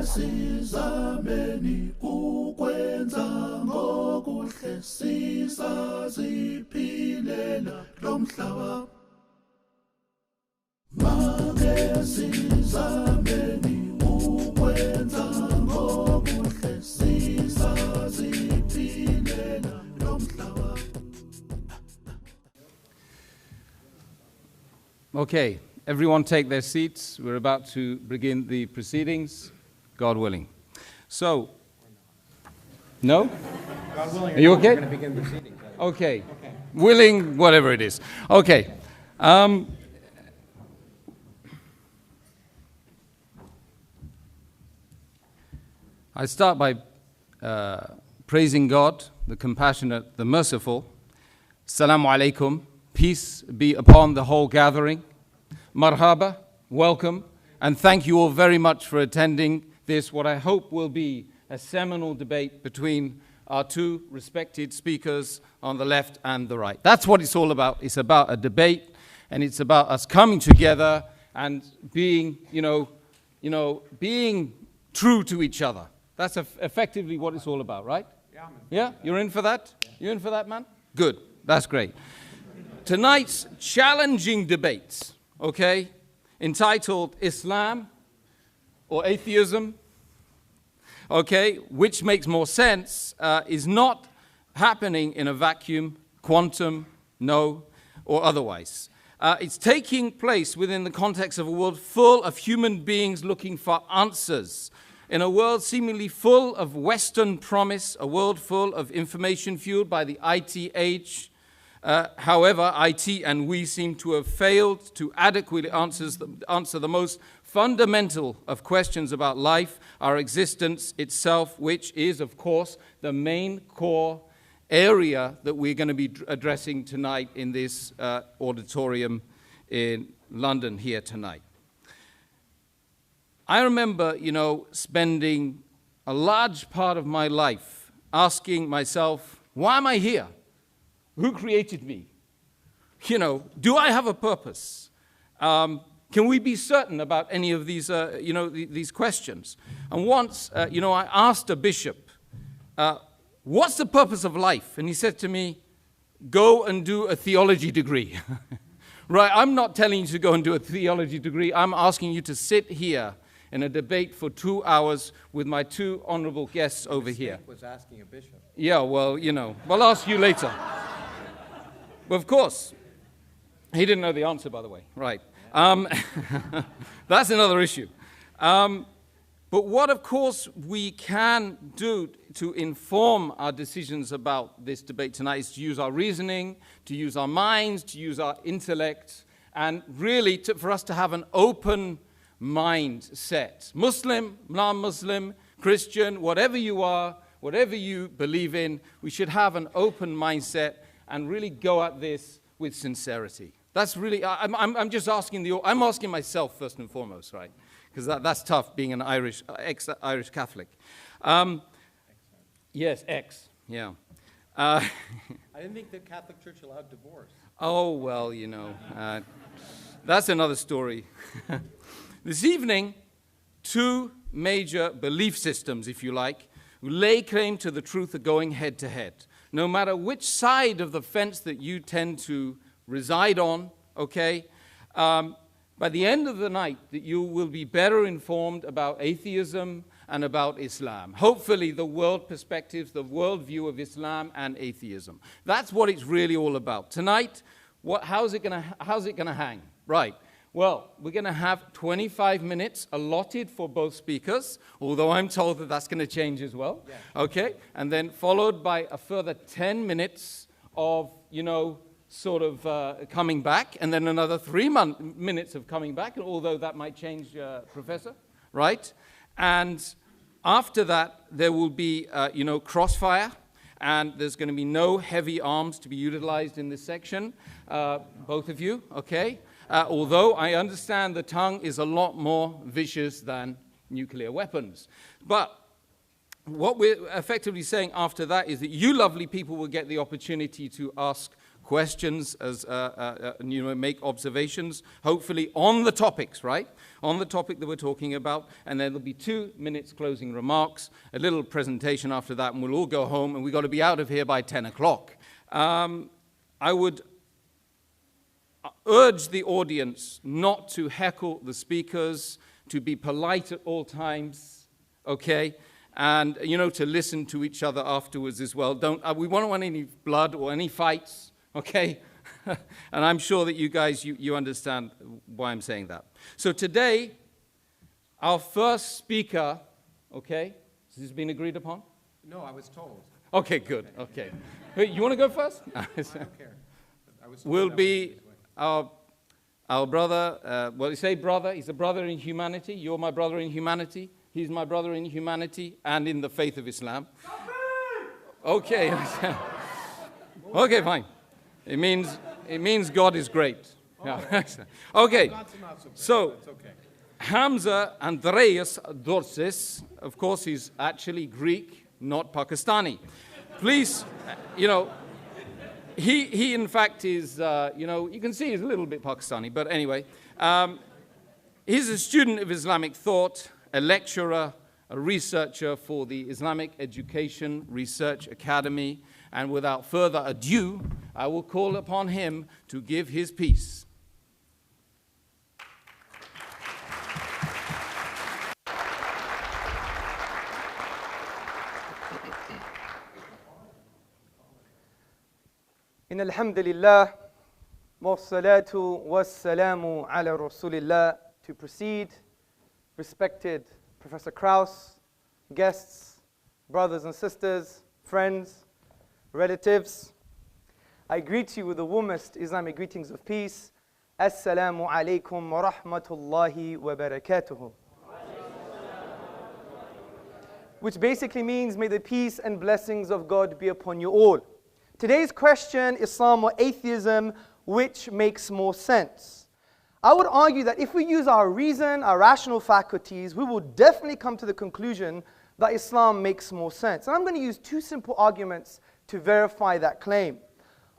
sizameni ukwenza ngokuhle sisaziphilela lo mhlaba. Make sizameni ukwenza ngokuhle sisaziphilela lo mhlaba. Okay, everyone take their seats. We're about to begin the proceedings, God willing. So, no? God willing, are you okay? We're going to begin proceedings. Okay. Willing, whatever it is. Okay. I start by praising God, the compassionate, the merciful. Assalamu alaikum. Peace be upon the whole gathering. Marhaba, welcome, and thank you all very much for attending this, what I hope will be a seminal debate between our two respected speakers on the left and the right. That's what it's all about. It's about a debate, and it's about us coming together and being, being true to each other. That's effectively what it's all about, right? Yeah? You're in for that? You in for that, man? Good. That's great. Tonight's challenging debates, okay, entitled Islam or Atheism, okay, which makes more sense, is not happening in a vacuum, quantum, no, or otherwise. It's taking place within the context of a world full of human beings looking for answers, in a world seemingly full of Western promise, a world full of information fueled by the IT age. However, IT and we seem to have failed to adequately answer the most fundamental of questions about life, our existence itself, which is, of course, the main core area that we're going to be addressing tonight in this auditorium in London here tonight. I remember, spending a large part of my life asking myself, why am I here? Who created me? Do I have a purpose? Can we be certain about any of these, these questions? And once, I asked a bishop, what's the purpose of life? And he said to me, go and do a theology degree. Right, I'm not telling you to go and do a theology degree. I'm asking you to sit here in a debate for 2 hours with my two honorable guests over here. Was asking a bishop. Yeah, well, I'll ask you later. But of course, he didn't know the answer, by the way. Right. That's another issue. But what, of course, we can do to inform our decisions about this debate tonight is to use our reasoning, to use our minds, to use our intellect, and really for us to have an open mindset. Muslim, non-Muslim, Christian, whatever you are, whatever you believe in, we should have an open mindset and really go at this with sincerity. That's really, I'm just asking I'm asking myself first and foremost, right? Because that's tough being an ex-Irish Catholic. Yes, yeah. I didn't think the Catholic Church allowed divorce. Oh, well, that's another story. This evening, two major belief systems, if you like, who lay claim to the truth are going head to head. No matter which side of the fence that you tend to reside on, okay, by the end of the night, that you will be better informed about atheism and about Islam. Hopefully, the world perspectives, the world view of Islam and atheism. That's what it's really all about. Tonight, how's it gonna hang? Right. Well, we're going to have 25 minutes allotted for both speakers, although I'm told that that's going to change as well. Yeah. Okay? And then followed by a further 10 minutes of, coming back, and then another 3 minutes of coming back, although that might change, Professor, right? And after that, there will be, crossfire, and there's going to be no heavy arms to be utilized in this section, both of you, okay? Although I understand the tongue is a lot more vicious than nuclear weapons. But what we're effectively saying after that is that you lovely people will get the opportunity to ask questions, make observations, hopefully on the topics, right? On the topic that we're talking about. And then there'll be 2 minutes closing remarks, a little presentation after that, and we'll all go home, and we've got to be out of here by 10 o'clock. I would urge the audience not to heckle the speakers, to be polite at all times, okay? And, to listen to each other afterwards as well. We don't want any blood or any fights, okay? And I'm sure that you guys, you understand why I'm saying that. So today, our first speaker, okay? Has this been agreed upon? No, I was told. Okay, good, okay. You want to go first? I don't care. Will be our brother, you say brother, he's a brother in humanity. You're my brother in humanity. He's my brother in humanity and in the faith of Islam. Okay. Okay, fine. It means God is great. Yeah. Okay. So, Hamza Andreas Dorsis, of course, he's actually Greek, not Pakistani. Please, he in fact is, you can see he's a little bit Pakistani, but anyway. He's a student of Islamic thought, a lecturer, a researcher for the Islamic Education Research Academy, and without further ado, I will call upon him to give his piece. إن الحمد لله والصلاة والسلام على رسول الله. To proceed, respected Professor Krauss, guests, brothers and sisters, friends, relatives, I greet you with the warmest Islamic greetings of peace. Assalamu alaikum wa rahmatullahi wa barakatuhu. Which basically means, may the peace and blessings of God be upon you all. Today's question, Islam or atheism, which makes more sense? I would argue that if we use our reason, our rational faculties, we will definitely come to the conclusion that Islam makes more sense. And I'm going to use 2 simple arguments to verify that claim.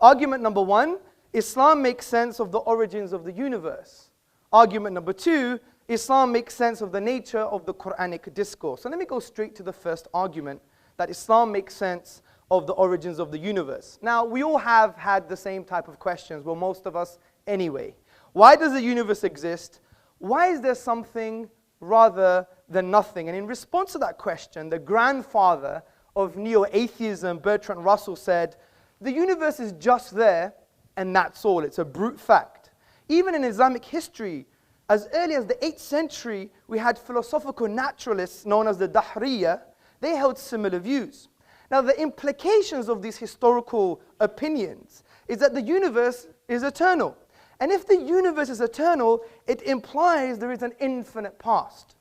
Argument number 1, Islam makes sense of the origins of the universe. Argument number 2, Islam makes sense of the nature of the Quranic discourse. So let me go straight to the first argument, that Islam makes sense of the origins of the universe. Now, we all have had the same type of questions, well, most of us anyway. Why does the universe exist? Why is there something rather than nothing? And in response to that question, the grandfather of neo-atheism, Bertrand Russell, said, the universe is just there, and that's all. It's a brute fact. Even in Islamic history, as early as the 8th century, we had philosophical naturalists known as the Dahriya. They held similar views. Now, the implications of these historical opinions is that the universe is eternal. And if the universe is eternal, it implies there is an infinite past.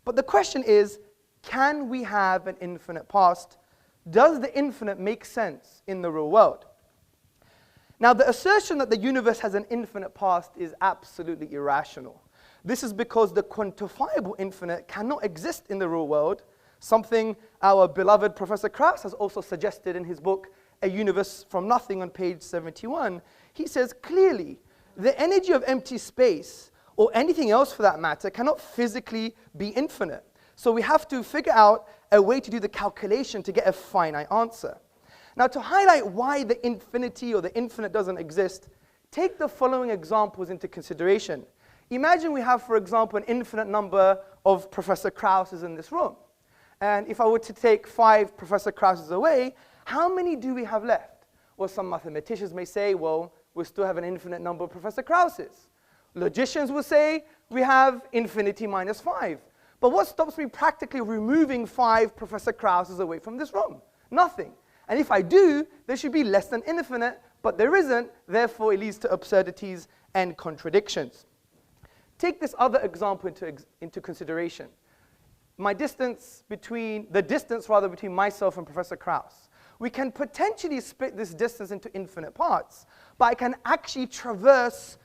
But the question is, can we have an infinite past? Does the infinite make sense in the real world? Now, the assertion that the universe has an infinite past is absolutely irrational. This is because the quantifiable infinite cannot exist in the real world, something our beloved Professor Krauss has also suggested in his book, A Universe from Nothing, on page 71. He says clearly, the energy of empty space, or anything else for that matter, cannot physically be infinite. So we have to figure out a way to do the calculation to get a finite answer. Now, to highlight why the infinity or the infinite doesn't exist, take the following examples into consideration. Imagine we have, for example, an infinite number of Professor Krausses in this room. And if I were to take 5 Professor Krausses away, how many do we have left? Well, some mathematicians may say, well, we still have an infinite number of Professor Krausses. Logicians will say we have infinity minus 5. But what stops me practically removing 5 Professor Krausses away from this room? Nothing. And if I do, there should be less than infinite, but there isn't, therefore it leads to absurdities and contradictions. Take this other example into consideration. The distance between myself and Professor Krauss. We can potentially split this distance into infinite parts, but I can actually traverse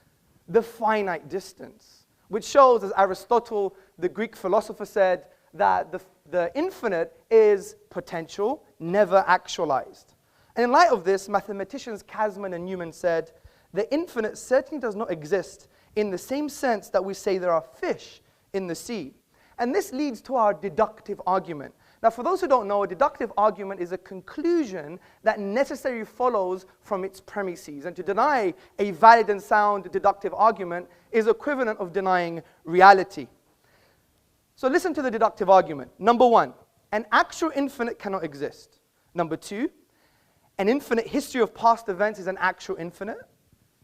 the finite distance, which shows, as Aristotle, the Greek philosopher, said, that the infinite is potential, never actualized. And in light of this, mathematicians Kasman and Newman said, the infinite certainly does not exist in the same sense that we say there are fish in the sea. And this leads to our deductive argument. Now, for those who don't know, a deductive argument is a conclusion that necessarily follows from its premises. And to deny a valid and sound deductive argument is equivalent of denying reality. So listen to the deductive argument. Number one, an actual infinite cannot exist. Number two, an infinite history of past events is an actual infinite.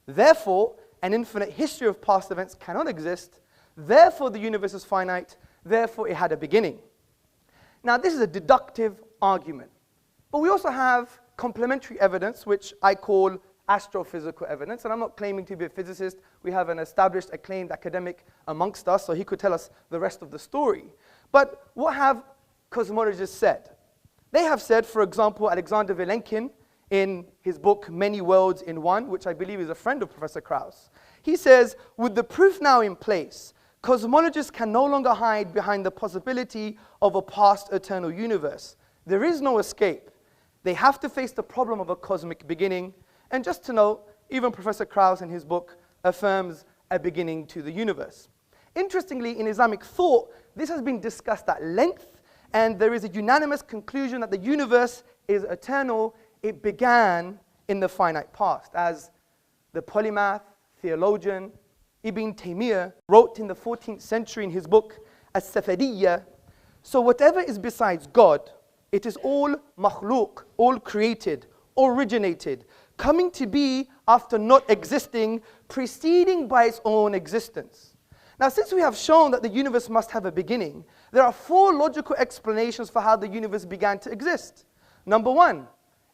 Therefore, an infinite history of past events cannot exist. Therefore, the universe is finite. Therefore, it had a beginning. Now, this is a deductive argument. But we also have complementary evidence, which I call astrophysical evidence. And I'm not claiming to be a physicist. We have an established, acclaimed academic amongst us, so he could tell us the rest of the story. But what have cosmologists said? They have said, for example, Alexander Vilenkin, in his book, Many Worlds in One, which I believe is a friend of Professor Krauss. He says, with the proof now in place, cosmologists can no longer hide behind the possibility of a past eternal universe. There is no escape. They have to face the problem of a cosmic beginning. And just to note, even Professor Krauss in his book affirms a beginning to the universe. Interestingly, in Islamic thought, this has been discussed at length, and there is a unanimous conclusion that the universe is eternal. It began in the finite past, as the polymath, theologian, Ibn Taymiyyah wrote in the 14th century in his book, As-Safaridiyya, so whatever is besides God, it is all makhluk, all created, originated, coming to be after not existing, preceding by its own existence. Now, since we have shown that the universe must have a beginning, there are 4 logical explanations for how the universe began to exist. Number 1,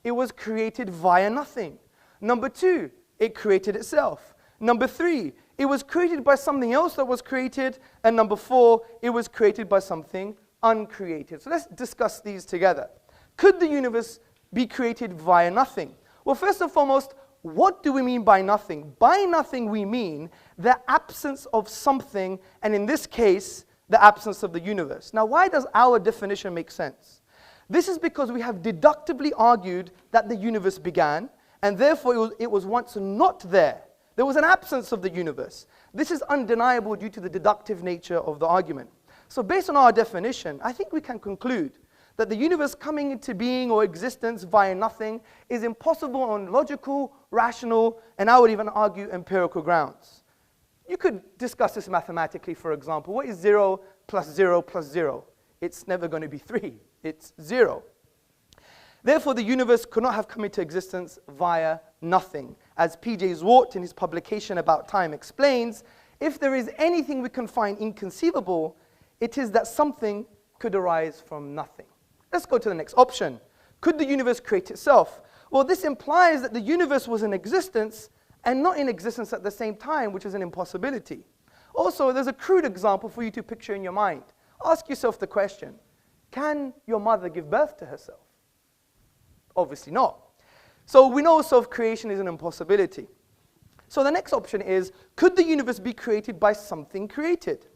it was created via nothing. Number 2, it created itself. Number 3, it was created by something else that was created. And number 4, it was created by something uncreated. So let's discuss these together. Could the universe be created via nothing? Well, first and foremost, what do we mean by nothing? By nothing, we mean the absence of something, and in this case, the absence of the universe. Now, why does our definition make sense? This is because we have deductively argued that the universe began, and therefore it was once not there. There was an absence of the universe. This is undeniable due to the deductive nature of the argument. So based on our definition, I think we can conclude that the universe coming into being or existence via nothing is impossible on logical, rational, and I would even argue empirical grounds. You could discuss this mathematically, for example. What is 0 plus 0 plus 0? It's never going to be 3. It's 0. Therefore, the universe could not have come into existence via nothing. As P.J. Zwart in his publication About Time explains, if there is anything we can find inconceivable, it is that something could arise from nothing. Let's go to the next option. Could the universe create itself? Well, this implies that the universe was in existence and not in existence at the same time, which is an impossibility. Also, there's a crude example for you to picture in your mind. Ask yourself the question, can your mother give birth to herself? Obviously not. So we know self-creation is an impossibility. So the next option is, could the universe be created by something created?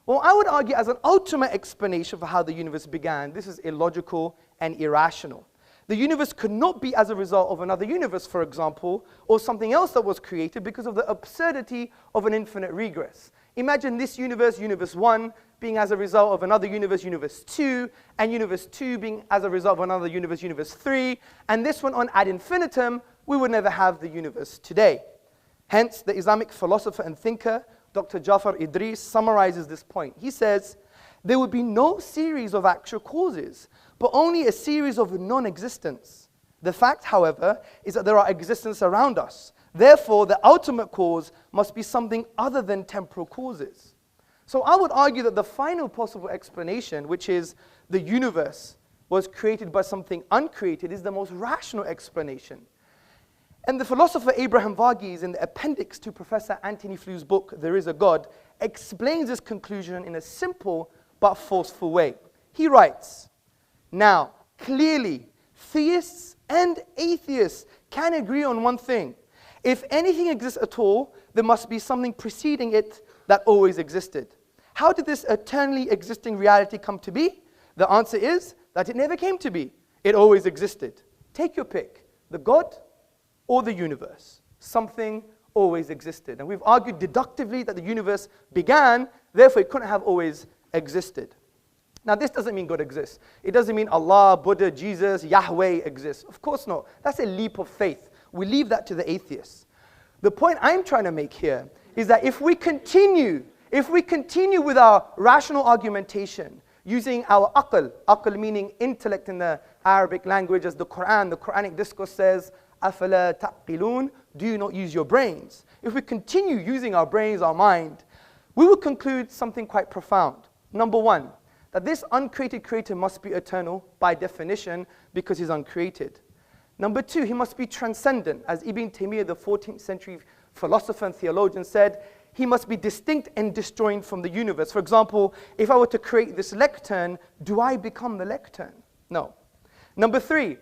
Well, I would argue as an ultimate explanation for how the universe began, this is illogical and irrational. The universe could not be as a result of another universe, for example, or something else that was created because of the absurdity of an infinite regress. Imagine this universe, universe 1, being as a result of another universe, universe 2, and universe 2 being as a result of another universe, universe 3, and this one on ad infinitum, we would never have the universe today. Hence, the Islamic philosopher and thinker, Dr. Jafar Idris, summarizes this point. He says, there would be no series of actual causes, but only a series of non-existence. The fact, however, is that there are existences around us. Therefore, the ultimate cause must be something other than temporal causes. So I would argue that the final possible explanation, which is the universe was created by something uncreated, is the most rational explanation. And the philosopher Abraham Varghese, in the appendix to Professor Anthony Fleur's book, There Is a God, explains this conclusion in a simple but forceful way. He writes, now, clearly, theists and atheists can agree on one thing. If anything exists at all, there must be something preceding it that always existed. How did this eternally existing reality come to be? The answer is that it never came to be. It always existed. Take your pick. the God or the universe. Something always existed. And we've argued deductively that the universe began, therefore it couldn't have always existed. Now this doesn't mean God exists. It doesn't mean Allah, Buddha, Jesus, Yahweh exists. Of course not. That's a leap of faith. We leave that to the atheists. The point I'm trying to make here is that if we continue with our rational argumentation, using our aql meaning intellect in the Arabic language, as the Quranic discourse says, أَفَلَا تَعْقِلُونَ, do you not use your brains? If we continue using our brains, our mind, we will conclude something quite profound. Number one, that this uncreated creator must be eternal by definition because he's uncreated. Number two, he must be transcendent. As Ibn Taymiyyah, the 14th century philosopher and theologian, said, he must be distinct and disjoined from the universe. For example, if I were to create this lectern, do I become the lectern? No. Number three,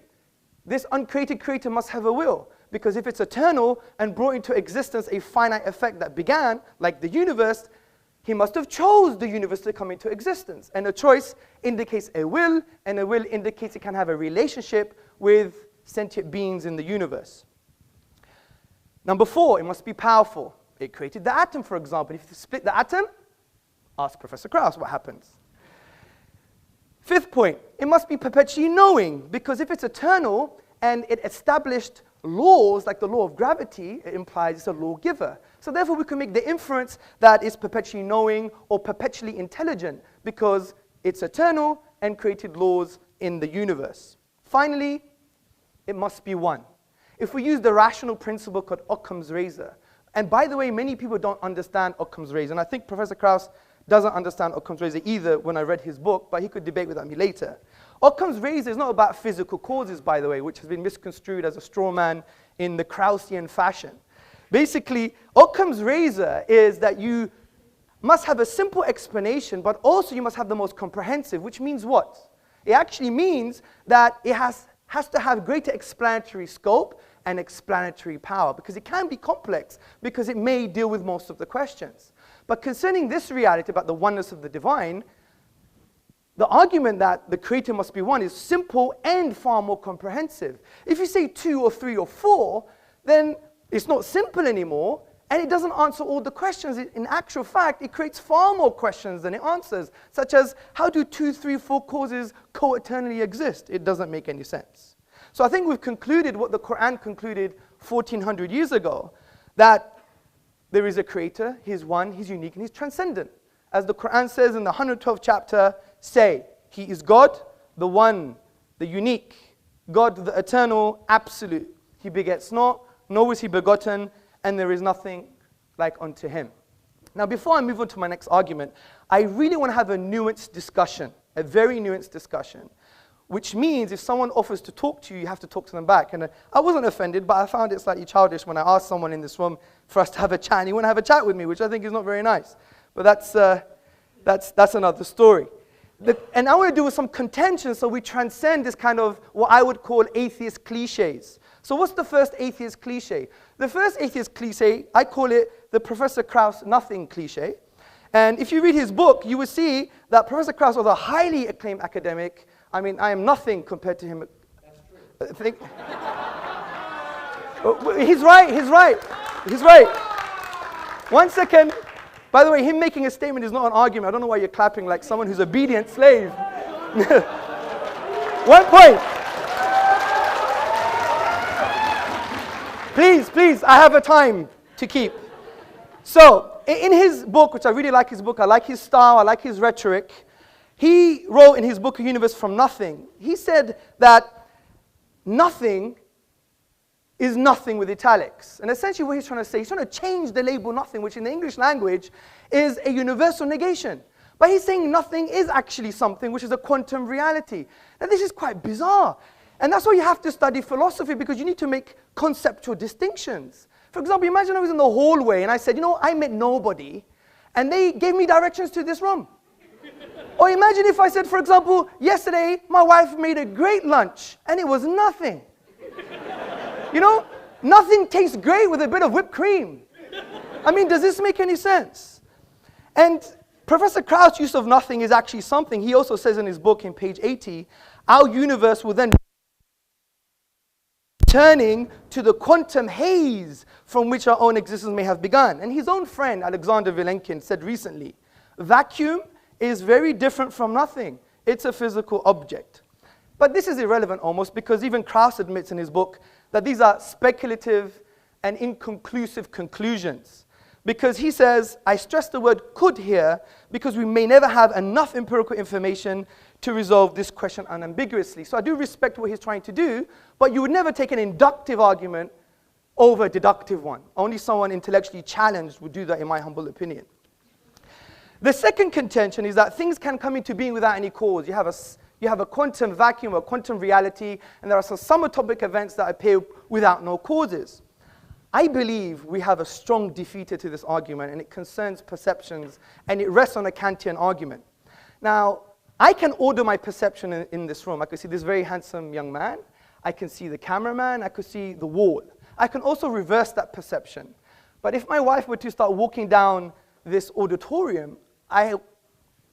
this uncreated creator must have a will, because if it's eternal and brought into existence a finite effect that began, like the universe, he must have chose the universe to come into existence. And a choice indicates a will, and a will indicates it can have a relationship with sentient beings in the universe. Number four, it must be powerful. It created the atom, for example. If you split the atom, ask Professor Krauss what happens. Fifth point, it must be perpetually knowing, because if it's eternal and it established laws like the law of gravity, it implies it's a lawgiver. So therefore we can make the inference that it's perpetually knowing or perpetually intelligent because it's eternal and created laws in the universe. Finally, it must be one. If we use the rational principle called Occam's razor, and by the way, many people don't understand Occam's razor, and I think Professor Krauss doesn't understand Occam's razor either when I read his book, but he could debate with me later. Occam's razor is not about physical causes, by the way, which has been misconstrued as a straw man in the Kraussian fashion. Basically, Occam's razor is that you must have a simple explanation, but also you must have the most comprehensive, which means what? It actually means that it has to have greater explanatory scope and explanatory power, because it can be complex, because it may deal with most of the questions. But concerning this reality about the oneness of the divine, the argument that the creator must be one is simple and far more comprehensive. If you say 2 or 3 or 4, then it's not simple anymore, and it doesn't answer all the questions. In actual fact, it creates far more questions than it answers, such as, how do 2, 3, 4 causes co-eternally exist? It doesn't make any sense. So I think we've concluded what the Quran concluded 1400 years ago, that there is a creator, he's one, he's unique, and he's transcendent. As the Quran says in the 112th chapter, say, he is God, the one, the unique, God, the eternal, absolute. He begets not, nor is he begotten, and there is nothing like unto him. Now, before I move on to my next argument, I really want to have a nuanced discussion, a very nuanced discussion, which means if someone offers to talk to you, you have to talk to them back. And I wasn't offended, but I found it slightly childish when I asked someone in this room for us to have a chat, and he wouldn't have a chat with me, which I think is not very nice. But that's another story. And I want to do with some contention so we transcend this kind of what I would call atheist cliches. So what's the first atheist cliche? The first atheist cliche, I call it the Professor Krauss nothing cliche. And if you read his book, you will see that Professor Krauss, although a highly acclaimed academic, I mean, I am nothing compared to him. That's true. He's right. One second. By the way, him making a statement is not an argument. I don't know why you're clapping like someone who's obedient slave. 1 point. Please, I have a time to keep. So, in his book, which I really like his book, I like his style, I like his rhetoric, he wrote in his book, A Universe from Nothing, he said that nothing is nothing with italics. And essentially what he's trying to say, he's trying to change the label nothing, which in the English language is a universal negation. But he's saying nothing is actually something, which is a quantum reality. Now this is quite bizarre. And that's why you have to study philosophy, because you need to make conceptual distinctions. For example, imagine I was in the hallway and I said, I met nobody, and they gave me directions to this room. Or imagine if I said, for example, yesterday my wife made a great lunch, and it was nothing. Nothing tastes great with a bit of whipped cream. I mean, does this make any sense? And Professor Krauss' use of nothing is actually something. He also says in his book in page 80, our universe will then returning to the quantum haze from which our own existence may have begun. And his own friend, Alexander Vilenkin, said recently, vacuum is very different from nothing. It's a physical object. But this is irrelevant almost, because even Krauss admits in his book that these are speculative and inconclusive conclusions. Because he says, I stress the word could here, because we may never have enough empirical information to resolve this question unambiguously. So I do respect what he's trying to do, but you would never take an inductive argument over a deductive one. Only someone intellectually challenged would do that, in my humble opinion. The second contention is that things can come into being without any cause. You have a quantum vacuum, a quantum reality, and there are some subatomic events that appear without no causes. I believe we have a strong defeater to this argument, and it concerns perceptions, and it rests on a Kantian argument. Now, I can order my perception in this room. I can see this very handsome young man. I can see the cameraman. I could see the wall. I can also reverse that perception. But if my wife were to start walking down this auditorium, I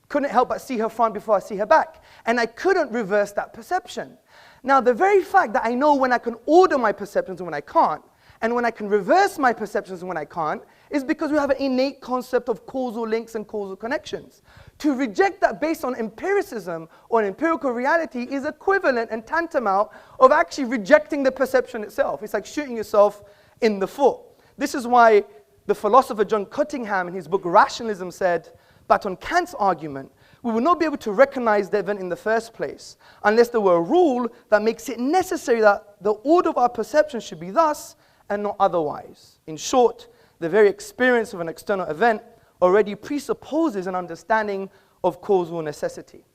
couldn't help but see her front before I see her back. And I couldn't reverse that perception. Now, the very fact that I know when I can order my perceptions and when I can't, and when I can reverse my perceptions and when I can't, is because we have an innate concept of causal links and causal connections. To reject that based on empiricism or an empirical reality is equivalent and tantamount of actually rejecting the perception itself. It's like shooting yourself in the foot. This is why the philosopher John Cottingham in his book Rationalism said, but on Kant's argument, we will not be able to recognize the event in the first place unless there were a rule that makes it necessary that the order of our perception should be thus and not otherwise. In short, the very experience of an external event already presupposes an understanding of causal necessity.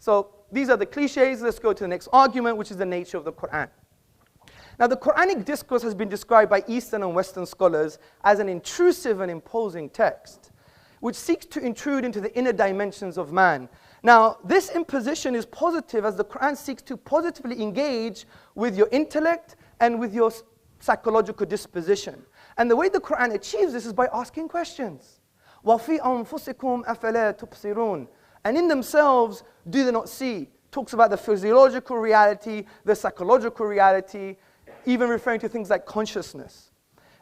So these are the cliches. Let's go to the next argument, which is the nature of the Quran. Now, the Quranic discourse has been described by Eastern and Western scholars as an intrusive and imposing text, which seeks to intrude into the inner dimensions of man. Now, this imposition is positive as the Quran seeks to positively engage with your intellect and with your psychological disposition. And the way the Quran achieves this is by asking questions. وَفِي أَنفُسِكُمْ أَفَلَا تُبْصِرُونَ. And in themselves, do they not see? Talks about the physiological reality, the psychological reality, even referring to things like consciousness.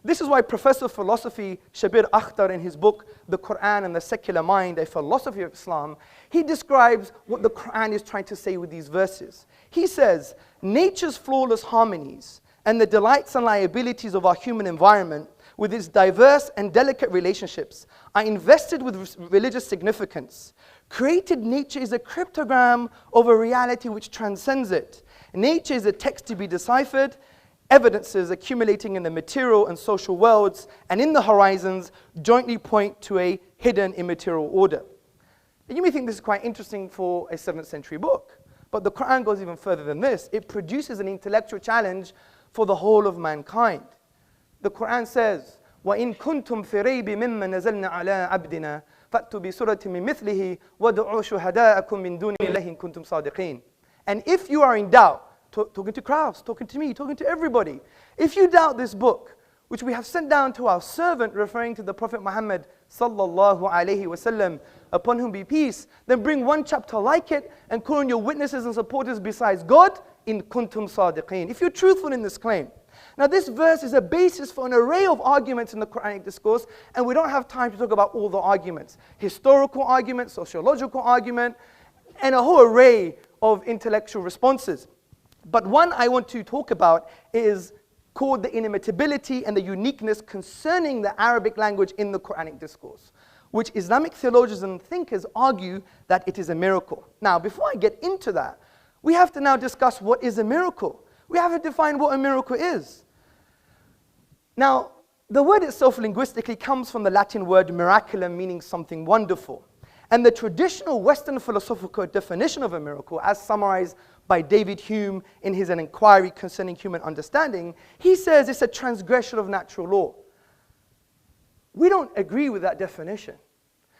This is why Professor of Philosophy Shabir Akhtar, in his book, The Quran and the Secular Mind, A Philosophy of Islam, he describes what the Quran is trying to say with these verses. He says, nature's flawless harmonies and the delights and liabilities of our human environment, with its diverse and delicate relationships, are invested with religious significance. Created nature is a cryptogram of a reality which transcends it. Nature is a text to be deciphered, evidences accumulating in the material and social worlds and in the horizons jointly point to a hidden immaterial order. And you may think this is quite interesting for a 7th century book, but the Quran goes even further than this. It produces an intellectual challenge for the whole of mankind. The Quran says, وَإِن كُنْتُمْ فِي رَيْبٍ مِّمَّا نَزَلْنَا عَلَىٰ عَبْدِنَا فَأْتُوا بِسُورَةٍ مِّن مِّثْلِهِ وَادْعُوا شُهَدَاءَكُم مِّن دُونِ اللَّهِ إِن كُنتُمْ صَادِقِينَ. And if you are in doubt, talking to Krauss, talking to me, talking to everybody, if you doubt this book, which we have sent down to our servant, referring to the Prophet Muhammad sallallahu alaihi wasallam, upon whom be peace, then bring one chapter like it and call on your witnesses and supporters besides God, in kuntum sadiqeen, if you're truthful in this claim. Now, this verse is a basis for an array of arguments in the Quranic discourse, and we don't have time to talk about all the arguments. Historical argument, sociological argument, and a whole array of intellectual responses. But one I want to talk about is called the inimitability and the uniqueness concerning the Arabic language in the Quranic discourse, which Islamic theologians and thinkers argue that it is a miracle. Now, before I get into that, we have to now discuss what is a miracle. We have to define what a miracle is. Now, the word itself linguistically comes from the Latin word miraculum, meaning something wonderful. And the traditional Western philosophical definition of a miracle, as summarized by David Hume in his An Inquiry Concerning Human Understanding, he says it's a transgression of natural law. We don't agree with that definition.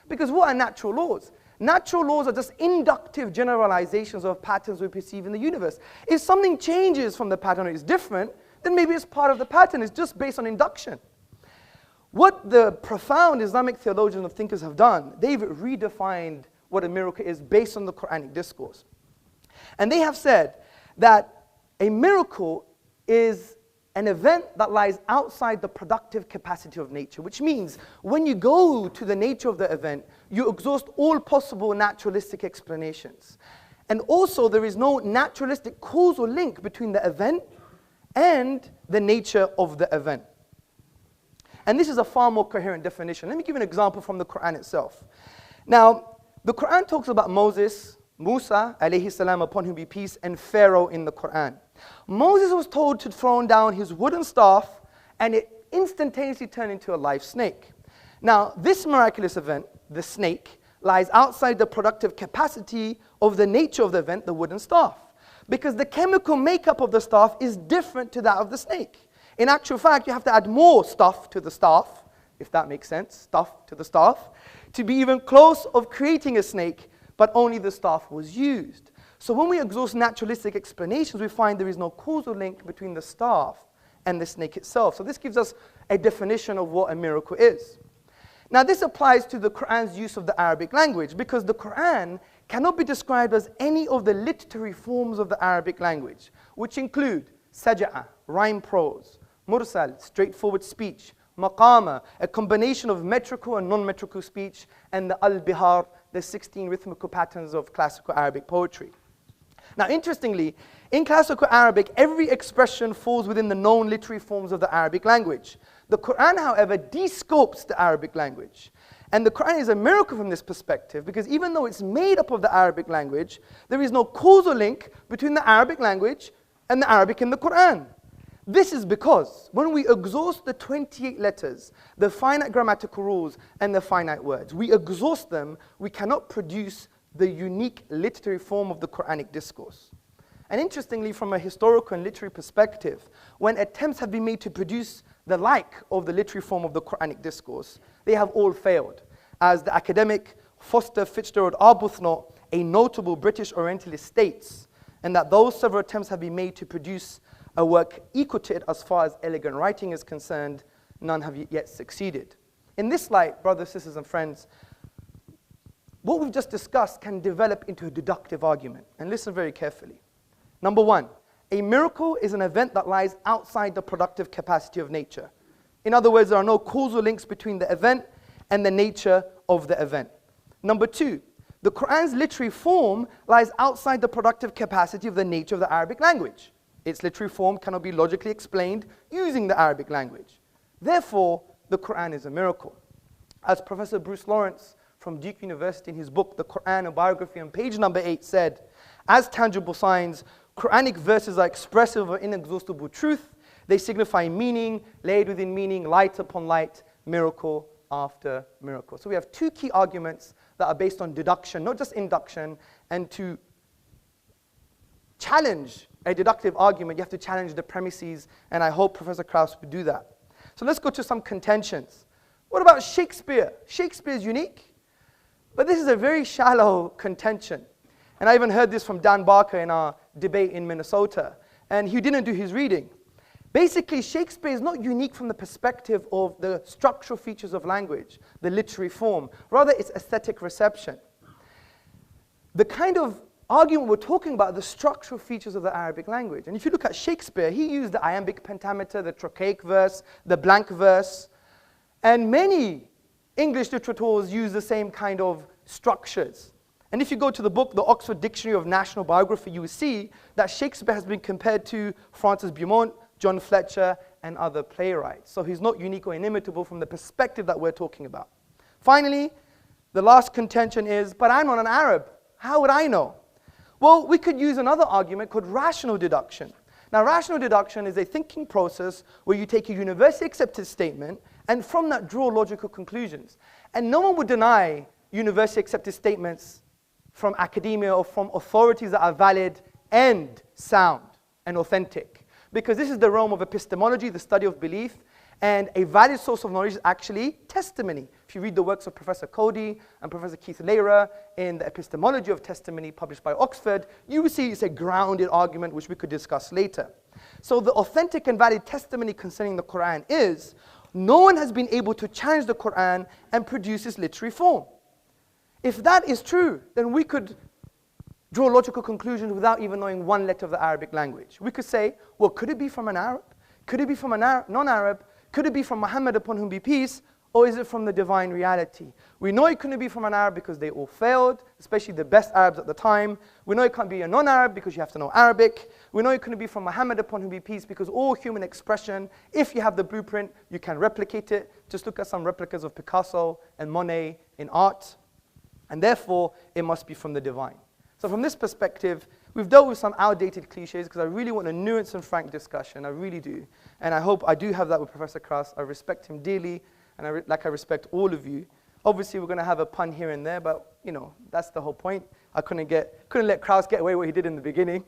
Because what are natural laws? Natural laws are just inductive generalizations of patterns we perceive in the universe. If something changes from the pattern or is different, then maybe it's part of the pattern. It's just based on induction. What the profound Islamic theologians and thinkers have done, they've redefined what a miracle is based on the Quranic discourse. And they have said that a miracle is an event that lies outside the productive capacity of nature, which means when you go to the nature of the event, you exhaust all possible naturalistic explanations. And also, there is no naturalistic causal link between the event and the nature of the event. And this is a far more coherent definition. Let me give you an example from the Quran itself. Now, the Quran talks about Moses, Musa, alayhi salam, upon whom be peace, and Pharaoh in the Quran. Moses was told to throw down his wooden staff, and it instantaneously turned into a live snake. Now, this miraculous event, the snake, lies outside the productive capacity of the nature of the event, the wooden staff, because the chemical makeup of the staff is different to that of the snake. In actual fact, you have to add more stuff to the staff, if that makes sense, stuff to the staff, to be even close of creating a snake, but only the staff was used. So when we exhaust naturalistic explanations, we find there is no causal link between the staff and the snake itself. So this gives us a definition of what a miracle is. Now this applies to the Quran's use of the Arabic language, because the Quran cannot be described as any of the literary forms of the Arabic language, which include saj'a, rhyme prose, mursal, straightforward speech, maqama, a combination of metrical and non-metrical speech, and the al-bihar, the 16 rhythmical patterns of classical Arabic poetry. Now, interestingly, in classical Arabic, every expression falls within the known literary forms of the Arabic language. The Quran, however, de-scopes the Arabic language. And the Quran is a miracle from this perspective, because even though it's made up of the Arabic language, there is no causal link between the Arabic language and the Arabic in the Quran. This is because when we exhaust the 28 letters, the finite grammatical rules, and the finite words, we exhaust them, we cannot produce the unique literary form of the Quranic discourse. And interestingly, from a historical and literary perspective, when attempts have been made to produce the like of the literary form of the Quranic discourse, they have all failed. As the academic Foster Fitzgerald Arbuthnot, a notable British Orientalist, states, and that those several attempts have been made to produce a work equal to it as far as elegant writing is concerned, none have yet succeeded. In this light, brothers, sisters, and friends, what we've just discussed can develop into a deductive argument. And listen very carefully. Number one, a miracle is an event that lies outside the productive capacity of nature. In other words, there are no causal links between the event and the nature of the event. Number two, the Quran's literary form lies outside the productive capacity of the nature of the Arabic language. Its literary form cannot be logically explained using the Arabic language. Therefore, the Quran is a miracle. As Professor Bruce Lawrence from Duke University in his book, The Quran, a Biography, on page number 8 said, as tangible signs, Quranic verses are expressive of inexhaustible truth. They signify meaning, laid within meaning, light upon light, miracle after miracle. So we have two key arguments that are based on deduction, not just induction. And to challenge a deductive argument, you have to challenge the premises, and I hope Professor Krauss would do that. So let's go to some contentions. What about Shakespeare? Shakespeare is unique, but this is a very shallow contention. And I even heard this from Dan Barker in our debate in Minnesota, and he didn't do his reading. Basically, Shakespeare is not unique from the perspective of the structural features of language, the literary form. Rather, it's aesthetic reception. The kind of argument we're talking about are the structural features of the Arabic language. And if you look at Shakespeare, he used the iambic pentameter, the trochaic verse, the blank verse, and many English literateurs use the same kind of structures. And if you go to the book, the Oxford Dictionary of National Biography, you will see that Shakespeare has been compared to Francis Beaumont, John Fletcher, and other playwrights. So he's not unique or inimitable from the perspective that we're talking about. Finally, the last contention is, but I'm not an Arab. How would I know? Well, we could use another argument called rational deduction. Now, rational deduction is a thinking process where you take a universally accepted statement and from that draw logical conclusions. And no one would deny universally accepted statements from academia or from authorities that are valid and sound and authentic. Because this is the realm of epistemology, the study of belief, and a valid source of knowledge is actually testimony. If you read the works of Professor Cody and Professor Keith Lehrer in the Epistemology of Testimony published by Oxford, you will see it's a grounded argument which we could discuss later. So the authentic and valid testimony concerning the Quran is, no one has been able to challenge the Quran and produce its literary form. If that is true, then we could draw logical conclusions without even knowing one letter of the Arabic language. We could say, well, could it be from an Arab? Could it be from a non-Arab? Could it be from Muhammad upon whom be peace? Or is it from the divine reality? We know it couldn't be from an Arab because they all failed, especially the best Arabs at the time. We know it can't be a non-Arab because you have to know Arabic. We know it couldn't be from Muhammad upon whom be peace because all human expression, if you have the blueprint, you can replicate it. Just look at some replicas of Picasso and Monet in art. And therefore, it must be from the divine. So from this perspective, we've dealt with some outdated cliches because I really want a nuanced and frank discussion. I really do. And I hope I do have that with Professor Krauss. I respect him dearly, and I respect all of you. Obviously, we're going to have a pun here and there, but you know that's the whole point. I couldn't let Krauss get away what he did in the beginning.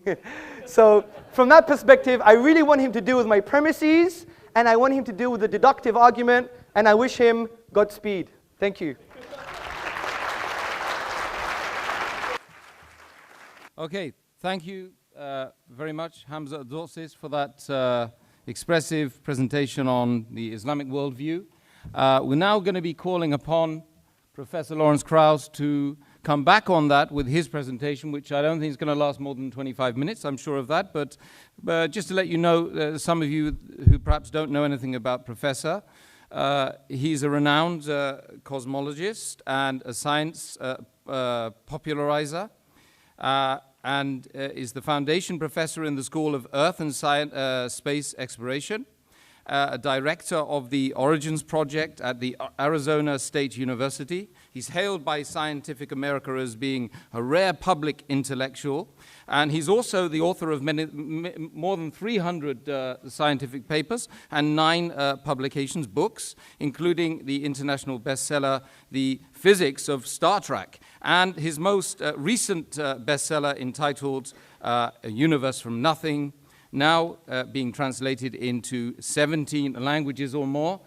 So from that perspective, I really want him to deal with my premises, and I want him to deal with the deductive argument, and I wish him Godspeed. Thank you. Okay, thank you very much, Hamza Adorsis, for that expressive presentation on the Islamic worldview. We're now going to be calling upon Professor Lawrence Krauss to come back on that with his presentation, which I don't think is going to last more than 25 minutes, I'm sure of that. But just to let you know, some of you who perhaps don't know anything about Professor, he's a renowned cosmologist and a science popularizer, and is the foundation professor in the School of Earth and Space Exploration, a director of the Origins Project at the Arizona State University. He's hailed by Scientific America as being a rare public intellectual, and he's also the author of more than 300 scientific papers and 9 publications, books, including the international bestseller, The Physics of Star Trek, and his most recent bestseller entitled A Universe from Nothing, now being translated into 17 languages or more.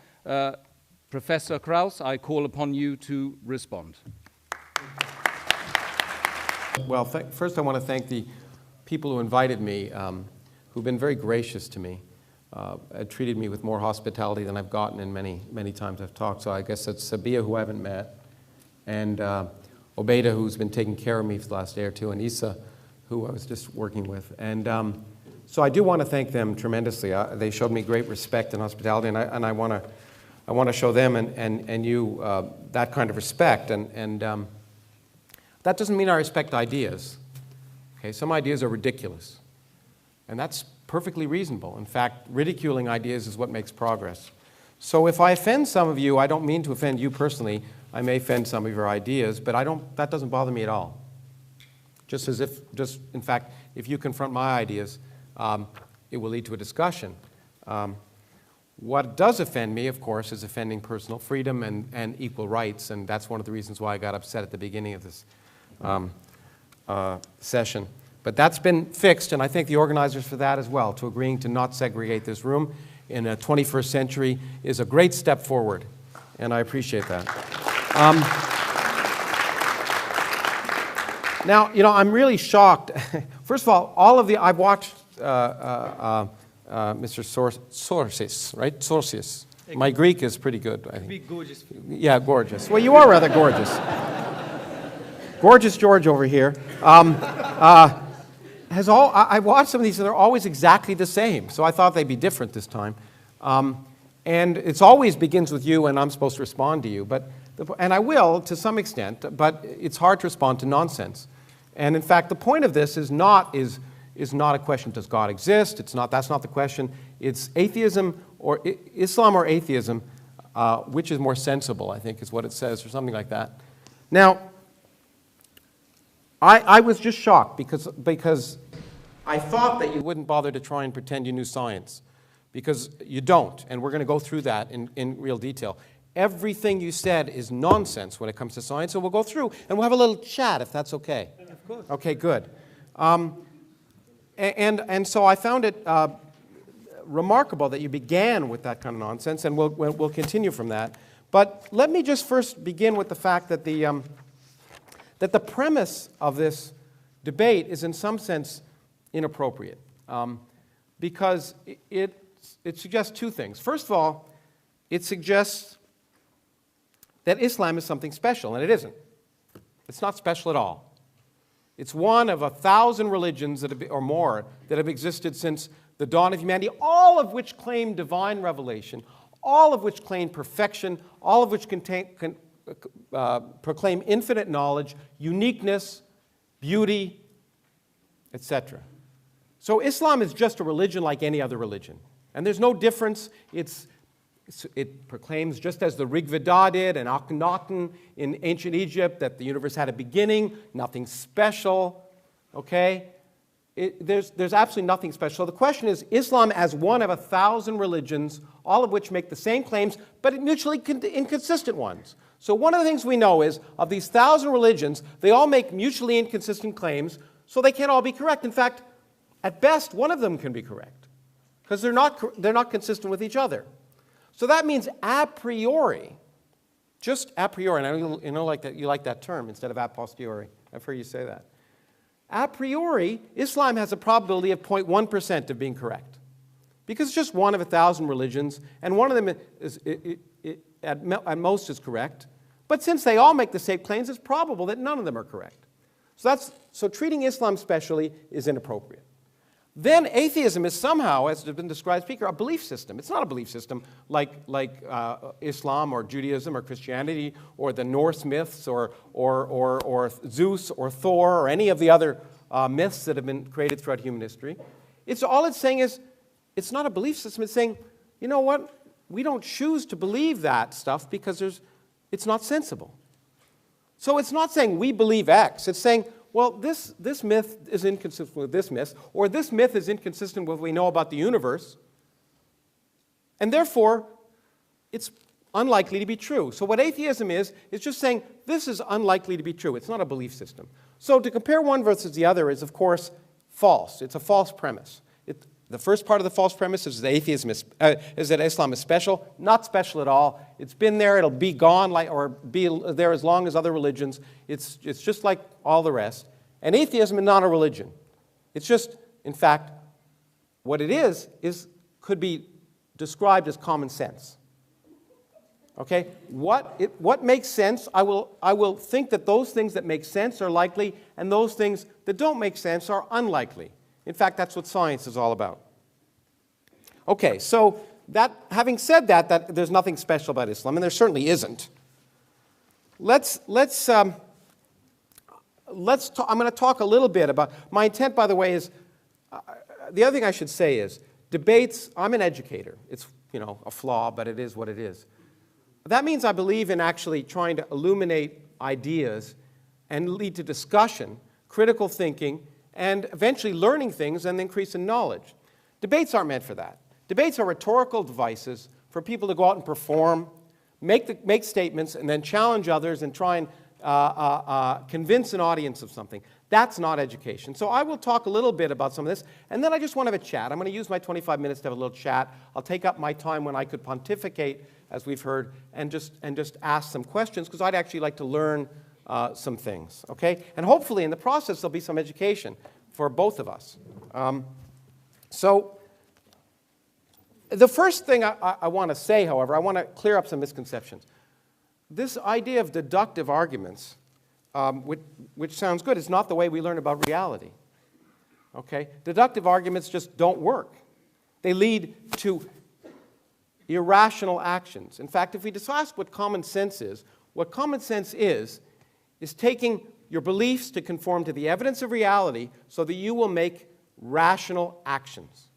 Professor Krauss, I call upon you to respond. Well, first I want to thank the people who invited me, who've been very gracious to me, treated me with more hospitality than I've gotten in many times I've talked. So I guess it's Sabia, who I haven't met, and Obeida, who's been taking care of me for the last day or two, and Isa, who I was just working with. And so I do want to thank them tremendously. They showed me great respect and hospitality, and I want to show them and you that kind of respect. And that doesn't mean I respect ideas. Okay, some ideas are ridiculous, and that's perfectly reasonable. In fact, ridiculing ideas is what makes progress. So if I offend some of you, I don't mean to offend you personally. I may offend some of your ideas, but that doesn't bother me at all. In fact, if you confront my ideas, it will lead to a discussion. What does offend me, of course, is offending personal freedom and equal rights, and that's one of the reasons why I got upset at the beginning of this session. But that's been fixed, and I thank the organizers for that as well. To agreeing to not segregate this room in a 21st century is a great step forward, and I appreciate that. Now, you know, I'm really shocked. First of all I've watched Mr. Sorsis, right? Sorsis. My Greek is pretty good, I think. Be gorgeous. Yeah, gorgeous. Well, you are rather gorgeous. Gorgeous George over here. I watched some of these, and they're always exactly the same. So I thought they'd be different this time. And it always begins with you, and I'm supposed to respond to you. And I will, to some extent, but it's hard to respond to nonsense. And in fact, the point of this is not a question, does God exist? That's not the question. It's atheism or Islam or atheism, which is more sensible, I think is what it says, or something like that. Now, I was just shocked because I thought that you wouldn't bother to try and pretend you knew science, because you don't, and we're going to go through that in real detail. Everything you said is nonsense when it comes to science, so we'll go through and we'll have a little chat if that's okay. Of course. Okay, good. And so I found it remarkable that you began with that kind of nonsense, and we'll continue from that. But let me just first begin with the fact that the premise of this debate is in some sense inappropriate, because it suggests two things. First of all, it suggests that Islam is something special, and it isn't. It's not special at all. It's one of 1,000 religions or more that have existed since the dawn of humanity, all of which claim divine revelation, all of which claim perfection, all of which proclaim infinite knowledge, uniqueness, beauty, etc. So Islam is just a religion like any other religion. And there's no difference. It proclaims, just as the Rig Veda did and Akhenaten in ancient Egypt, that the universe had a beginning, nothing special. Okay? There's absolutely nothing special. So the question is, Islam as one of 1,000 religions, all of which make the same claims, but mutually inconsistent ones. So one of the things we know is, of these 1,000 religions, they all make mutually inconsistent claims, so they can't all be correct. In fact, at best, one of them can be correct, because they're not consistent with each other. So that means a priori, just a priori, and I know like that, you like that term instead of a posteriori. I've heard you say that. A priori, Islam has a probability of 0.1% of being correct, because it's just one of 1,000 religions, and one of them at most is correct. But since they all make the same claims, it's probable that none of them are correct. So treating Islam specially is inappropriate. Then atheism is somehow, as has been described, speaker, a belief system. It's not a belief system like Islam or Judaism or Christianity or the Norse myths or Zeus or Thor or any of the other myths that have been created throughout human history. All it's saying is, it's not a belief system. It's saying, you know what? We don't choose to believe that stuff because it's not sensible. So it's not saying we believe X. It's saying, well, this myth is inconsistent with this myth, or this myth is inconsistent with what we know about the universe, and therefore, it's unlikely to be true. So what atheism is just saying, this is unlikely to be true. It's not a belief system. So to compare one versus the other is, of course, false. It's a false premise. The first part of the false premise is that Islam is special. Not special at all. It's been there. It'll be gone, or be there as long as other religions. It's just like all the rest. And atheism is not a religion. It's just, in fact, what it is could be described as common sense. Okay? What makes sense? I will think that those things that make sense are likely, and those things that don't make sense are unlikely. In fact, that's what science is all about. Okay, so having said that there's nothing special about Islam, and there certainly isn't. I'm going to talk a little bit about, my intent, by the way, is, the other thing I should say is, debates, I'm an educator. It's, a flaw, but it is what it is. That means I believe in actually trying to illuminate ideas and lead to discussion, critical thinking, and eventually learning things and increase in knowledge. Debates aren't meant for that. Debates are rhetorical devices for people to go out and perform, make statements, and then challenge others and try and convince an audience of something. That's not education. So I will talk a little bit about some of this, and then I just want to have a chat. I'm going to use my 25 minutes to have a little chat. I'll take up my time when I could pontificate, as we've heard, and just ask some questions, because I'd actually like to learn some things, okay? And hopefully in the process there'll be some education for both of us. So the first thing I want to say, however, I want to clear up some misconceptions. This idea of deductive arguments, which sounds good, is not the way we learn about reality, okay? Deductive arguments just don't work. They lead to irrational actions. In fact, if we just ask what common sense is taking your beliefs to conform to the evidence of reality so that you will make rational actions.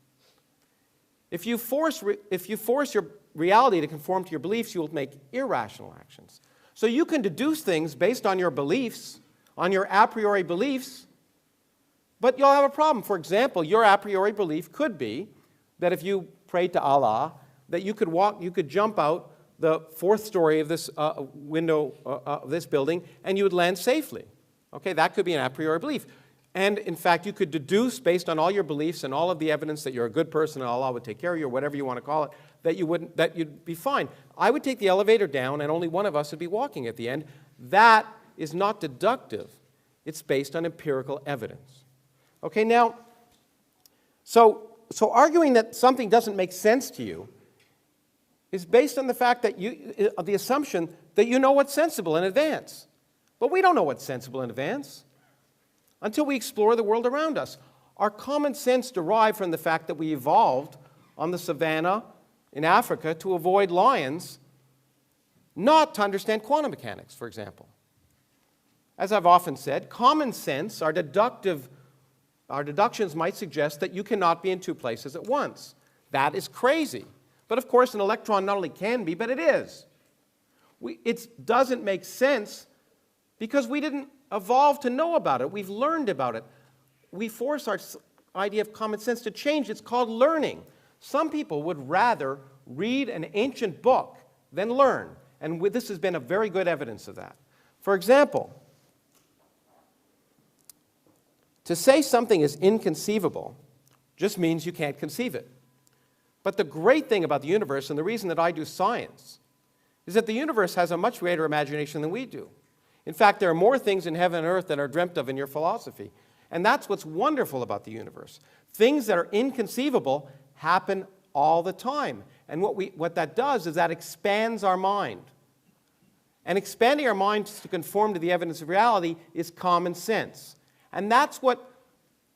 If you force your reality to conform to your beliefs, you will make irrational actions. So you can deduce things based on your beliefs, on your a priori beliefs, but you'll have a problem. For example, your a priori belief could be that if you prayed to Allah, that you could jump out the fourth story of this window of this building, and you would land safely. Okay, that could be an a priori belief. And in fact, you could deduce, based on all your beliefs and all of the evidence that you're a good person and Allah would take care of you, or whatever you want to call it, that you'd be fine. I would take the elevator down, and only one of us would be walking at the end. That is not deductive. It's based on empirical evidence. Okay, now, so arguing that something doesn't make sense to you is based on the fact that the assumption that you know what's sensible in advance. But we don't know what's sensible in advance until we explore the world around us. Our common sense derived from the fact that we evolved on the savannah in Africa to avoid lions, not to understand quantum mechanics, for example. As I've often said, common sense, our deductions might suggest that you cannot be in two places at once. That is crazy. But of course, an electron not only can be, but it is. It doesn't make sense because we didn't evolve to know about it. We've learned about it. We force our idea of common sense to change. It's called learning. Some people would rather read an ancient book than learn. And this has been a very good evidence of that. For example, to say something is inconceivable just means you can't conceive it. But the great thing about the universe, and the reason that I do science, is that the universe has a much greater imagination than we do. In fact, there are more things in heaven and earth than are dreamt of in your philosophy. And that's what's wonderful about the universe. Things that are inconceivable happen all the time. And what that does is that expands our mind. And expanding our minds to conform to the evidence of reality is common sense. And that's what,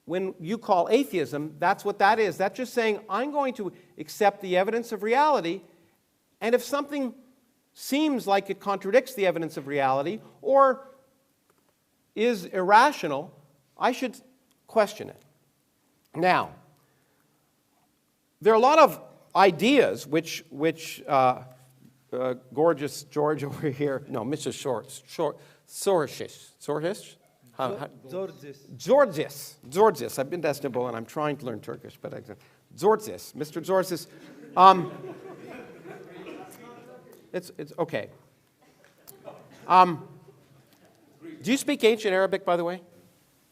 when you call atheism, that's what that is. That's just saying, I'm going to accept the evidence of reality, and if something seems like it contradicts the evidence of reality or is irrational, I should question it. Now, there are a lot of ideas which gorgeous George over here, no, Mr. Sorhish. Zordzis. I've been to Istanbul and I'm trying to learn Turkish, but Zordzis, Mr. Zordzis. It's okay. Do you speak ancient Arabic, by the way?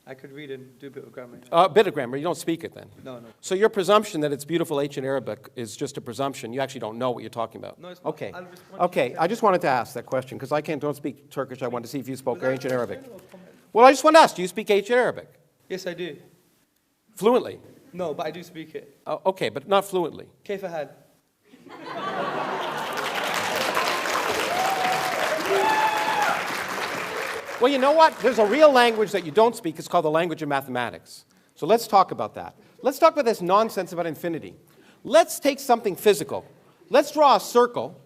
I could read and do a bit of grammar. A bit of grammar. You don't speak it then? No. So your presumption that it's beautiful ancient Arabic is just a presumption. You actually don't know what you're talking about. No, it's not. Okay. I'll respond to Okay. you. I just wanted to ask that question because I don't speak Turkish. I wanted to see if you spoke ancient Arabic. Well, I just want to ask, do you speak ancient Arabic? Yes, I do. Fluently? No, but I do speak it. Okay, but not fluently. كيف حال? Well, you know what? There's a real language that you don't speak. It's called the language of mathematics. So let's talk about that. Let's talk about this nonsense about infinity. Let's take something physical. Let's draw a circle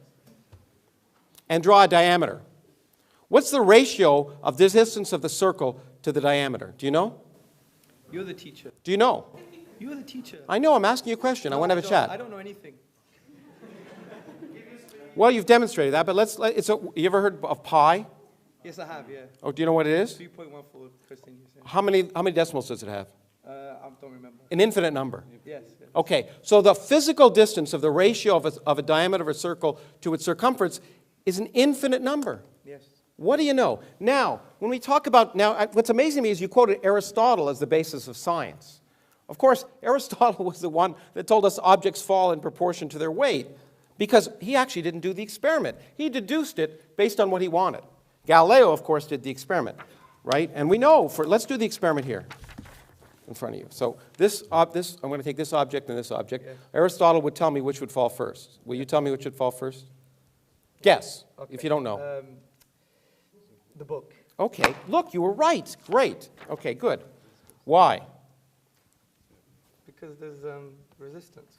and draw a diameter. What's the ratio of the distance of the circle to the diameter? Do you know? You're the teacher. Do you know? You're the teacher. I know. I'm asking you a question. I want to have a chat. I don't know anything. Well, you've demonstrated that, but you ever heard of pi? Yes, I have, yeah. Oh, do you know what it is? 3.14 Christian, you said. How many decimals does it have? I don't remember. An infinite number. Yes. Okay, so the physical distance of the ratio of a diameter of a circle to its circumference is an infinite number. Yes. What do you know? Now, when we talk about, what's amazing to me is you quoted Aristotle as the basis of science. Of course, Aristotle was the one that told us objects fall in proportion to their weight because he actually didn't do the experiment. He deduced it based on what he wanted. Galileo, of course, did the experiment, right? And we know, let's do the experiment here in front of you. So I'm going to take this object and this object. Yes. Aristotle would tell me which would fall first. Will you tell me which would fall first? Guess, okay. If you don't know. The book. Okay, look, you were right. Great. Okay, good. Why? Because there's resistance.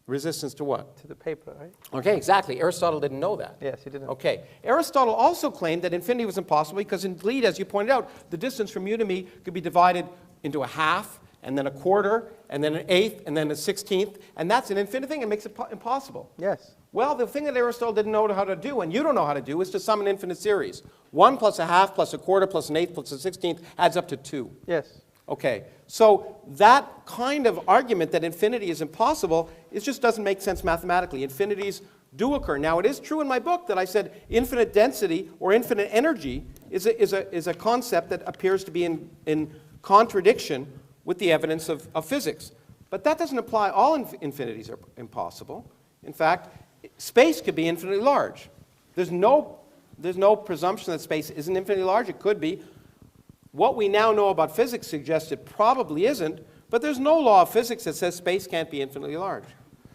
Resistance to what? To the paper, right? Okay, exactly. Aristotle didn't know that. Yes, he didn't. Okay. Aristotle also claimed that infinity was impossible because indeed, as you pointed out, the distance from you to me could be divided into a half, and then a quarter, and then an eighth, and then a 16th, and that's an infinite thing. It makes it impossible. Yes. Well, the thing that Aristotle didn't know how to do, and you don't know how to do, is to sum an infinite series. 1 plus a half plus a quarter plus an eighth plus a 16th adds up to 2. Yes. Okay, so that kind of argument that infinity is impossible, it just doesn't make sense mathematically. Infinities do occur. Now, it is true in my book that I said infinite density or infinite energy is a concept that appears to be in contradiction with the evidence of physics. But that doesn't apply. All infinities are impossible. In fact, space could be infinitely large. There's no presumption that space isn't infinitely large. It could be. What we now know about physics suggests it probably isn't, but there's no law of physics that says space can't be infinitely large.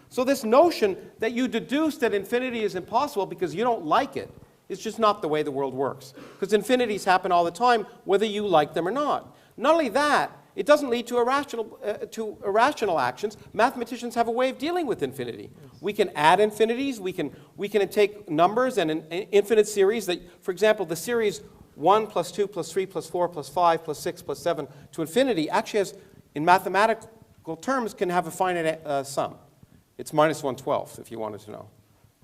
So this notion that you deduce that infinity is impossible because you don't like it is just not the way the world works. Because infinities happen all the time, whether you like them or not. Not only that, it doesn't lead to irrational actions. Mathematicians have a way of dealing with infinity. We can add infinities. We can take numbers and an infinite series that, for example, the series 1 plus 2 plus 3 plus 4 plus 5 plus 6 plus 7 to infinity actually has, in mathematical terms, can have a finite sum. It's minus 1/12, if you wanted to know.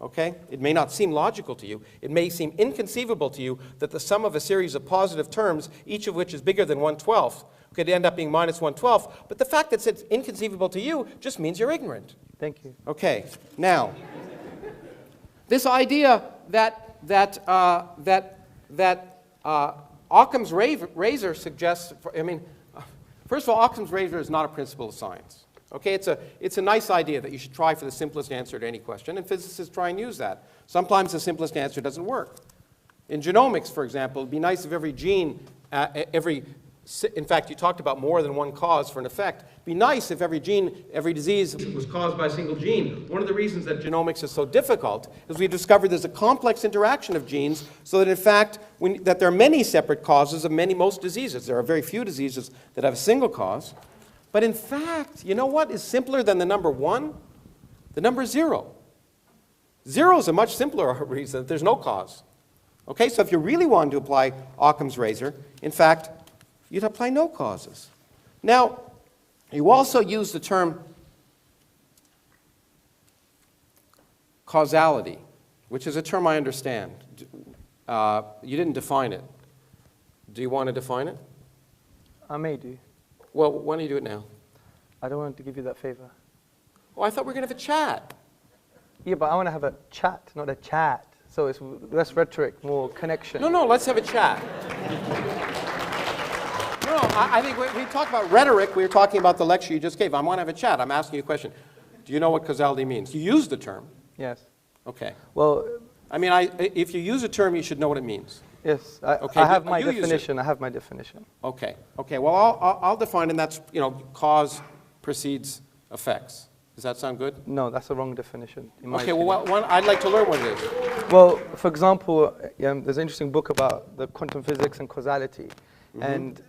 Okay? It may not seem logical to you. It may seem inconceivable to you that the sum of a series of positive terms, each of which is bigger than 1/12, could end up being minus 1/12. But the fact that it's inconceivable to you just means you're ignorant. Thank you. Okay. Now, this idea that Occam's razor suggests, first of all, Occam's razor is not a principle of science. Okay, it's a nice idea that you should try for the simplest answer to any question, and physicists try and use that. Sometimes the simplest answer doesn't work. In genomics, for example, it'd be nice if every gene, in fact, you talked about more than one cause for an effect. It'd be nice if every gene, every disease was caused by a single gene. One of the reasons that genomics is so difficult is we've discovered there's a complex interaction of genes, so that in fact, that there are many separate causes of most diseases. There are very few diseases that have a single cause. But in fact, you know what is simpler than the number 1? The number 0. 0 is a much simpler reason that there's no cause. Okay, so if you really wanted to apply Occam's razor, in fact, you'd apply no causes. Now, you also use the term causality, which is a term I understand. You didn't define it. Do you want to define it? I may do. Well, why don't you do it now? I don't want to give you that favor. Oh, I thought we were going to have a chat. Yeah, but I want to have a chat, not a chat. So it's less rhetoric, more connection. No, let's have a chat. No, I think we talk about rhetoric. We were talking about the lecture you just gave. I want to have a chat. I'm asking you a question. Do you know what causality means? You use the term. Yes. Okay. Well, if you use a term, you should know what it means. yes, Okay, I have my you use it. definition. I have my definition. Okay. Well, I'll define, and that's cause precedes effects. Does that sound good? No, that's a wrong definition. In my Okay. opinion. Well, I'd like to learn what it is. Well, for example, there's an interesting book about the quantum physics and causality. And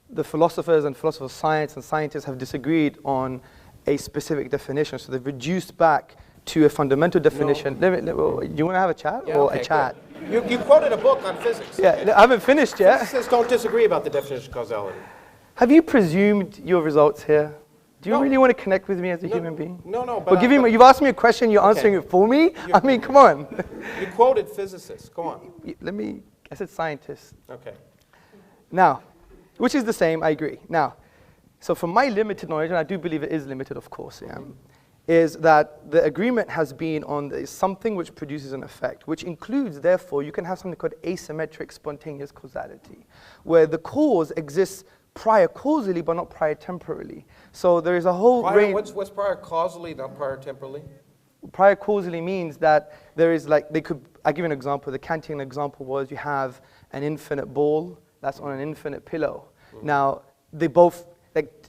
the philosophers and philosophers of science and scientists have disagreed on a specific definition. So they've reduced back to a fundamental definition. Do you want to have a chat or okay, a chat? good. You quoted a book on physics. Yeah, I haven't finished yet. Physicists don't disagree about the definition of causality. Have you presumed your results here? Do you No. really want to connect with me as a human being? No, But you've asked me a question, you're answering it for me? Come on. You quoted physicists. Go on. I said scientists. Okay. Now, which is the same, I agree. Now, so from my limited knowledge, and I do believe it is limited, of course, is that the agreement has been on something which produces an effect, which includes, therefore, you can have something called asymmetric spontaneous causality, where the cause exists prior causally, but not prior temporally. So there is a whole range. What's prior causally, not prior temporally? Prior causally means that there is I'll give you an example. The Kantian example was you have an infinite ball that's on an infinite pillow. Now, they both,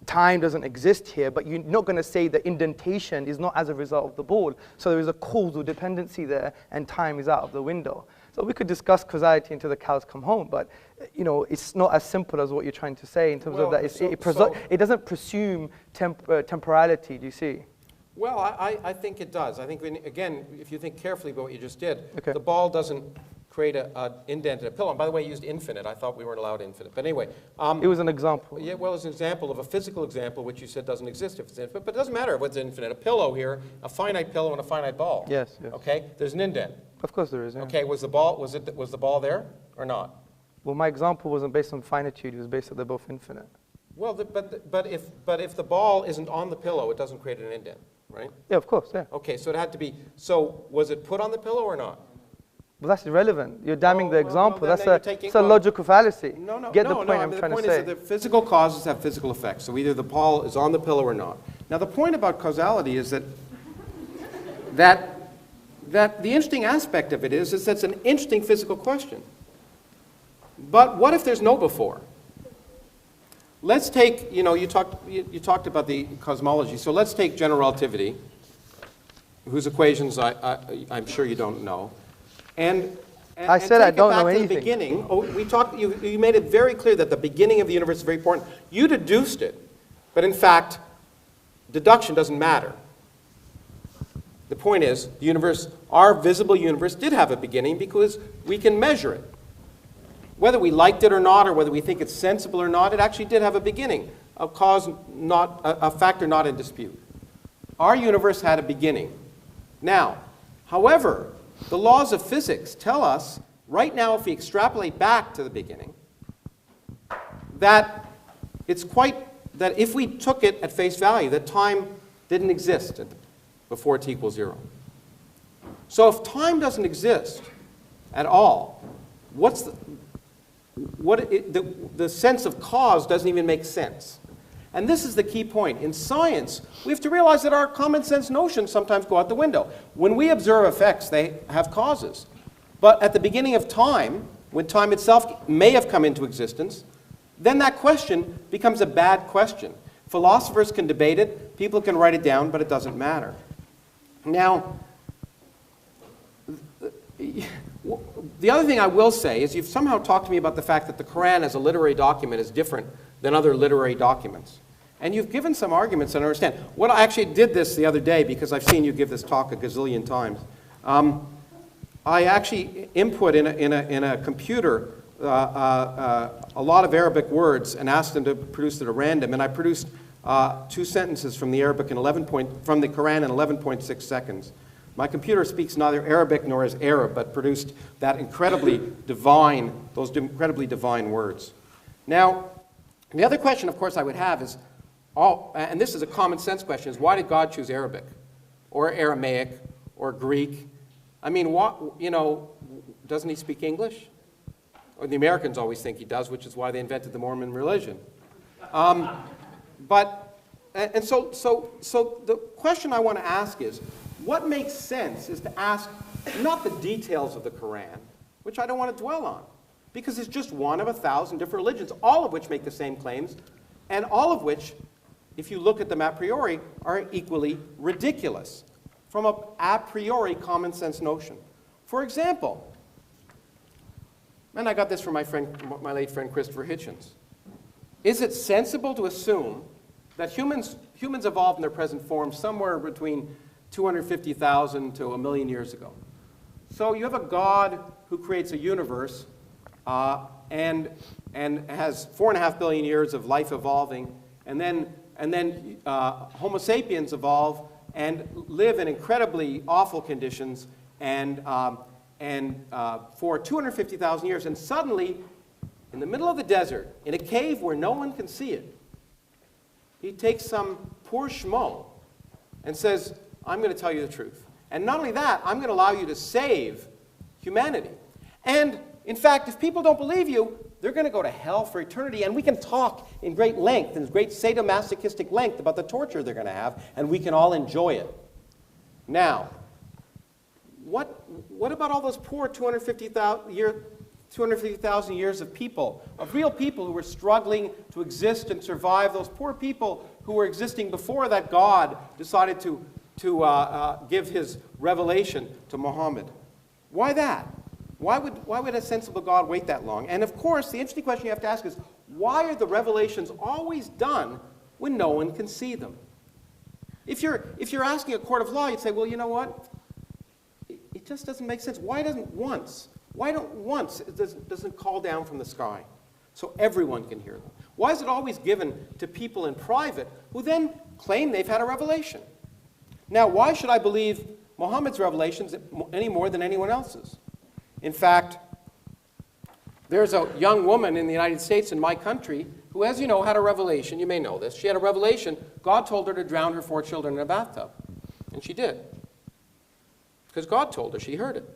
time doesn't exist here, but you're not going to say the indentation is not as a result of the ball. So there is a causal dependency there, and time is out of the window. So we could discuss causality until the cows come home, but it's not as simple as what you're trying to say in terms of that. It doesn't presume temporality, do you see? Well, I think it does. I think, again, if you think carefully about what you just did, Okay. the ball doesn't create an indent in a pillow. And by the way, you used infinite. I thought we weren't allowed infinite. But anyway. It was an example. Yeah, well, it's an example of a physical example, which you said doesn't exist if it's infinite. But it doesn't matter what's infinite. A pillow here, a finite pillow and a finite ball. Yes. Okay? There's an indent. Of course there is. Yeah. Okay, was the ball there or not? Well, my example wasn't based on finitude. It was based on they're both infinite. Well, but if the ball isn't on the pillow, it doesn't create an indent, right? Yeah, of course. Yeah. Okay, so it had to be. So was it put on the pillow or not? Well, that's irrelevant. You're damning the example. then you're That's a logical fallacy. No. Get the point I'm the trying point to say. is that the physical causes have physical effects. So either the ball is on the pillow or not. Now, the point about causality is that the interesting aspect of it is that's an interesting physical question. But what if there's no before? Let's take, you talked about the cosmology. So let's take general relativity, whose equations I'm sure you don't know. And I said I don't know Take it back to anything. the beginning. Oh, we talked. You made it very clear that the beginning of the universe is very important. You deduced it, but in fact, deduction doesn't matter. The point is, the universe, our visible universe, did have a beginning because we can measure it. Whether we liked it or not, or whether we think it's sensible or not, it actually did have a beginning, a cause not a factor not in dispute. Our universe had a beginning. Now, however, the laws of physics tell us, right now, if we extrapolate back to the beginning, that that if we took it at face value, that time didn't exist before t equals 0. So if time doesn't exist at all, the sense of cause doesn't even make sense. And this is the key point. In science, we have to realize that our common sense notions sometimes go out the window. When we observe effects, they have causes. But at the beginning of time, when time itself may have come into existence, then that question becomes a bad question. Philosophers can debate it, people can write it down, but it doesn't matter. Now, the other thing I will say is you've somehow talked to me about the fact that the Quran as a literary document is different than other literary documents. And you've given some arguments that I understand. What I actually did this the other day because I've seen you give this talk a gazillion times. I actually input in a computer a lot of Arabic words and asked them to produce it at random. And I produced 2 sentences from the Arabic from the Quran in 11.6 seconds. My computer speaks neither Arabic nor is Arab, but produced those incredibly divine words. Now, the other question, of course, I would have is, and this is a common sense question, is why did God choose Arabic, or Aramaic, or Greek? I mean, doesn't he speak English? Or the Americans always think he does, which is why they invented the Mormon religion. So the question I want to ask is, what makes sense is to ask not the details of the Quran, which I don't want to dwell on, because it's just one of 1,000 different religions, all of which make the same claims, and all of which, if you look at them a priori, are equally ridiculous from an a priori common sense notion. For example, and I got this from my late friend Christopher Hitchens, is it sensible to assume that humans evolved in their present form somewhere between 250,000 to 1 million years ago? So you have a God who creates a universe and has 4.5 billion years of life evolving, and then Homo sapiens evolve and live in incredibly awful conditions and for 250,000 years, and suddenly, in the middle of the desert, in a cave where no one can see it, he takes some poor schmo and says, I'm going to tell you the truth. And not only that, I'm going to allow you to save humanity. And in fact, if people don't believe you, they're going to go to hell for eternity. And we can talk in great length, in great sadomasochistic length, about the torture they're going to have, and we can all enjoy it. Now, what about all those poor 250,000 years of people, of real people who were struggling to exist and survive, those poor people who were existing before that God decided to give his revelation to Muhammad? Why that? Why would a sensible God wait that long? And of course, the interesting question you have to ask is, why are the revelations always done when no one can see them? If you're asking a court of law, you'd say, well, you know what? It just doesn't make sense. Why don't once it doesn't call down from the sky so everyone can hear them? Why is it always given to people in private who then claim they've had a revelation? Now, why should I believe Muhammad's revelations any more than anyone else's? In fact, there's a young woman in the United States, in my country, who, as you know, had a revelation. You may know this. She had a revelation. God told her to drown her 4 children in a bathtub. And she did. Because God told her. She heard it.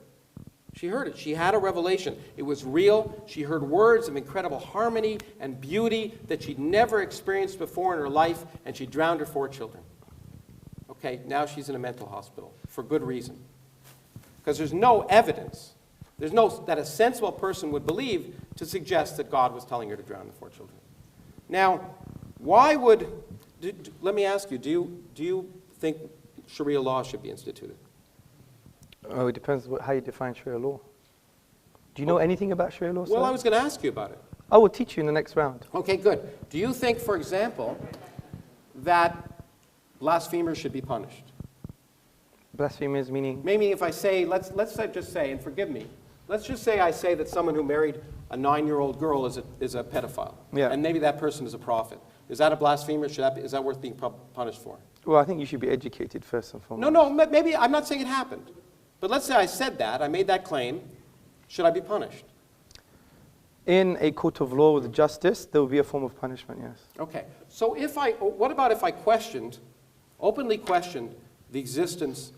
She heard it. She had a revelation. It was real. She heard words of incredible harmony and beauty that she'd never experienced before in her life, and she drowned her 4 children. Okay, now she's in a mental hospital for good reason. Because there's no evidence. There's no that a sensible person would believe to suggest that God was telling her to drown the 4 children. Now, let me ask you, do you think Sharia law should be instituted? Oh, it depends how you define Sharia law. Do you know anything about Sharia law, sir? Well, I was going to ask you about it. I will teach you in the next round. Okay, good. Do you think, for example, that blasphemers should be punished? Blasphemers meaning? Maybe if I say, let's just say, and forgive me, let's just say I say that someone who married a 9-year-old girl is a pedophile. Yeah. And maybe that person is a prophet. Is that a blasphemer? Is that worth being punished for? Well, I think you should be educated first and foremost. No, maybe, I'm not saying it happened. But let's say I said that, I made that claim. Should I be punished? In a court of law with justice, there will be a form of punishment, yes. Okay. So what about if I openly questioned the existence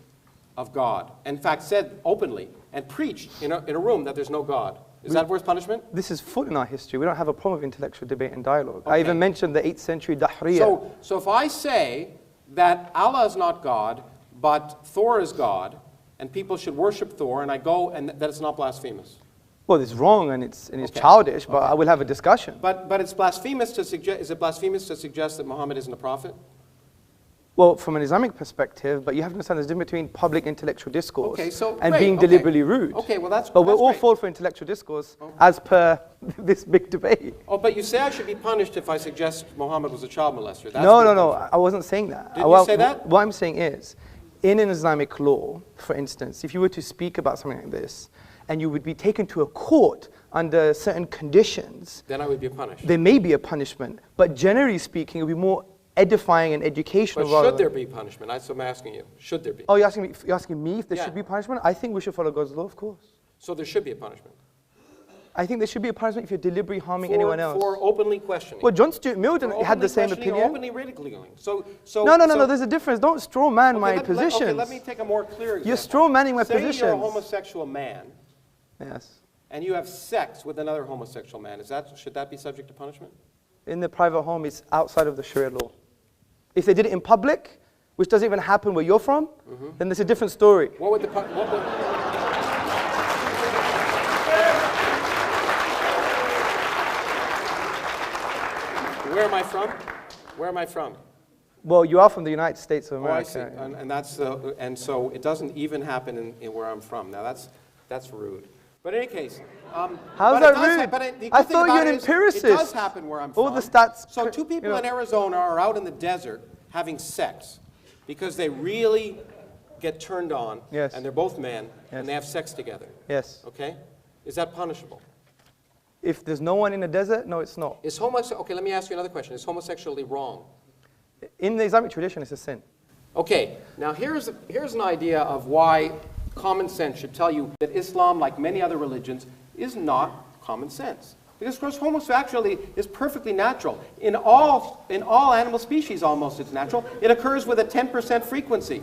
of God? In fact, said openly and preached in a room that there's no God. Is that worth punishment? This is full in our history. We don't have a problem with intellectual debate and dialogue. I Okay. even mentioned the 8th century Dahriya. So if I say that Allah is not God, but Thor is God, and people should worship Thor, and I go and that it's not blasphemous. Well, it's wrong and it's Okay. childish, but I will have a discussion. But it's blasphemous to suggest. Is it blasphemous to suggest that Muhammad isn't a prophet? Well, from an Islamic perspective, but you have to understand there's a difference between public intellectual discourse Okay, so and great, being okay. deliberately rude. Okay, well that's. But we're that's all great. for intellectual discourse as per this big debate. Oh, but you say I should be punished if I suggest Muhammad was a child molester. That's No, good no, punishment. I wasn't saying that. Didn't you say that? What I'm saying is, in an Islamic law, for instance, if you were to speak about something like this, and you would be taken to a court under certain conditions, Then I would be punished. there may be a punishment. But generally speaking, it would be more edifying and educational. But rather should there than- be punishment? That's what I'm asking you. Should there be? Oh, you're asking me if there Yeah. should be punishment? I think we should follow God's law, of course. So there should be a punishment. I think there should be a punishment if you're deliberately harming anyone else. For openly questioning. Well, John Stuart Mill For had the openly same questioning or opinion. Openly ridiculing. So No, there's a difference. Don't straw man my okay, positions. okay, let me take a more clear example. You're straw manning my Say you're a positions. homosexual man Yes. and you have sex with another homosexual man. Should that be subject to punishment? In the private home, it's outside of the Sharia law. If they did it in public, which doesn't even happen where you're from, then there's a different story. What would the Where am I from? Where am I from? Well, you are from the United States of Oh, I America. see. yeah. And so it doesn't even happen in where I'm from. Now that's rude. But in any case, How's but that it does rude? but the good I thing thought about you're an it is empiricist. It does happen where I'm from. All the stats So could- two people you know. in Arizona are out in the desert having sex because they really get turned on. Yes. And they're both men Yes. and they have sex together. Yes. Okay? Is that punishable? If there's no one in the desert, no, it's not. Okay, let me ask you another question. Is homosexuality wrong? In the Islamic tradition, it's a sin. Okay, now here's an idea of why common sense should tell you that Islam, like many other religions, is not common sense. Because, of course, homosexuality is perfectly natural. In all animal species, almost, it's natural. It occurs with a 10% frequency.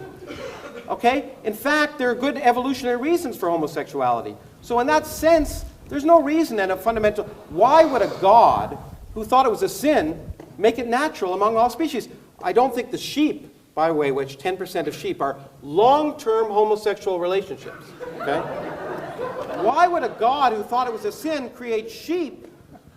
Okay? In fact, there are good evolutionary reasons for homosexuality. So in that sense, there's no reason and a fundamental... Why would a God who thought it was a sin make it natural among all species? I don't think the sheep, by the way, which 10% of sheep are long-term homosexual relationships. Okay? Why would a God who thought it was a sin create sheep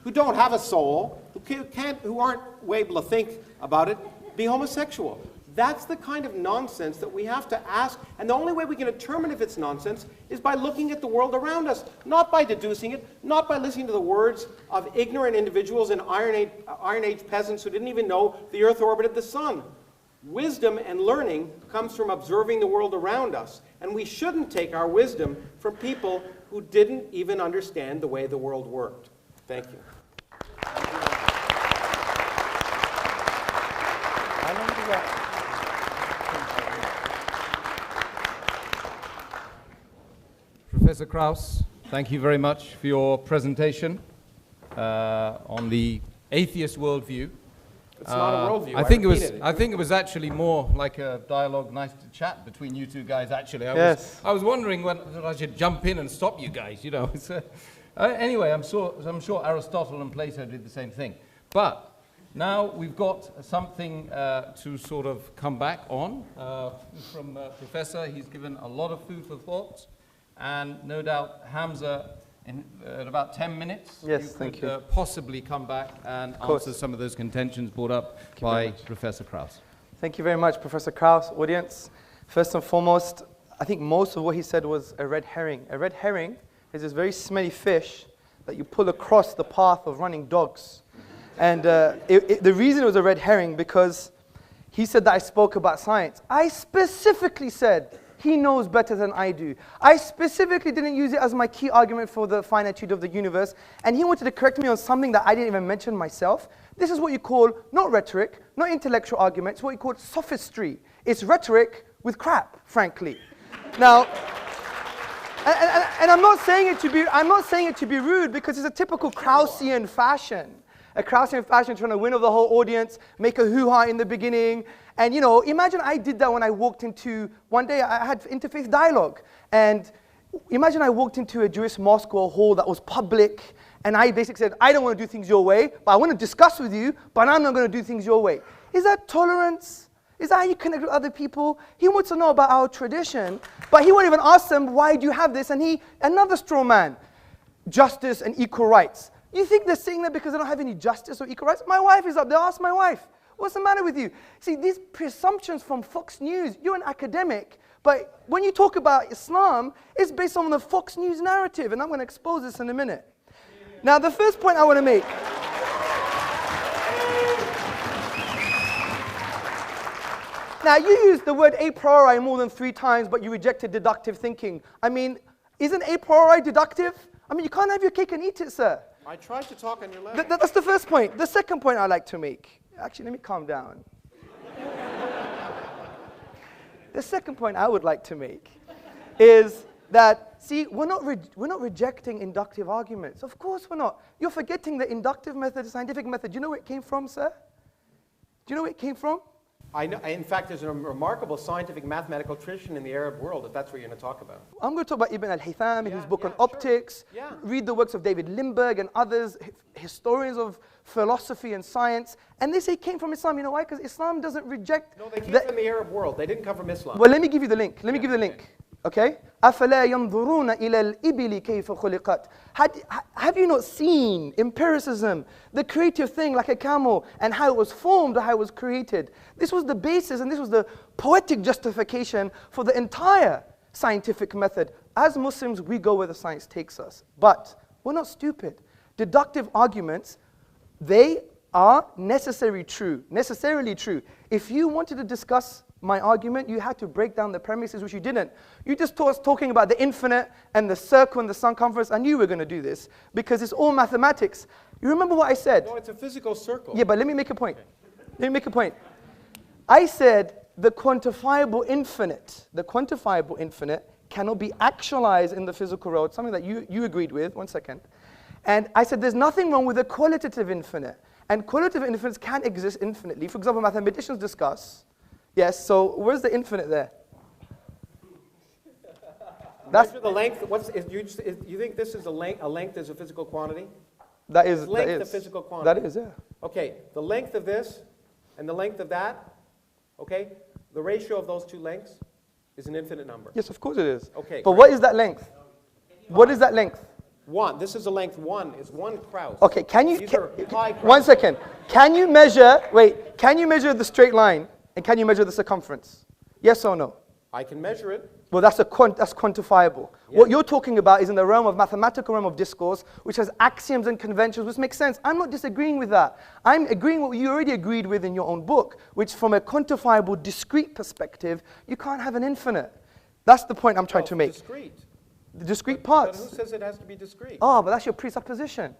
who don't have a soul, who aren't able to think about it, be homosexual? That's the kind of nonsense that we have to ask, and the only way we can determine if it's nonsense is by looking at the world around us, not by deducing it, not by listening to the words of ignorant individuals and Iron Age peasants who didn't even know the Earth orbited the sun. Wisdom and learning comes from observing the world around us, and we shouldn't take our wisdom from people who didn't even understand the way the world worked. Thank you. How long does that... Professor Krauss, thank you very much for your presentation on the atheist worldview. It's not a worldview. I think repeated it was actually more like a dialogue, nice to chat between you two guys. Actually, Yes. I was wondering when I should jump in and stop you guys. You know. Anyway, I'm sure Aristotle and Plato did the same thing. But now we've got something to sort of come back on from Professor. He's given a lot of food for thought, and no doubt Hamza. In about 10 minutes, Yes, you thank could you. possibly come back and course. answer some of those contentions brought up you very by much. Professor Krauss. Thank you very much, Professor Krauss. Audience, first and foremost, I think most of what he said was a red herring. A red herring is this very smelly fish that you pull across the path of running dogs. And the reason it was a red herring, because he said that I spoke about science. I specifically said he knows better than I do. I specifically didn't use it as my key argument for the finitude of the universe. And he wanted to correct me on something that I didn't even mention myself. This is what you call not rhetoric, not intellectual argument. It's what you call sophistry. It's rhetoric with crap, frankly. Now, and I'm not saying it to be rude, because it's a typical Kraussian fashion. A Kraussian fashion trying to win over the whole audience, make a hoo-ha in the beginning. And you know, imagine I did that when I walked into, one day I had interfaith dialogue. And imagine I walked into a Jewish mosque or a hall that was public, and I basically said, I don't want to do things your way, but I want to discuss with you, but I'm not going to do things your way. Is that tolerance? Is that how you connect with other people? He wants to know about our tradition, but he won't even ask them, why do you have this? And another straw man, justice and equal rights. You think they're saying that because they don't have any justice or equal rights? My wife is up there. Ask my wife. What's the matter with you? See, these presumptions from Fox News, you're an academic, but when you talk about Islam, it's based on the Fox News narrative, and I'm going to expose this in a minute. Now, the first point I want to make. Now, you used the word a priori more than 3 times, but you rejected deductive thinking. I mean, isn't a priori deductive? I mean, you can't have your cake and eat it, sir. I tried to talk on your level. That's the first point. The second point I'd like to make. Actually, let me calm down. The second point I would like to make is that, see, we're not rejecting inductive arguments. Of course we're not. You're forgetting the inductive method, the scientific method. Do you know where it came from, sir? Do you know where it came from? I know, in fact, there's a remarkable scientific mathematical tradition in the Arab world, if that's what you're going to talk about. I'm going to talk about Ibn al-Haytham in his book on sure. optics. Yeah. Read the works of David Lindbergh and others, historians of philosophy and science. And they say it came from Islam. You know why? Because Islam doesn't reject... No, they came from the Arab world. They didn't come from Islam. Well, let me give you the link. Let me give you the link. Okay? أَفَلَا يَنْظُرُونَ إِلَى الْإِبِلِ كَيْفَ خُلِقَتْ. Have you not seen empiricism, the creative thing like a camel, and how it was formed or how it was created? This was the basis, and this was the poetic justification for the entire scientific method. As Muslims, we go where the science takes us. But we're not stupid. Deductive arguments, they are necessarily true. If you wanted to discuss my argument, you had to break down the premises, which you didn't. You just talking about the infinite and the circle and the circumference. I knew you were going to do this because it's all mathematics. You remember what I said? No, it's a physical circle. Yeah, but let me make a point. I said the quantifiable infinite cannot be actualized in the physical world, something that you agreed with. 1 second. And I said there's nothing wrong with the qualitative infinite. And qualitative infinites can exist infinitely. For example, mathematicians discuss. Yes, so where's the infinite there? That's the length. You think this is a length is a physical quantity? That is. Length a physical quantity? That is, yeah. Okay, the length of this and the length of that, okay, the ratio of those two lengths is an infinite number. Yes, of course it is. Okay. But what is that length? What is that length? 1. This is a length 1. Is 1 Krauss. Okay, can you... These are pi Krauss. 1 second. Can you measure the straight line and can you measure the circumference? Yes or no? I can measure it. Well, that's quantifiable. Yeah. What you're talking about is in the realm of mathematical realm of discourse, which has axioms and conventions, which makes sense. I'm not disagreeing with that. I'm agreeing with what you already agreed with in your own book, which from a quantifiable, discrete perspective, you can't have an infinite. That's the point I'm trying to make. Discrete. The discrete But parts. who says it has to be discrete? Oh, but that's your presupposition.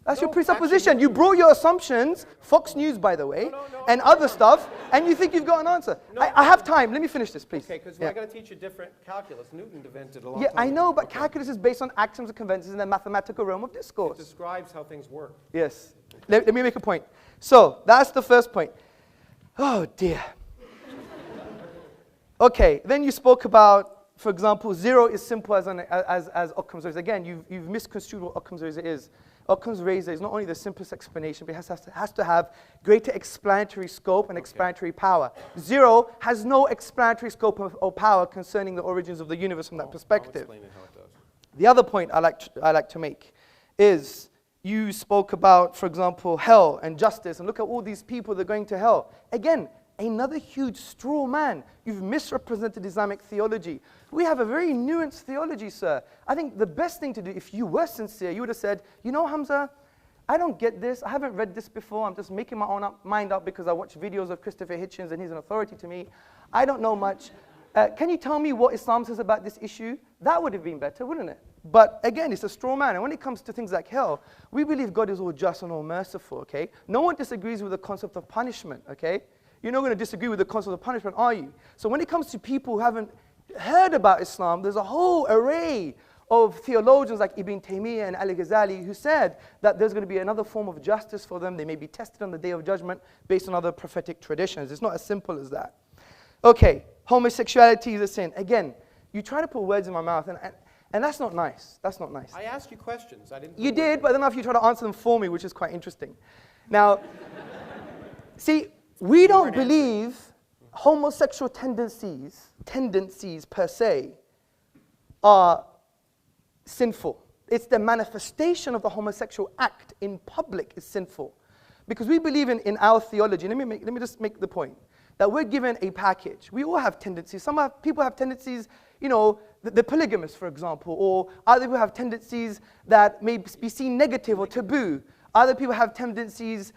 That's your No, presupposition. actually, You brought your assumptions, Fox News, by the way, and other stuff, and you think you've got an answer. I have time. Let me finish this, please. Okay, because Yeah. I got to teach you different calculus. Newton invented a long Yeah, time I ago. know, but Okay. calculus is based on axioms and conventions in the mathematical realm of It discourse. describes how things work. Yes. Let me make a point. So, that's the first point. Oh, dear. Okay, then you spoke about, for example, 0 is simple as Occam's razor. Again, you've misconstrued what Occam's razor is. Occam's razor is not only the simplest explanation, but it has to have greater explanatory scope and explanatory power. 0 has no explanatory scope or power concerning the origins of the universe from that perspective. I'll explain it how it does. The other point I like to make is you spoke about, for example, hell and justice, and look at all these people that are going to hell. Again, another huge straw man. You've misrepresented Islamic theology. We have a very nuanced theology, sir. I think the best thing to do, if you were sincere, you would have said, you know, Hamza, I don't get this. I haven't read this before. I'm just making my own mind up because I watch videos of Christopher Hitchens and he's an authority to me. I don't know much. Can you tell me what Islam says about this issue? That would have been better, wouldn't it? But again, it's a straw man. And when it comes to things like hell, we believe God is all just and all merciful, okay? No one disagrees with the concept of punishment, okay? You're not going to disagree with the concept of punishment, are you? So when it comes to people who haven't heard about Islam, there's a whole array of theologians like Ibn Taymiyyah and Al-Ghazali who said that there's going to be another form of justice for them. They may be tested on the Day of Judgment based on other prophetic traditions. It's not as simple as that. Okay, homosexuality is a sin. Again, you try to put words in my mouth, and that's not nice. That's not nice. I asked you questions. I didn't. You did, but then after you try to answer them for me, which is quite interesting. Now, see, we don't believe homosexual tendencies per se are sinful. It's the manifestation of the homosexual act in public is sinful. Because we believe in our theology, let me just make the point, that we're given a package. We all have tendencies. Some people have tendencies, you know, the polygamous, for example, or other people have tendencies that may be seen negative or taboo. Other people have tendencies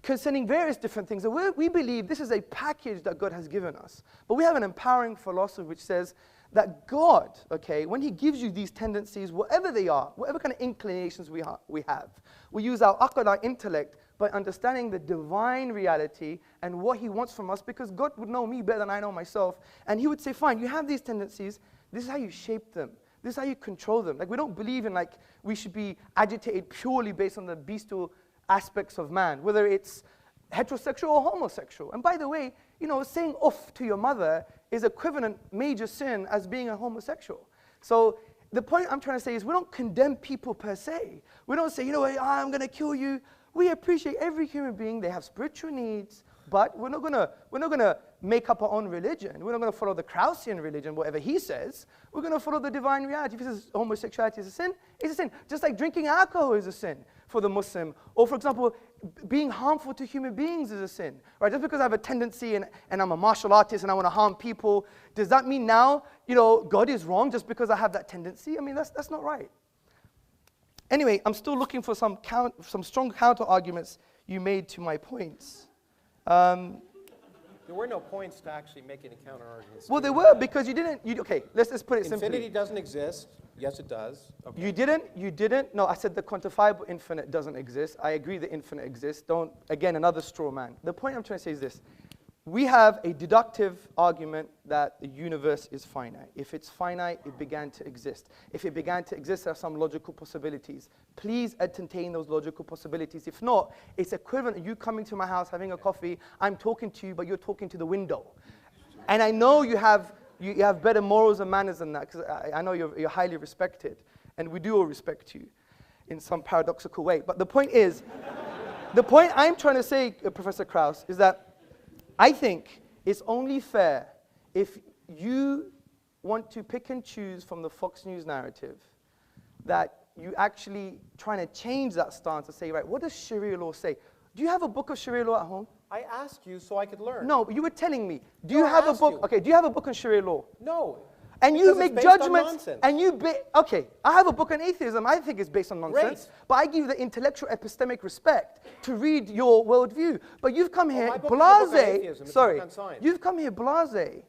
concerning various different things. And we believe this is a package that God has given us. But we have an empowering philosophy which says that God, okay, when he gives you these tendencies, whatever they are, whatever kind of inclinations we have, we use our aql, our intellect, by understanding the divine reality and what he wants from us, because God would know me better than I know myself. And he would say, fine, you have these tendencies. This is how you shape them. This is how you control them. Like, we don't believe in, like, we should be agitated purely based on the bestial aspects of man, whether it's heterosexual or homosexual. And by the way, you know, saying off to your mother is equivalent major sin as being a homosexual. So the point I'm trying to say is we don't condemn people per se. We don't say, you know what, I'm going to kill you. We appreciate every human being. They have spiritual needs, but we're not going to make up our own religion. We're not going to follow the Kraussian religion, whatever he says. We're going to follow the divine reality. If he says homosexuality is a sin, it's a sin. Just like drinking alcohol is a sin for the Muslim. Or, for example, being harmful to human beings is a sin. Right? Just because I have a tendency and I'm a martial artist and I want to harm people, does that mean now, you know, God is wrong just because I have that tendency? I mean, that's not right. Anyway, I'm still looking for some strong counter arguments you made to my points. There were no points to actually make any counter arguments. Well, there were, because you didn't. Okay, let's put it simply. Infinity doesn't exist. Yes, it does. Okay. You didn't. No, I said the quantifiable infinite doesn't exist. I agree the infinite exists. Again, another straw man. The point I'm trying to say is this. We have a deductive argument that the universe is finite. If it's finite, it began to exist. If it began to exist, there are some logical possibilities. Please entertain those logical possibilities. If not, it's equivalent to you coming to my house, having a coffee, I'm talking to you, but you're talking to the window. And I know you have better morals and manners than that, because I know you're highly respected, and we do all respect you in some paradoxical way. But the point is, the point I'm trying to say, Professor Krauss, is that I think it's only fair if you want to pick and choose from the Fox News narrative that you actually trying to change that stance and say, right, what does Sharia law say? Do you have a book of Sharia law at home? I asked you so I could learn. No, but you were telling me. Do you have a book? Okay, do you have a book on Sharia law? No. And you make judgments, and okay, I have a book on atheism. I think it's based on nonsense. Great. But I give you the intellectual epistemic respect to read your worldview. But you've come here my book is a book on atheism. It's a sorry, book on science. you've come here blasé,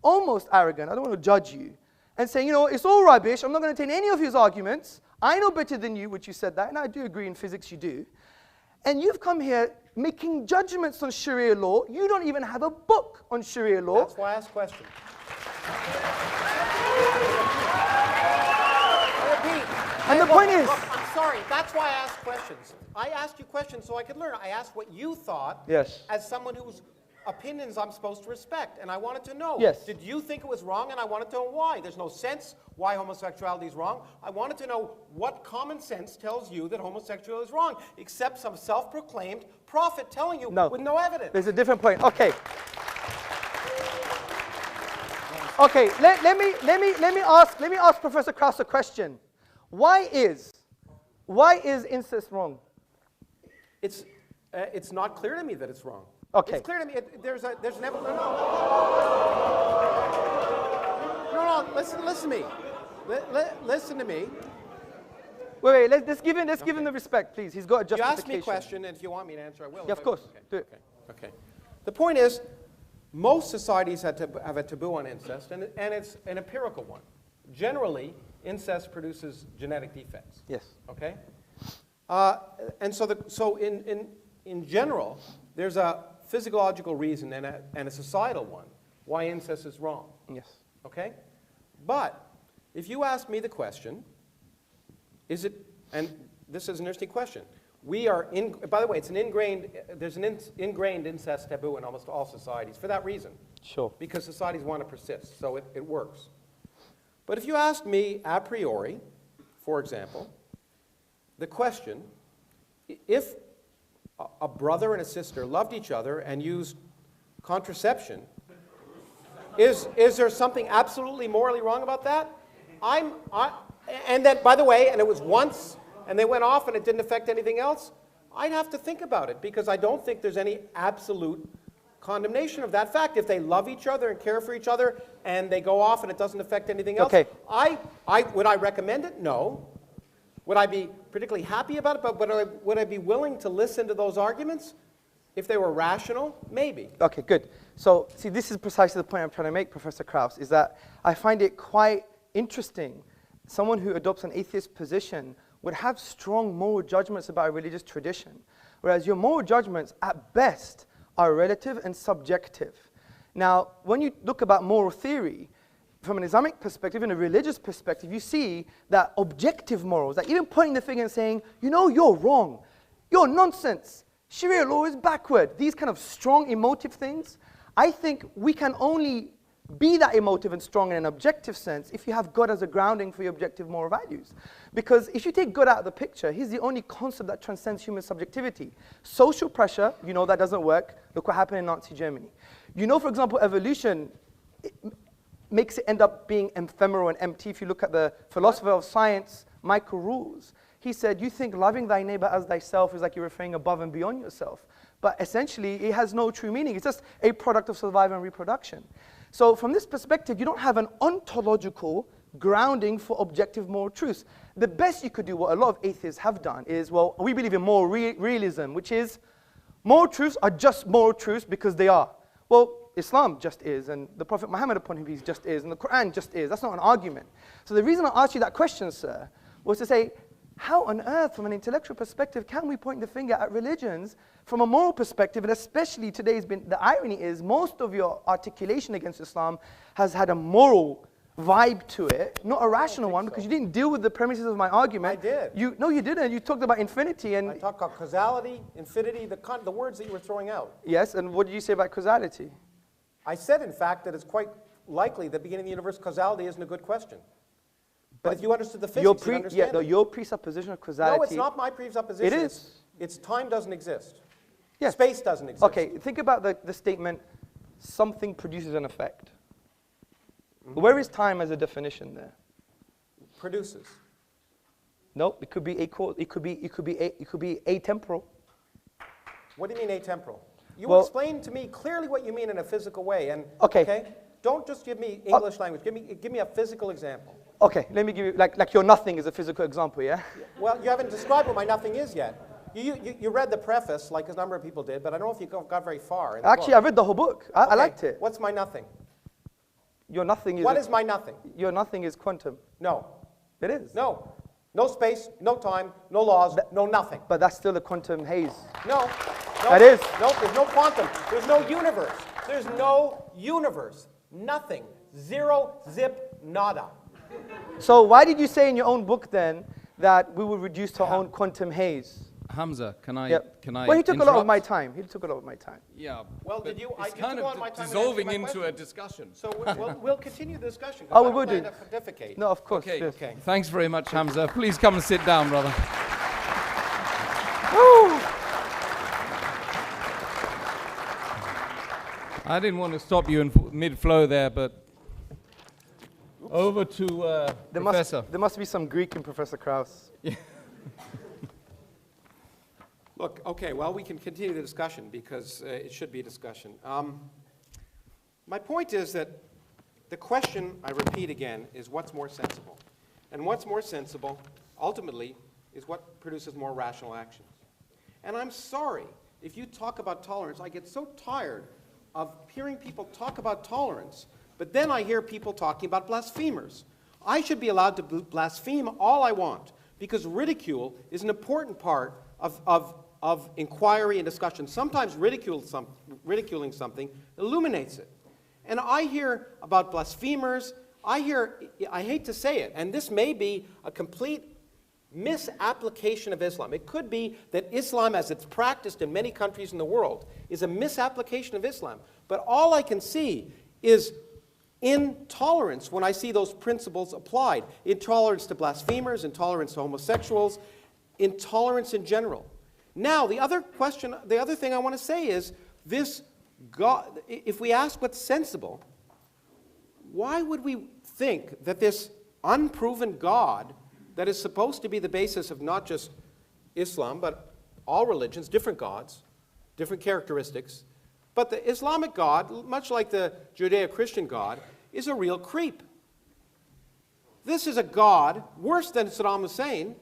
almost arrogant. I don't want to judge you, and saying, you know, it's all rubbish. I'm not going to take any of his arguments. I know better than you, which you said that, and I do agree in physics you do. And you've come here making judgments on Sharia law. You don't even have a book on Sharia law. That's why I asked questions. And the point is... Look, I'm sorry, that's why I asked questions. I asked you questions so I could learn. I asked what you thought as someone whose opinions I'm supposed to respect. And I wanted to know, did you think it was wrong? And I wanted to know why. There's no sense why homosexuality is wrong. I wanted to know what common sense tells you that homosexuality is wrong, except some self-proclaimed prophet telling you with no evidence. There's a different point. Okay. Okay, let me ask Professor Krauss a question. Why is incest wrong? It's not clear to me that it's wrong. Okay. It's clear to me. There's an evidence. No, No, listen to me. Listen to me. Wait, let's give him the respect, please. He's got a You justification. ask me a question, and if you want me to answer, I will. Yeah, of course. Do it. Okay. The point is, most societies have a taboo on incest, and it's an empirical one. Generally, incest produces genetic defects. Yes. Okay? And so in general, there's a physiological reason and a societal one why incest is wrong. Yes. Okay? But if you ask me the question, is it, and this is an interesting question, by the way, there's an ingrained incest taboo in almost all societies for that reason. Sure. Because societies want to persist, so it works. But if you ask me a priori, for example, the question, if a brother and a sister loved each other and used contraception, is there something absolutely morally wrong about that? And that, by the way, and it was once, and they went off and it didn't affect anything else, I'd have to think about it because I don't think there's any absolute condemnation of that fact. If they love each other and care for each other and they go off and it doesn't affect anything else, okay. Would I recommend it? No. Would I be particularly happy about it? But would I be willing to listen to those arguments? If they were rational, maybe. Okay, good. So, see, this is precisely the point I'm trying to make, Professor Krauss, is that I find it quite interesting. Someone who adopts an atheist position would have strong moral judgments about a religious tradition, whereas your moral judgments, at best, are relative and subjective. Now, when you look about moral theory, from an Islamic perspective and a religious perspective, you see that objective morals, like even pointing the finger and saying, you know, you're wrong, you're nonsense, Sharia law is backward, these kind of strong emotive things, I think we can only be that emotive and strong in an objective sense if you have God as a grounding for your objective moral values. Because if you take God out of the picture, he's the only concept that transcends human subjectivity. Social pressure, you know that doesn't work. Look what happened in Nazi Germany. You know, for example, evolution makes it end up being ephemeral and empty. If you look at the philosopher of science, Michael Rules, he said, you think loving thy neighbor as thyself is like you're referring above and beyond yourself. But essentially, it has no true meaning. It's just a product of survival and reproduction. So from this perspective, you don't have an ontological grounding for objective moral truths. The best you could do, what a lot of atheists have done, is, well, we believe in moral realism, which is moral truths are just moral truths because they are. Well, Islam just is, and the Prophet Muhammad upon whom he just is, and the Quran just is. That's not an argument. So the reason I asked you that question, sir, was to say, how on earth, from an intellectual perspective, can we point the finger at religions from a moral perspective? And especially today's the irony is most of your articulation against Islam has had a moral vibe to it, not a rational one, because you didn't deal with the premises of my argument. I did. No, you didn't. You talked about infinity. And I talked about causality, infinity, the words that you were throwing out. Yes, and what did you say about causality? I said, in fact, that it's quite likely that beginning of the universe causality isn't a good question. But if you understood the physics, you'd understand it. Your presupposition of causality. No, it's not my presupposition. It is. It's time doesn't exist. Yes. Space doesn't exist. Okay, think about the statement, something produces an effect. Mm-hmm. Where is time as a definition there? Produces. No, it could be atemporal. What do you mean atemporal? You Well, explain to me clearly what you mean in a physical way. And Okay. Don't just give me English language. Give me a physical example. Okay, let me give you, like your nothing is a physical example, yeah? Well, you haven't described what my nothing is yet. You read the preface, like a number of people did, but I don't know if you got very far in the Actually, book. I read the whole book. I liked it. What's my nothing? Your nothing is... What is my nothing? Your nothing is quantum. No. It is. No. No space, no time, no laws, no nothing. But that's still a quantum haze. No. That is. No, there's no quantum. There's no universe. There's no universe. Nothing. Zero, zip, nada. So why did you say in your own book then that we will reduce to our own quantum haze? Hamza, can I Well, he took a lot of my time. Yeah. Well, but did you? It's I kind took a lot of my time dissolving answering my into a question. discussion. So we'll continue the discussion. Oh, we will do. Pontificate. No, of course. Okay. Yes. Okay. Thanks very much, Hamza. Please come and sit down, brother. I didn't want to stop you in mid-flow there, but over to Professor. There must be some Greek in Professor Krauss. Look, okay, well, we can continue the discussion because it should be a discussion. My point is that the question, I repeat again, is what's more sensible? And what's more sensible, ultimately, is what produces more rational actions. And I'm sorry, if you talk about tolerance, I get so tired of hearing people talk about tolerance, but then I hear people talking about blasphemers. I should be allowed to blaspheme all I want, because ridicule is an important part of inquiry and discussion. Sometimes ridiculing something illuminates it. And I hear about blasphemers, I hate to say it, and this may be a complete misapplication of Islam. It could be that Islam, as it's practiced in many countries in the world, is a misapplication of Islam. But all I can see is intolerance when I see those principles applied. Intolerance to blasphemers, intolerance to homosexuals, intolerance in general. Now, the other thing I want to say is this God, if we ask what's sensible, why would we think that this unproven God that is supposed to be the basis of not just Islam, but all religions, different gods, different characteristics, but the Islamic God, much like the Judeo-Christian God, is a real creep. This is a God worse than Saddam Hussein.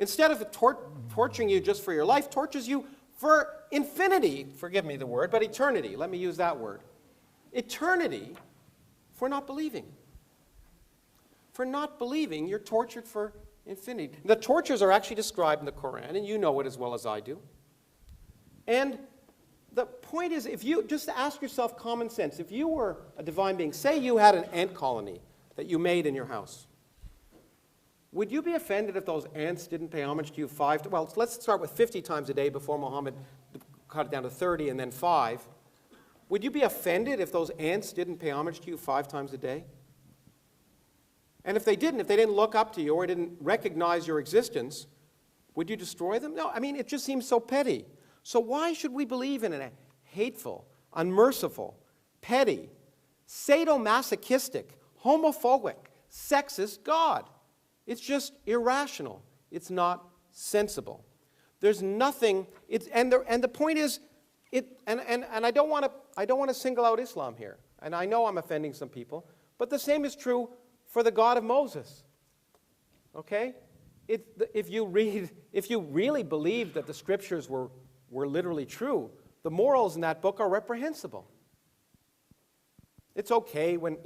Instead of torturing you just for your life, tortures you for infinity. Forgive me the word, but eternity. Let me use that word. Eternity for not believing. For not believing, you're tortured for infinity. The tortures are actually described in the Quran, and you know it as well as I do. And the point is, if you just ask yourself common sense, if you were a divine being, say you had an ant colony that you made in your house, would you be offended if those ants didn't pay homage to you well, let's start with 50 times a day before Muhammad cut it down to 30 and then 5. Would you be offended if those ants didn't pay homage to you 5 times a day? And if they didn't look up to you or didn't recognize your existence, would you destroy them? No, I mean, it just seems so petty. So why should we believe in a hateful, unmerciful, petty, sadomasochistic, homophobic, sexist God? It's just irrational. It's not sensible. There's nothing. And the point is, and I don't want to single out Islam here. And I know I'm offending some people, but the same is true for the God of Moses. Okay? If you really believe that the scriptures were literally true, the morals in that book are reprehensible. It's okay when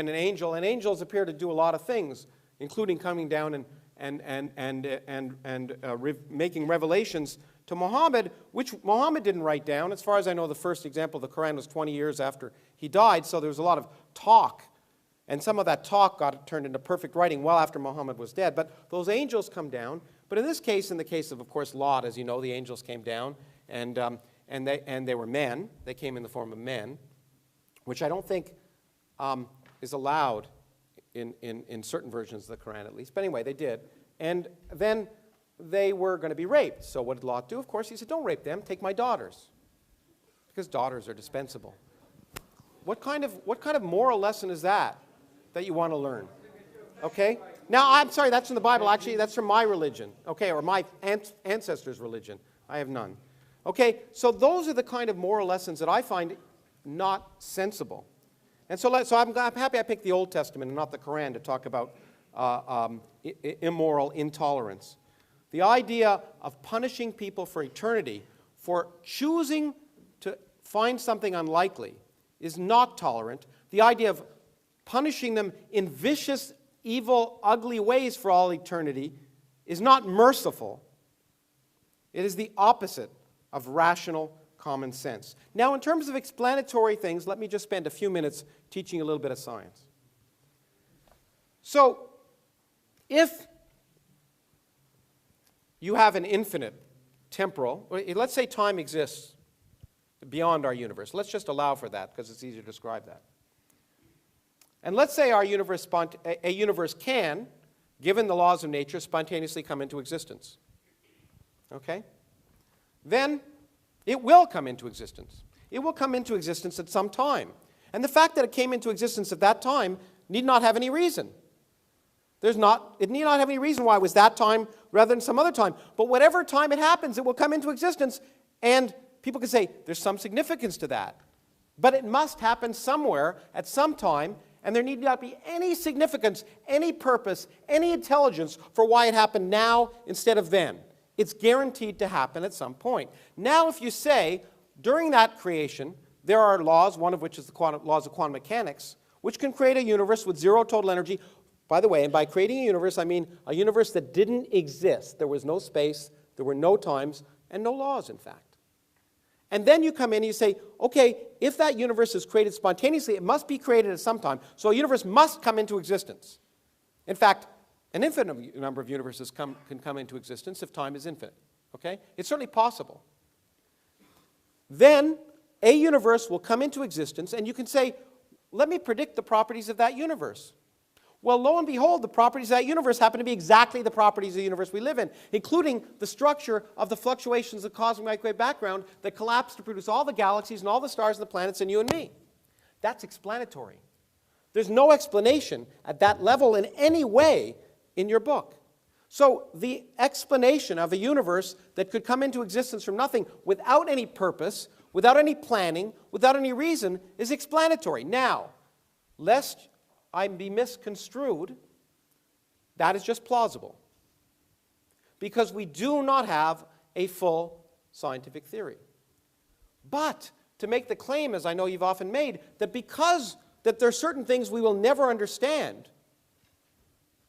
angels appear to do a lot of things, including coming down and making revelations to Muhammad, which Muhammad didn't write down. As far as I know, the first example of the Quran was 20 years after he died, so there was a lot of talk. And some of that talk got turned into perfect writing well after Muhammad was dead. But those angels come down. But in this case, in the case of course, Lot, as you know, the angels came down, and they were men. They came in the form of men, which I don't think is allowed in certain versions of the Quran, at least. But anyway, they did. And then they were going to be raped. So what did Lot do? Of course, he said, don't rape them. Take my daughters, because daughters are dispensable. What kind of moral lesson is that you want to learn? Okay? Now, I'm sorry, that's in the Bible. Actually, that's from my religion, okay, or my ancestors' religion. I have none. Okay, so those are the kind of moral lessons that I find not sensible. And so I'm happy I picked the Old Testament and not the Quran to talk about immoral intolerance. The idea of punishing people for eternity for choosing to find something unlikely is not tolerant. The idea of punishing them in vicious, evil, ugly ways for all eternity is not merciful. It is the opposite of rational common sense. Now, in terms of explanatory things, let me just spend a few minutes teaching a little bit of science. So, if you have an infinite temporal, let's say time exists beyond our universe. Let's just allow for that because it's easier to describe that. And let's say our universe, a universe can, given the laws of nature, spontaneously come into existence. Okay? Then it will come into existence. It will come into existence at some time. And the fact that it came into existence at that time need not have any reason. It need not have any reason why it was that time rather than some other time. But whatever time it happens, it will come into existence, and people can say, there's some significance to that. But it must happen somewhere at some time, And there need not be any significance, any purpose, any intelligence for why it happened now instead of then. It's guaranteed to happen at some point. Now, if you say, during that creation, there are laws, one of which is the laws of quantum mechanics, which can create a universe with zero total energy. By the way, and by creating a universe, I mean a universe that didn't exist. There was no space, there were no times, and no laws, in fact. And then you come in and you say, okay, if that universe is created spontaneously, it must be created at some time. So a universe must come into existence. In fact, an infinite number of universes can come into existence if time is infinite. Okay? It's certainly possible. Then a universe will come into existence, and you can say, let me predict the properties of that universe. Well, lo and behold, the properties of that universe happen to be exactly the properties of the universe we live in, including the structure of the fluctuations of the cosmic microwave background that collapse to produce all the galaxies and all the stars and the planets and you and me. That's explanatory. There's no explanation at that level in any way in your book. So the explanation of a universe that could come into existence from nothing without any purpose, without any planning, without any reason, is explanatory. Now, lest I be misconstrued, that is just plausible. Because we do not have a full scientific theory. But to make the claim, as I know you've often made, that because that there are certain things we will never understand,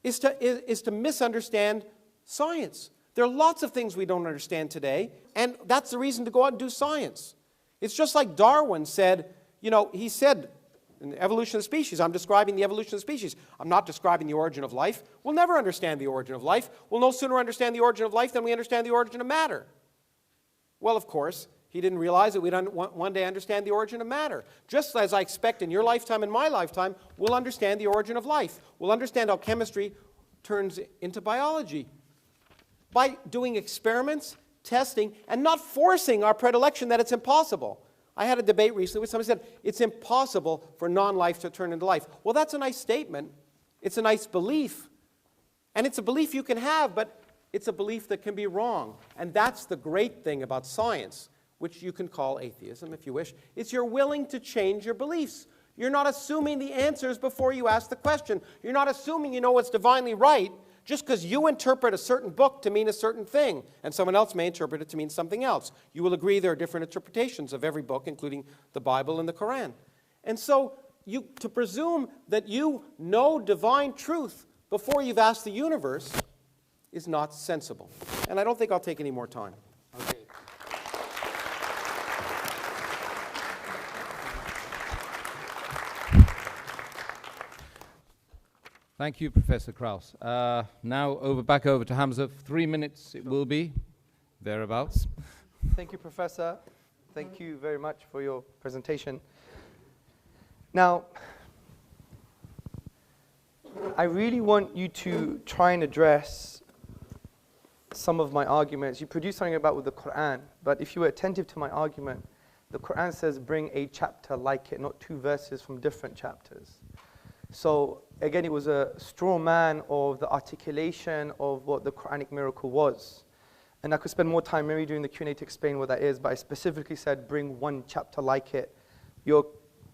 is to misunderstand science. There are lots of things we don't understand today, and that's the reason to go out and do science. It's just like Darwin said, he said, in the evolution of species, I'm describing the evolution of species. I'm not describing the origin of life. We'll never understand the origin of life. We'll no sooner understand the origin of life than we understand the origin of matter. Well, of course, he didn't realize that we'd one day understand the origin of matter. Just as I expect in your lifetime and my lifetime, we'll understand the origin of life. We'll understand how chemistry turns into biology by doing experiments, testing, and not forcing our predilection that it's impossible. I had a debate recently where somebody said, it's impossible for non-life to turn into life. Well, that's a nice statement. It's a nice belief. And it's a belief you can have, but it's a belief that can be wrong. And that's the great thing about science, which you can call atheism if you wish. It's you're willing to change your beliefs. You're not assuming the answers before you ask the question. You're not assuming you know what's divinely right just because you interpret a certain book to mean a certain thing, and someone else may interpret it to mean something else. You will agree there are different interpretations of every book, including the Bible and the Quran. And so to presume that you know divine truth before you've asked the universe is not sensible. And I don't think I'll take any more time. Okay. Thank you, Professor Krauss. Now back over to Hamza. 3 minutes it will be, thereabouts. Thank you, Professor. Thank you very much for your presentation. Now, I really want you to try and address some of my arguments. You produced something about with the Quran, but if you were attentive to my argument, the Quran says bring a chapter like it, not 2 verses from different chapters. So again, it was a straw man of the articulation of what the Quranic miracle was. And I could spend more time maybe during the Q&A to explain what that is, but I specifically said bring 1 chapter like it. Your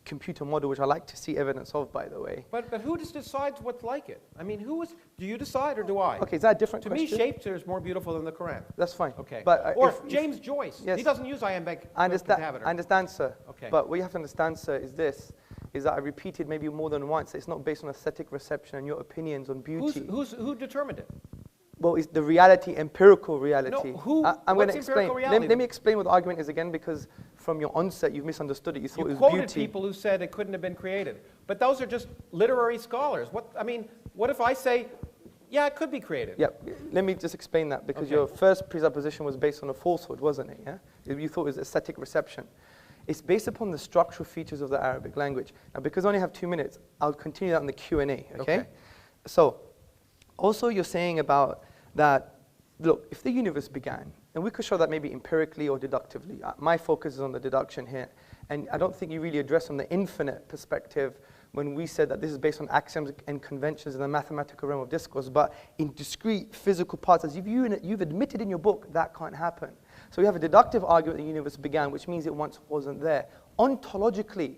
computer model, which I like to see evidence of, by the way. But who just decides what's like it? I mean, do you decide or do I? Okay, is that a different question? To me, Shakespeare is more beautiful than the Quran. That's fine. Okay. But, or James Joyce. Yes. He doesn't use iambic I pentameter. understand, sir. Okay. But what you have to understand, sir, is this, is that I repeated maybe more than once, it's not based on aesthetic reception and your opinions on beauty. Who determined it? Well, it's the reality, empirical reality. No, I'm going what's to explain. empirical reality? Let me explain what the argument is again, because from your onset, you've misunderstood it. You thought You it was quoted beauty. people who said it couldn't have been created. But those are just literary scholars. What if I say, yeah, it could be created? Yeah, let me just explain that, because Okay. your first presupposition was based on a falsehood, wasn't it? Yeah? You thought it was aesthetic reception. It's based upon the structural features of the Arabic language. Now, because I only have 2 minutes, I'll continue that in the Q&A, okay? So, also you're saying about that, look, if the universe began, and we could show that maybe empirically or deductively. My focus is on the deduction here. And I don't think you really address on the infinite perspective when we said that this is based on axioms and conventions in the mathematical realm of discourse, but in discrete physical parts, as you've admitted in your book, that can't happen. So we have a deductive argument that the universe began, which means it once wasn't there. Ontologically,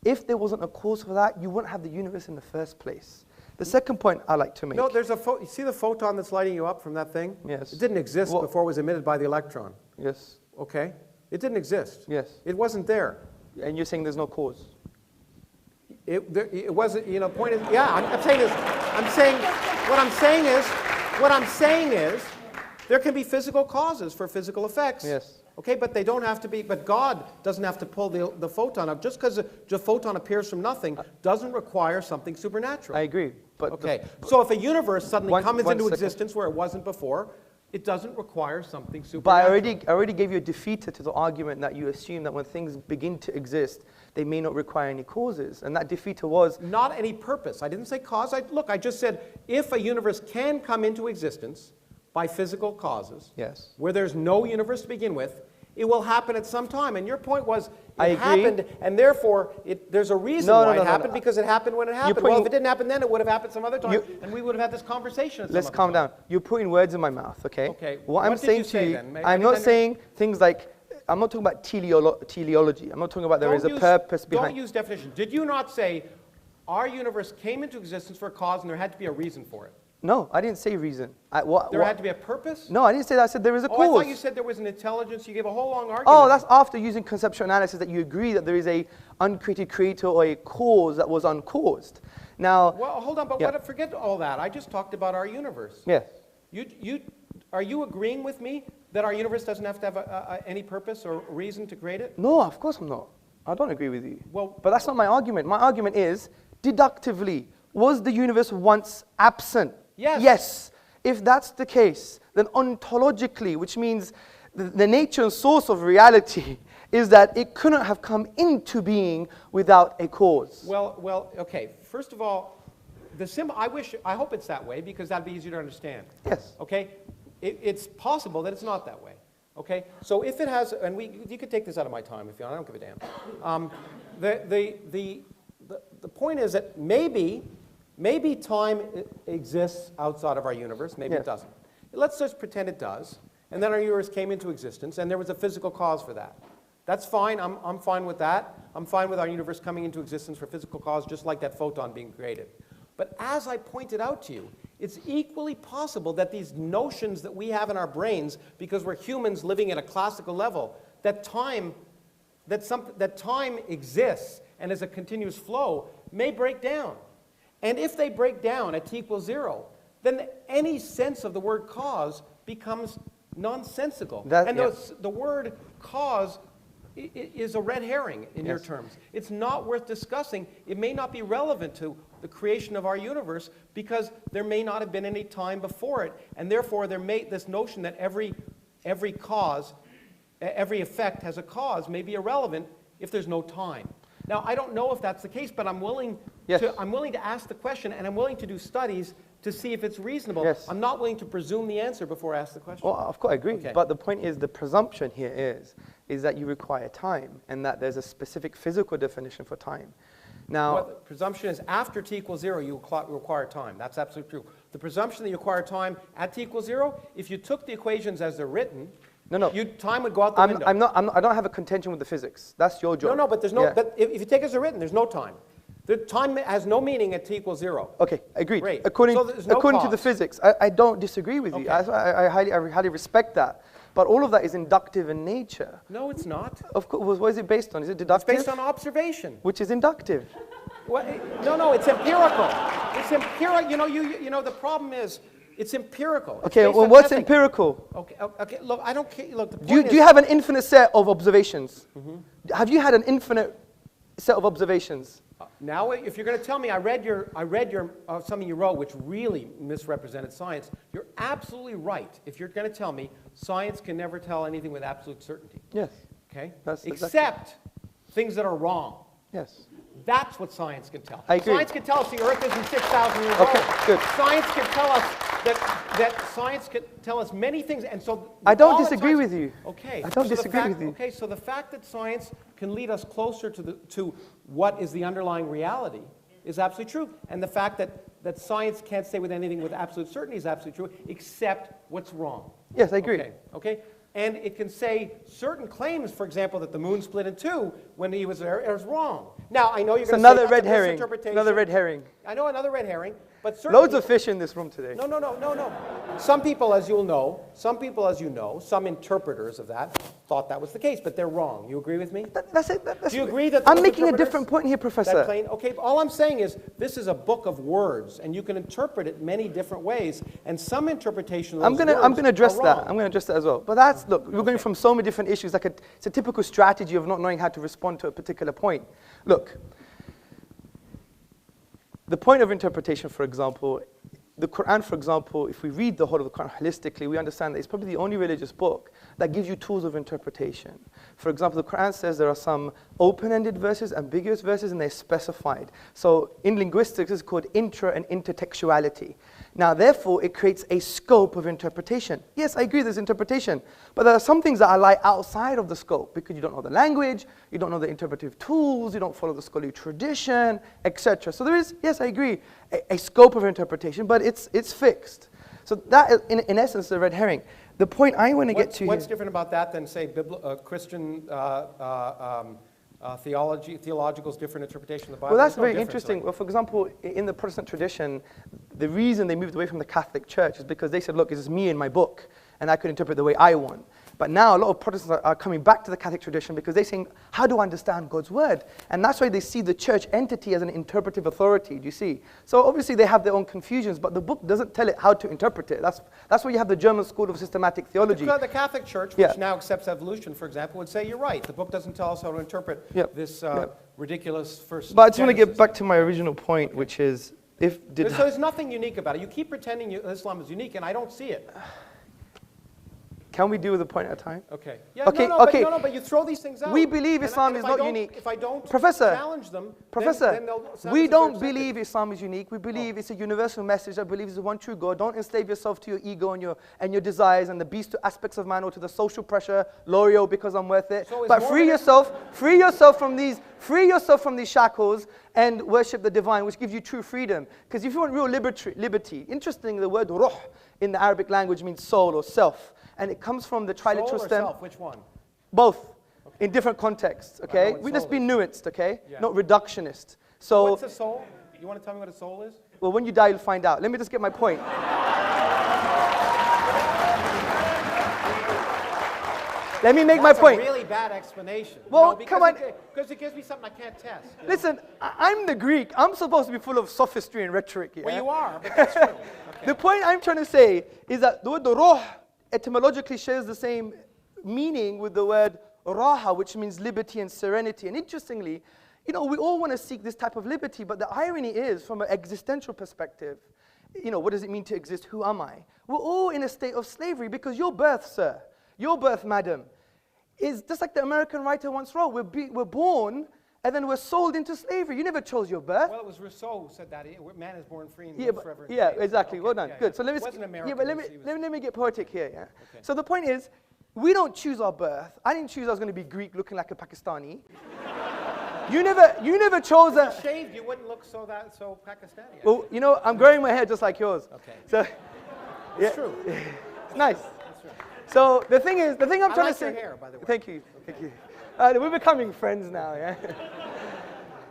If there wasn't a cause for that, you wouldn't have the universe in the first place. The second point I like to make. No, there's you see the photon that's lighting you up from that thing? Yes. It didn't exist before it was emitted by the electron. Yes. Okay? It didn't exist. Yes. It wasn't there. And you're saying there's no cause. It wasn't, you know, point is, yeah, I'm saying this, what I'm saying is, there can be physical causes for physical effects. Yes. Okay, but they don't have to be, but God doesn't have to pull the photon up. Just because the photon appears from nothing doesn't require something supernatural. I agree. But okay, so if a universe suddenly comes into second. existence where it wasn't before, it doesn't require something But supernatural. I already gave you a defeater to the argument that you assume that when things begin to exist, they may not require any causes. And that defeater was... Not any purpose. I didn't say cause. Look, I just said if a universe can come into existence by physical causes, Yes. where there's no universe to begin with, it will happen at some time. And your point was I it agree. happened, and therefore there's a reason why it happened, because it happened when it happened. Well, if it didn't happen then, it would have happened some other time, and we would have had this conversation. Let's calm down. You're putting words in my mouth, okay? Okay. What I'm What did saying you to say you, then? I'm not saying things like, I'm not talking about teleology. I'm not talking about there is a purpose behind. Don't use definition. Did you not say our universe came into existence for a cause and there had to be a reason for it? No, I didn't say reason. There had to be a purpose? No, I didn't say that. I said there is a Oh, cause. I thought you said there was an intelligence. You gave a whole long argument. Oh, that's after using conceptual analysis that you agree that there is a uncreated creator or a cause that was uncaused. Now, Well, hold on, but Yeah. forget all that. I just talked about our universe. yes. Are you agreeing with me that our universe doesn't have to have any purpose or reason to create it? No, of course I'm not. I don't agree with you. Well- but that's not my argument. My argument is, deductively, was the universe once absent? Yes. Yes. If that's the case, then ontologically, which means the nature and source of reality is that it couldn't have come into being without a cause. Well, okay. First of all, I hope it's that way because that'd be easier to understand. Yes. Okay? It's possible that it's not that way. Okay? So if it has, and you could take this out of my time if you want, I don't give a damn. The point is that maybe time exists outside of our universe, maybe Yes. it doesn't. Let's just pretend it does, and then our universe came into existence, and there was a physical cause for that. That's fine, I'm fine with that. I'm fine with our universe coming into existence for physical cause, just like that photon being created. But as I pointed out to you, it's equally possible that these notions that we have in our brains, because we're humans living at a classical level, that time exists and is a continuous flow, may break down. And if they break down at t equals 0, then any sense of the word cause becomes nonsensical. The word cause is a red herring in your terms. It's not worth discussing. It may not be relevant to the creation of our universe because there may not have been any time before it, and therefore this notion that every cause, every effect has a cause may be irrelevant if there's no time. Now, I don't know if that's the case, but I'm willing to ask the question, and I'm willing to do studies to see if it's reasonable. Yes. I'm not willing to presume the answer before I ask the question. Well, of course, I agree. Okay. But the point is, the presumption here is that you require time, and that there's a specific physical definition for time. Now, Well, the presumption is after t equals 0, you require time. That's absolutely true. The presumption that you require time at t equals 0, if you took the equations as they're written, time would go out the window. I don't have a contention with the physics. That's your job. No, but there's no. Yeah. But if you take it as they're written, there's no time. The time has no meaning at t equals 0. Okay, agreed. Great. According So there's no to the cause. physics, I don't disagree with you. Okay. I highly respect that. But all of that is inductive in nature. No, it's not. Of course, what is it based on? Is it It's deductive? based on observation. Which is inductive. Well, no, it's empirical. It's empirical. You know, the problem is, it's empirical. It's Okay, based well, on what's testing. empirical? Okay. Look, I don't care. Look, the Do you point have an infinite set of observations? Have you had an infinite set of observations? Now, if you're going to tell me I read your something you wrote which really misrepresented science, you're absolutely right. If you're going to tell me science can never tell anything with absolute certainty, Yes. okay? That's exactly- Except things that are wrong. Yes. That's what science can tell. I agree. Science can tell us the Earth isn't 6,000 years Okay, old. good. Science can tell us that science can tell us many things, and so I don't all the disagree science- with you. Okay. I don't so the disagree fact- with you. Okay, so the fact that science can lead us closer to what is the underlying reality is absolutely true, and the fact that science can't say with anything with absolute certainty is absolutely true, except what's wrong. Yes, I agree. Okay. And it can say certain claims, for example, that the moon split in two when he was there is wrong. Now, I know you're going to say another that's red a herring. misinterpretation. Another red herring. I know another red herring, but certainly... Loads of fish in this room today. No. Some people, as you'll know, some interpreters of that thought that was the case, but they're wrong. You agree with me? That's it. Do you agree that I'm those making a interpreters different point here, that Professor. claim, okay, all I'm saying is this is a book of words, and you can interpret it many different ways, and some interpretation of those I'm gonna address are that. wrong. I'm going to address that as well. But that's, look, we're going from so many different issues. It's a typical strategy of not knowing how to respond to a particular point. Look, the point of interpretation, for example, the Quran, for example, if we read the whole of the Quran holistically, we understand that it's probably the only religious book that gives you tools of interpretation. For example, the Quran says there are some open-ended verses, ambiguous verses, and they're specified. So in linguistics, it's called intra and intertextuality. Now, therefore, it creates a scope of interpretation. Yes, I agree there's interpretation, but there are some things that lie outside of the scope because you don't know the language, you don't know the interpretive tools, you don't follow the scholarly tradition, etc. So there is, yes, I agree, a scope of interpretation, but it's fixed. So that is, in essence, the red herring. The point I want to get to What's here, different about that than, say, Christian theological's different interpretation of the Bible? well, that's There's no very difference, interesting. right? Well, for example, in the Protestant tradition, the reason they moved away from the Catholic Church is because they said, look, this is me and my book, and I could interpret the way I want. But now a lot of Protestants are coming back to the Catholic tradition because they're saying, how do I understand God's word? And that's why they see the church entity as an interpretive authority, do you see? So obviously they have their own confusions, but the book doesn't tell it how to interpret it. That's why you have the German School of Systematic Theology. The Catholic Church, which now accepts evolution, for example, would say, you're right, the book doesn't tell us how to interpret this ridiculous first But I just want to get Genesis. back to my original point, which is, so there's nothing unique about it. You keep pretending Islam is unique, and I don't see it. can we deal with a point at a time? Okay. Yeah, Okay, no, okay. But you throw these things out. We believe And Islam if is I not don't- unique. If I don't Professor, challenge them, Professor, then they'll sound we as if they're don't accepted. believe Islam is unique. We believe it's a universal message that believes there's one true God. Don't enslave yourself to your ego and your desires and the beast aspects of man or to the social pressure, loyal because I'm worth it. So is But free yourself from these shackles and worship the divine, which gives you true freedom. Because if you want real liberty, interesting, the word ruh in the Arabic language means soul or self. And it comes from the triliteral Soul or stem. self, which one? Both, in different contexts, know okay? what We just soul be is. nuanced, okay? Yeah. Not reductionist. So, What's a soul? You want to tell me what a soul is? well, when you die, you'll find out. Let me just get my point. Let me make my point. That's a really bad explanation. Well, come on. Because it gives me something I can't test. you know? Listen, I'm the Greek. I'm supposed to be full of sophistry and rhetoric here. Well, you are, but that's true. The point I'm trying to say is that the word ruh etymologically shares the same meaning with the word raha, which means liberty and serenity. And interestingly, we all want to seek this type of liberty, but the irony is, from an existential perspective, what does it mean to exist? Who am I? We're all in a state of slavery because your birth, sir, your birth, madam, is just like the American writer once wrote. We're born and then we're sold into slavery. You never chose your birth. Well, it was Rousseau who said that. Man is born free and Yeah, lives but, forever in yeah, slaves. exactly. Okay, Well done. yeah, Good. yeah. So let me. It wasn't American. Yeah, but He was- let me get poetic here. Yeah. Okay. So the point is, we don't choose our birth. I didn't choose I was going to be Greek, looking like a Pakistani. You never chose a. Shaved, you wouldn't look so Pakistani. Well, I'm growing my hair just like yours. Okay. So, It's true. it's nice. So the thing I'm trying like to say. your hair, by the way. Thank you. We're becoming friends now, yeah.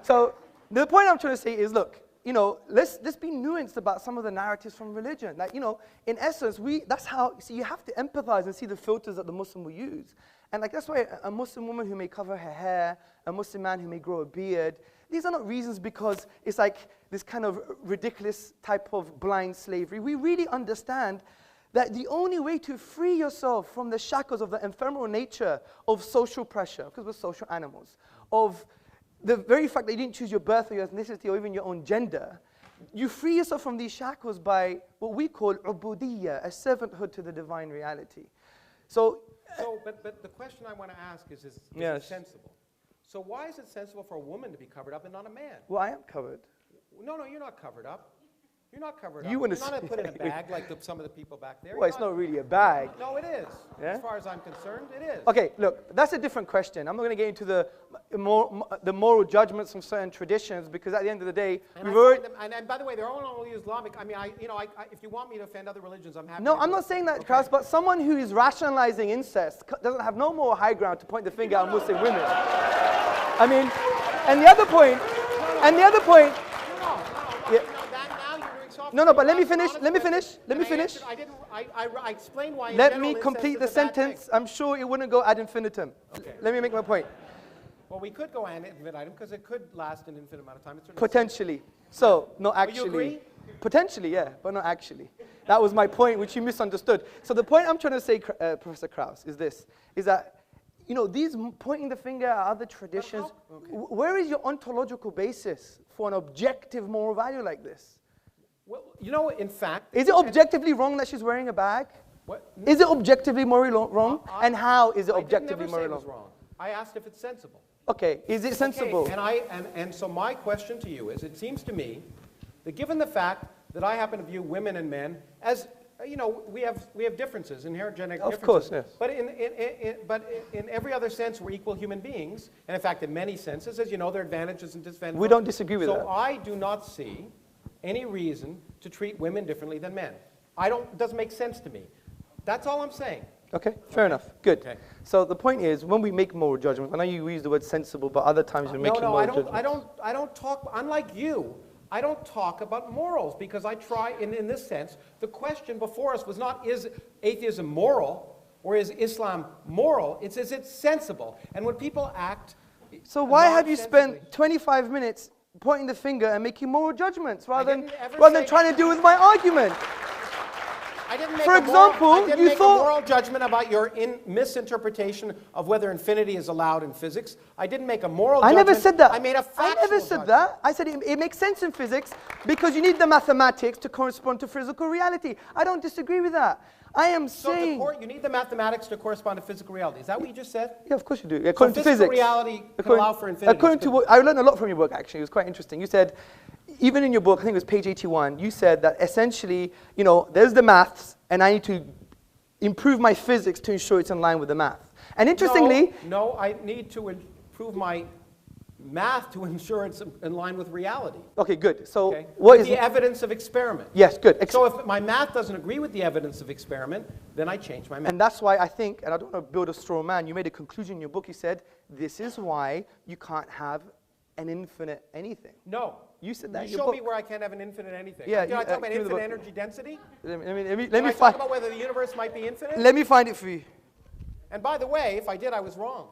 So the point I'm trying to say is, look, let's be nuanced about some of the narratives from religion. Like, in essence, that's how. See, you have to empathize and see the filters that the Muslim will use. And like that's why a Muslim woman who may cover her hair, a Muslim man who may grow a beard, these are not reasons because it's like this kind of ridiculous type of blind slavery. We really understand that the only way to free yourself from the shackles of the ephemeral nature of social pressure, because we're social animals, of the very fact that you didn't choose your birth or your ethnicity or even your own gender, you free yourself from these shackles by what we call ubudiyya, a servanthood to the divine reality. But the question I want to ask is Yes. it sensible? So why is it sensible for a woman to be covered up and not a man? Well, I am covered. No, you're not covered up. You're not covered You up. wanna You're not see- put in a bag like some of the people back there. Well, You're it's not really a bag. No, it is. Yeah? As far as I'm concerned, it is. Okay, look, that's a different question. I'm not going to get into the moral judgments of certain traditions because at the end of the day, And, we've I already... find them, and by the way, they're all only Islamic. I mean, if you want me to offend other religions, I'm happy No, to I'm do not it. saying that, Okay. Klaus, but someone who is rationalizing incest doesn't have no more high ground to point the finger at Muslim women. I mean, and the other point, Yeah. Now you're doing soft. No, but let me That's an finish, honest let me question. finish, let me And I finish. answered- I didn't. I explained why. in Let general, me incest complete is the a bad thing. sentence. I'm sure it wouldn't go ad infinitum. Okay. Let me make my point. Well, we could go ad infinitum because it could last an infinite amount of time. It's certainly- Potentially. So, not you actually. agree? Potentially, yeah, but not actually. That was my point, which you misunderstood. So the point I'm trying to say, Professor Krauss, is this, is that, you know, these pointing the finger at other traditions, where is your ontological basis for an objective moral value like this? Well, you know, in fact. Is it objectively wrong that she's wearing a bag? What? Is it objectively morally wrong? And how is it I didn't objectively never say morally it was wrong? wrong. I asked if it's sensible. Okay, is it sensible? Okay, and so my question to you is, it seems to me that given the fact that I happen to view women and men as, you know, we have differences, inherent genetic Of differences. course, yes. But in every other sense, we're equal human beings. And in fact, in many senses, as you know, there are advantages and disadvantages. We don't disagree with that. So I do not see any reason to treat women differently than men. It doesn't make sense to me. That's all I'm saying. Okay, fair enough. Good. Okay. So the point is, when we make moral judgments, I know you use the word sensible, but other times we make moral judgments. I don't talk, unlike you, I don't talk about morals because I try, in this sense, the question before us was not, is atheism moral or is Islam moral? It's, is it sensible? And when people act So why have you nonsensically- spent 25 minutes pointing the finger and making moral judgments rather didn't ever than say- trying to deal with my argument? I didn't make For example, I didn't you make thought- a moral judgment about your misinterpretation of whether infinity is allowed in physics. I didn't make a moral I judgment. never said that. I made a I factual never said judgment. that. I said it makes sense in physics because you need the mathematics to correspond to physical reality. I don't disagree with that. I am So saying... you need the mathematics to correspond to physical reality. Is that what you just said? Yeah, of course you do. According to physical physics. reality can allow for infinity. According to what, I learned a lot from your book, actually. It was quite interesting. You said, even in your book, I think it was page 81, you said that essentially, you know, there's the maths, and I need to improve my physics to ensure it's in line with the math. And interestingly... No, I need to improve my math to ensure it's in line with reality. Okay, good. So Okay? what With is... the evidence of experiment. Yes, good. So if my math doesn't agree with the evidence of experiment, then I change my math. And that's why I think, and I don't want to build a straw man, you made a conclusion in your book. You said, this is why you can't have an infinite anything. No. You said that in You your show me book. where I can't have an infinite anything. Yeah, Did I talk about give me the infinite book. energy density? Let Did me I talk find... about whether the universe might be infinite? Let me find it for you. And by the way, if I did, I was wrong.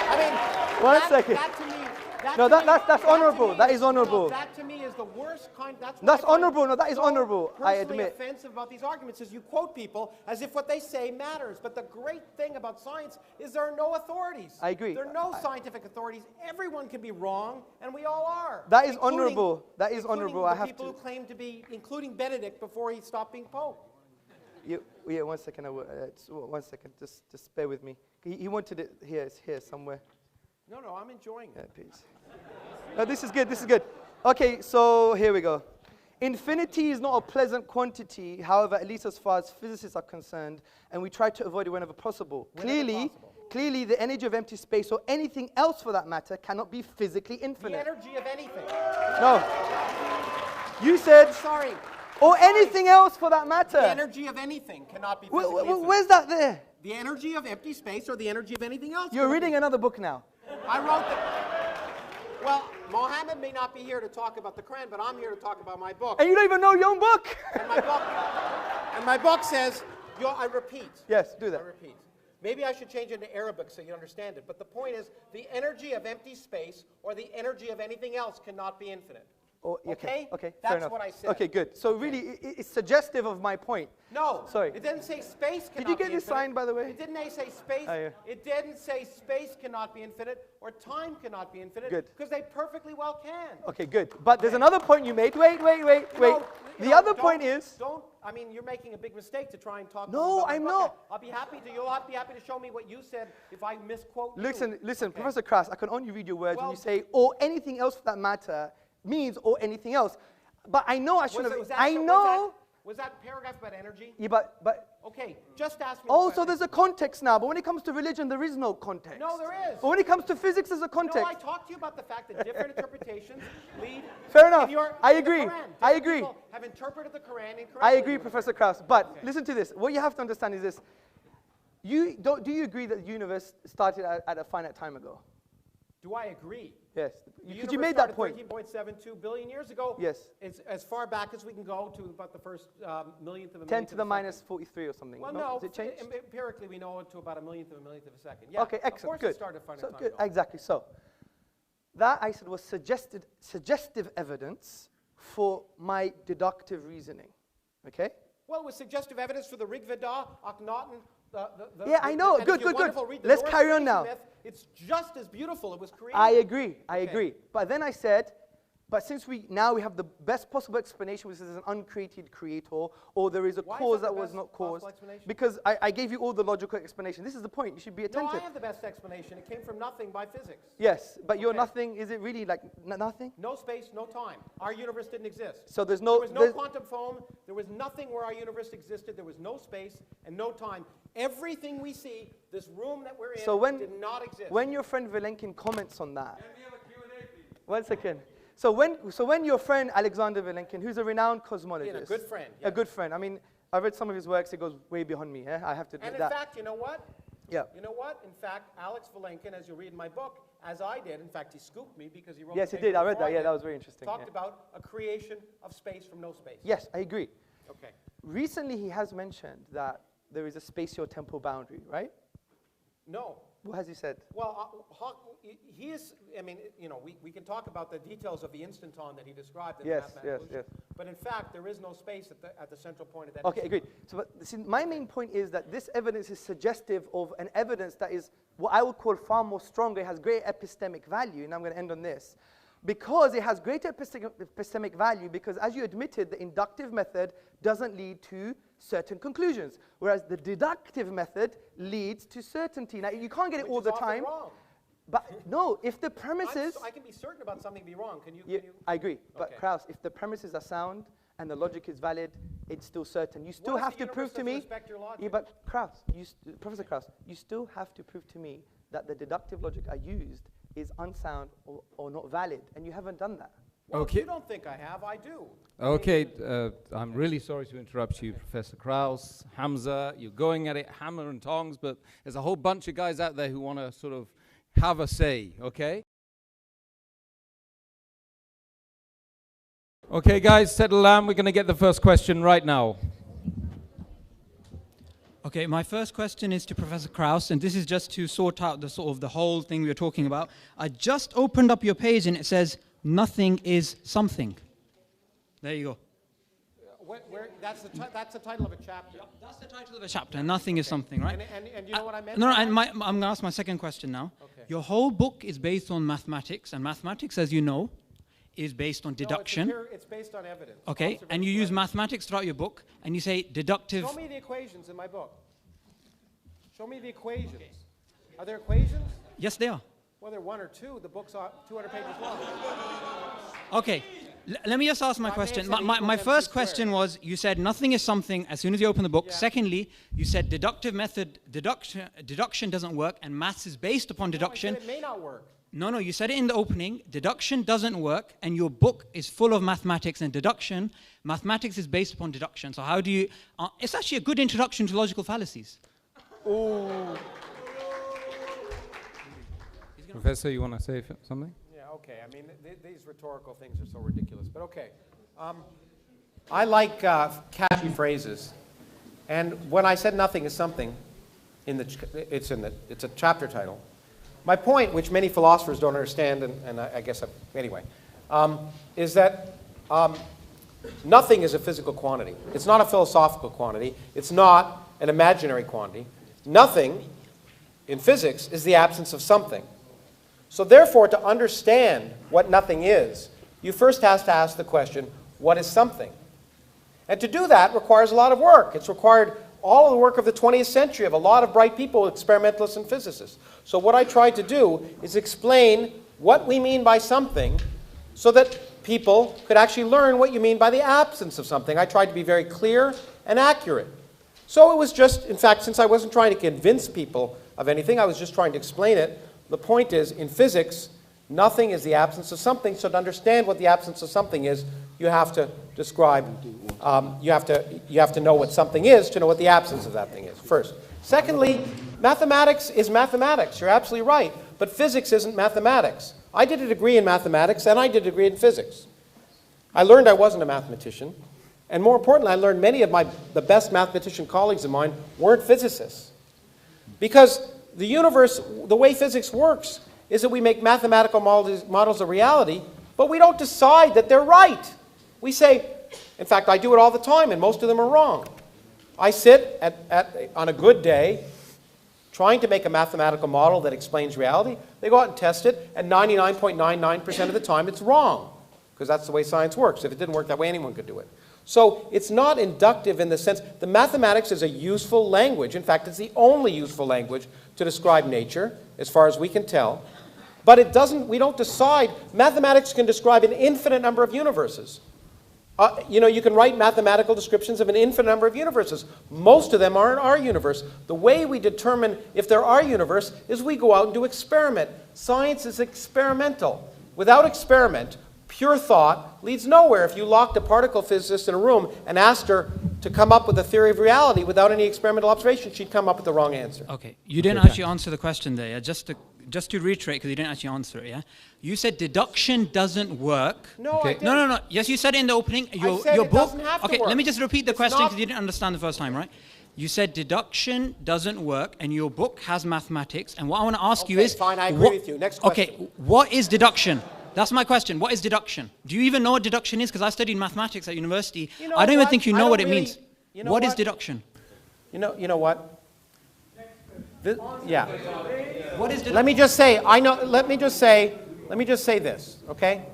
I mean, One that, second. That to me, that No, to me- that's that to honorable. me- That is honorable. No, that to me is the worst kind. That's what That's I find honorable. No, that is so honorable. I personally admit. offensive about these arguments is you quote people as if what they say matters. But the great thing about science is there are no authorities. I agree. There are no scientific authorities. Everyone can be wrong, and we all are. That is including- honorable. That is including honorable. The I have people to. who claim to be, including Benedict before he stopped being Pope. Yeah, 1 second. 1 second. Just bear with me. He wanted it here somewhere. No, I'm enjoying Yeah, it. please. No, this is good. This is good. Okay, so here we go. Infinity is not a pleasant quantity, however, at least as far as physicists are concerned, and we try to avoid it whenever possible. Whenever possible. Clearly, the energy of empty space, or anything else for that matter, cannot be physically The infinite. energy of anything. No. You said, Sorry. or anything else for that matter. The energy of anything cannot be physically infinite. Where's that there? The energy of empty space or the energy of anything else. You're cannot reading be. another book now. I wrote that. Well, Mohammed may not be here to talk about the Quran, but I'm here to talk about my book. And you don't even know your own book. And my book says, I repeat. Yes, do I that. repeat. Maybe I should change it into Arabic so you understand it. But the point is, the energy of empty space or the energy of anything else cannot be infinite. Or, Okay? Okay, That's fair enough. what I said. Okay, good. So really, it's suggestive of my point. No. Sorry. It didn't say space cannot be Did you get this infinite. sign, by the way? It didn't say space. Oh, yeah. It didn't say space cannot be infinite or time cannot be infinite. Good. Because they perfectly well can. Okay, good. But there's another point you made. Wait. The other point is... I mean, you're making a big mistake to try and talk No, to me about my I'm book. not. I'll be happy to, you'll be happy to show me what you said if I misquote you. Listen, Okay. Professor Krauss, I can only read your words when Well- you say, or anything else for that matter, means or anything else. But I know I shouldn't have... I know... Was that paragraph about energy? Yeah, but Okay, just ask me. also there's a context now. But when it comes to religion, there is no context. No, there is. But when it comes to physics, there's a context. No, I talked to you about the fact that different interpretations lead. Fair enough. in your- I in the agree. Quran. I Different agree. people have interpreted the Quran incorrectly. I agree, Professor Krauss. But listen to this. What you have to understand is this. Do you agree that the universe started at a finite time ago? Do I agree? Yes. The Because you universe made that started point. 13.72 billion years ago. Yes. It's as far back as we can go to about the first millionth of a 10 millionth to of the a minus second. 43 or something. Well, no? no. Has it changed? Empirically, we know it to about a millionth of a second. Yeah. Okay, excellent. Of course Good. it started finite So time good. ago. Exactly. So that I said was suggestive evidence for my deductive reasoning. Okay? Well, it was suggestive evidence for the Rig Veda, Akhenaten. Yeah, I know. and Good, if you good, good. wonderful read the Let's Norse carry on creation now. myth, it's just as beautiful. It was created. I agree. I Okay. agree. But then I said, but since we have the best possible explanation, which is an uncreated creator, or there is a Why is cause that that the was best not possible caused, explanation? because I gave you all the logical explanation. This is the point. You should be No, attentive. I have the best explanation. It came from nothing by physics. Yes, but your Okay. nothing, is it really like nothing? No space, no time. Our universe didn't exist. So there's no... There was no there's- quantum foam. There was nothing where our universe existed. There was no space and no time. Everything we see, this room that we're in, So when, did not exist. when your friend Vilenkin comments on that... 1 second. So when your friend Alexander Vilenkin, who's a renowned cosmologist... Yeah, a good friend, A yeah. good friend. I mean, I read some of his works. It goes way beyond me. I have to and admit in that. fact, you know what? Yeah. You know what? In fact, Alex Vilenkin, as you read in my book, as I did, in fact, he scooped me because he wrote Yes, the he paper did. I read before that. Yeah, did, that was very interesting. talked Yeah. about a creation of space from no space. Yes, I agree. Okay. Recently, he has mentioned that there is a spatio-temporal boundary, right? No. What has he said? Well, he is, I mean, you know, we can talk about the details of the instanton that he described in Yes, the mathematical yes, illusion, but in fact, there is no space at the central point of that. Okay, agreed. So, but, see, my main point is that this evidence is suggestive of an evidence that is what I would call far more stronger. It has great epistemic value, and I'm going to end on this. Because it has greater epistemic value, because as you admitted, the inductive method doesn't lead to certain conclusions, whereas the deductive method leads to certainty. Now, you can't get it all the time. Wrong. But no, if the premises... I can be certain about something be wrong. Can you? Yeah, Can you? I agree. But Okay. Krauss, if the premises are sound and the logic is valid, it's still certain. You still What if have the to prove universe to doesn't me... respect your logic? Yeah, but Krauss, Professor Krauss, you still have to prove to me that the deductive logic I used is unsound or not valid, and you haven't done that. Well, Okay. if you don't think I have, I do. Okay, I'm really sorry to interrupt you, Professor Krauss, Hamza. You're going at it hammer and tongs, but there's a whole bunch of guys out there who want to sort of have a say, okay? Okay, guys, settle down. We're going to get the first question right now. Okay, my first question is to Professor Krauss, and this is just to sort out the sort of the whole thing we were talking about. I just opened up your page and it says, nothing is something. There you go. That's the title of a chapter. That's the title of a chapter, nothing is something, right? And you know what I meant? No, by and that? I'm going to ask my second question now. Okay. Your whole book is based on mathematics, and mathematics, as you know, is based on No, deduction. it's based on evidence. Okay, and you use mathematics throughout your book, and you say deductive. Show me the equations in my book. Show me the equations. Are there equations? Yes, they are. Well, there are one or two. The book's 200 pages long. Okay, let me just ask my I may question. have said My equals first MC question squared. was, you said nothing is something as soon as you open the book. Yeah. Secondly, you said deductive method, deduction doesn't work, and maths is based upon deduction. No, I said it may not work. No, you said it in the opening. Deduction doesn't work, and your book is full of mathematics and deduction. Mathematics is based upon deduction. So how do you... it's actually a good introduction to logical fallacies. Professor, you want to say something? Yeah, okay. I mean, these rhetorical things are so ridiculous, but okay. I like catchy phrases. And when I said nothing is something, it's a chapter title. My point, which many philosophers don't understand, and I guess, anyway, is that nothing is a physical quantity. It's not a philosophical quantity. It's not an imaginary quantity. Nothing in physics is the absence of something. So therefore, to understand what nothing is, you first have to ask the question, what is something? And to do that requires a lot of work. It's required all of the work of the 20th century of a lot of bright people, experimentalists and physicists. So what I tried to do is explain what we mean by something so that people could actually learn what you mean by the absence of something. I tried to be very clear and accurate. So it was just, in fact, since I wasn't trying to convince people of anything, I was just trying to explain it. The point is, in physics, nothing is the absence of something. So to understand what the absence of something is, you have to describe, you have to know what something is to know what the absence of that thing is, first. Secondly, mathematics is mathematics. You're absolutely right. But physics isn't mathematics. I did a degree in mathematics, and I did a degree in physics. I learned I wasn't a mathematician. And more importantly, I learned many of the best mathematician colleagues of mine weren't physicists. Because the universe, the way physics works, is that we make mathematical models of reality, but we don't decide that they're right. We say, in fact, I do it all the time, and most of them are wrong. I sit on a good day trying to make a mathematical model that explains reality. They go out and test it, and 99.99% of the time it's wrong, because that's the way science works. If it didn't work that way, anyone could do it. So it's not inductive in the sense, the mathematics is a useful language. In fact, it's the only useful language to describe nature, as far as we can tell. But it doesn't, we don't decide. Mathematics can describe an infinite number of universes. You can write mathematical descriptions of an infinite number of universes. Most of them aren't our universe. The way we determine if they're our universe is we go out and do experiment. Science is experimental. Without experiment, pure thought leads nowhere. If you locked a particle physicist in a room and asked her to come up with a theory of reality without any experimental observation, she'd come up with the wrong answer. Okay, you didn't actually answer the question there. Yeah? Just to reiterate, because you didn't actually answer it, yeah? You said deduction doesn't work. No, I didn't. No. Yes, you said it in the opening. I said it doesn't have to Okay, work. let me just repeat the It's question not- because you didn't understand the first time, right? You said deduction doesn't work, and your book has mathematics. And what I want to ask you Okay, is... fine, I agree with you. Next question. Okay, what is deduction? That's my question. What is deduction? Do you even know what deduction is? Because I studied mathematics at university. You know I don't even what? think you I know don't what it really- means. you know What is what? deduction? You know what? Yeah. What is deduction? Let me just say, let me just say this, okay?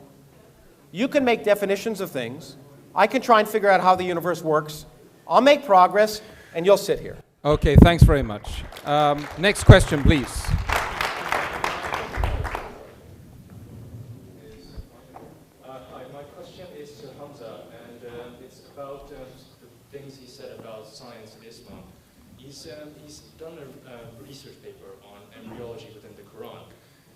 You can make definitions of things. I can try and figure out how the universe works. I'll make progress, and you'll sit here. Okay, thanks very much. Next question, please. Hi, my question is to Hamza, and it's about the things he said about science and Islam. He's done a research paper on embryology within the Quran,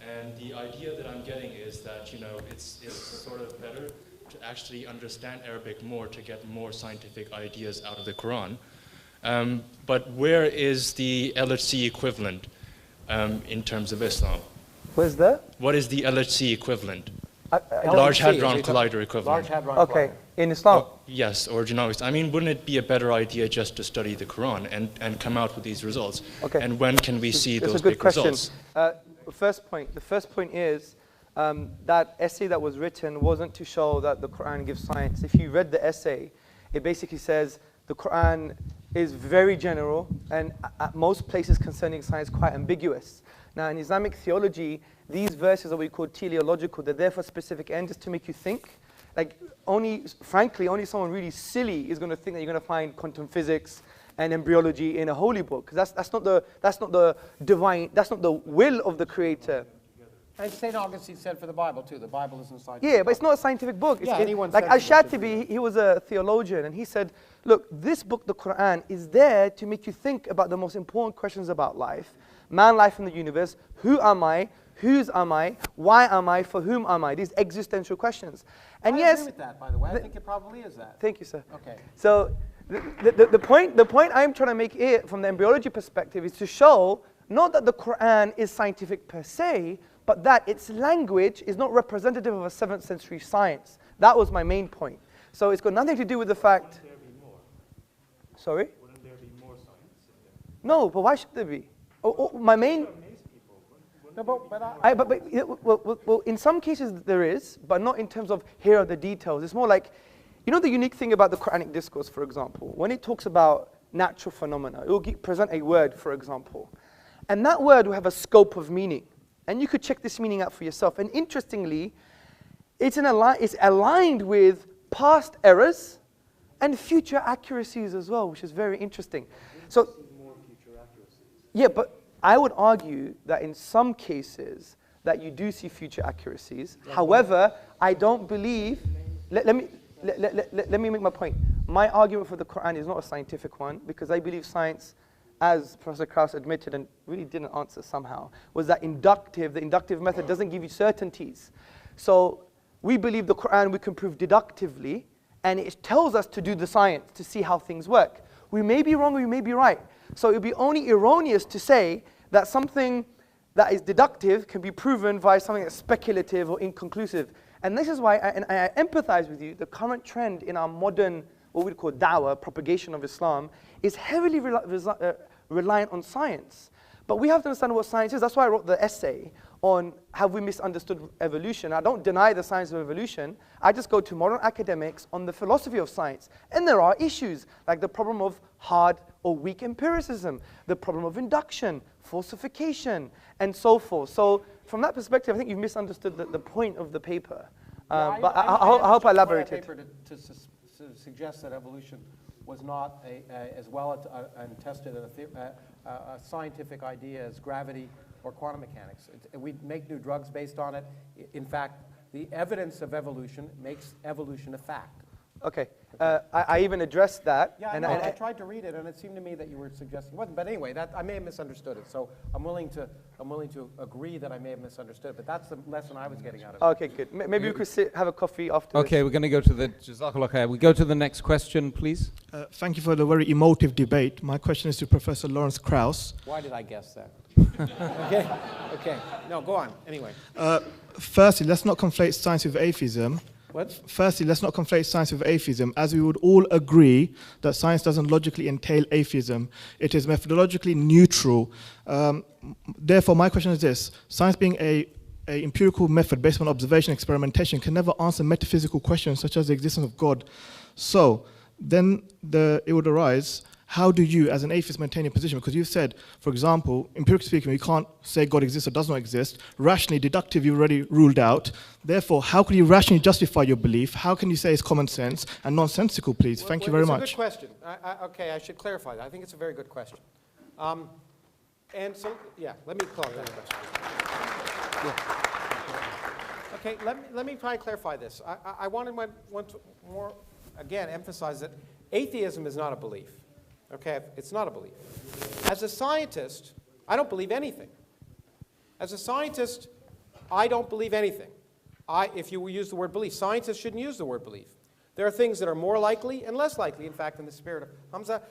and the idea that I'm getting is that, it's sort of better to actually understand Arabic more to get more scientific ideas out of the Quran. But where is the LHC equivalent in terms of Islam? Where's that? What is the LHC equivalent? LHC, Large Hadron is he talking- Collider equivalent. Large Hadron Okay, Collider. in Islam. Yes, or genomics. I mean, wouldn't it be a better idea just to study the Quran and come out with these results? Okay. And when can we see That's those a good big question. results? The first point is that essay that was written wasn't to show that the Quran gives science. If you read the essay, it basically says the Quran is very general and at most places concerning science quite ambiguous. Now in Islamic theology, these verses are what we call teleological. They're there for specific ends, just to make you think. Like frankly, only someone really silly is going to think that you're going to find quantum physics and embryology in a holy book. Because that's not the divine, that's not the will of the Creator. And St. Augustine said for the Bible, too. The Bible isn't scientific. Yeah, but it's not a scientific book. Yeah, anyone like says it, Al-Shatibi, he was a theologian, and he said, look, this book, the Quran, is there to make you think about the most important questions about life, man, life, and the universe. Who am I? Whose am I? Why am I? For whom am I? These existential questions. And I yes, agree with that, by the way. I think it probably is that. thank you, sir. Okay. So the point I'm trying to make here from the embryology perspective is to show not that the Quran is scientific per se, but that its language is not representative of a 7th century science. That was my main point. So it's got nothing to do with the fact... Wouldn't there be more? Sorry? Wouldn't there be more science in there? No, but why should there be? My main... No, but Well, in some cases there is, but not in terms of here are the details. It's more like, you know the unique thing about the Quranic discourse, for example, when it talks about natural phenomena, it will present a word, for example, and that word will have a scope of meaning. And you could check this meaning out for yourself. And interestingly, it's aligned with past errors and future accuracies as well, which is very interesting. So, yeah, but I would argue that in some cases that you do see future accuracies. However, I don't believe. Let me make my point. My argument for the Quran is not a scientific one, because I believe science, as Professor Krauss admitted and really didn't answer somehow, was that the inductive method doesn't give you certainties. So we believe the Quran we can prove deductively, and it tells us to do the science to see how things work. We may be wrong or we may be right. So it would be only erroneous to say that something that is deductive can be proven by something that's speculative or inconclusive. And this is why I empathize with you. The current trend in our modern, what we call da'wah, propagation of Islam, is heavily reliant on science. But we have to understand what science is. That's why I wrote the essay on have we misunderstood evolution. I don't deny the science of evolution. I just go to modern academics on the philosophy of science. And there are issues, like the problem of hard or weak empiricism, the problem of induction, falsification, and so forth. So from that perspective, I think you've misunderstood the point of the paper. But I hope I elaborated. To suggest that evolution was not as well and tested a scientific idea as gravity or quantum mechanics. We make new drugs based on it. In fact, the evidence of evolution makes evolution a fact. Okay, I even addressed that. Yeah, and I tried to read it, and it seemed to me that you were suggesting it wasn't. But anyway, I may have misunderstood it. So I'm willing to agree that I may have misunderstood it. But that's the lesson I was getting out of it. Okay, good. Maybe we could have a coffee after. Okay, we're going to go to the Jazakallah khair. We go to the next question, please. Thank you for the very emotive debate. My question is to Professor Lawrence Krauss. Why did I guess that? Okay. No, go on. Anyway. Firstly, let's not conflate science with atheism. What? Firstly, let's not conflate science with atheism, as we would all agree that science doesn't logically entail atheism. It is methodologically neutral. Therefore, my question is this. Science being a empirical method based on observation and experimentation can never answer metaphysical questions such as the existence of God. So then it would arise, how do you, as an atheist, maintain your position? Because you've said, for example, empirically speaking, we can't say God exists or does not exist. Rationally, deductive, you already ruled out. Therefore, how can you rationally justify your belief? How can you say it's common sense and nonsensical, please? Thank you very much. It's a good question. Okay, I should clarify that. I think it's a very good question. And so, yeah, let me clarify that question. Yeah. Okay, let me try and clarify this. I want to more, again, emphasize that atheism is not a belief. Okay, it's not a belief. As a scientist, I don't believe anything. As a scientist, I don't believe anything. If you use the word belief, scientists shouldn't use the word belief. There are things that are more likely and less likely. In fact, in the spirit of Hamza,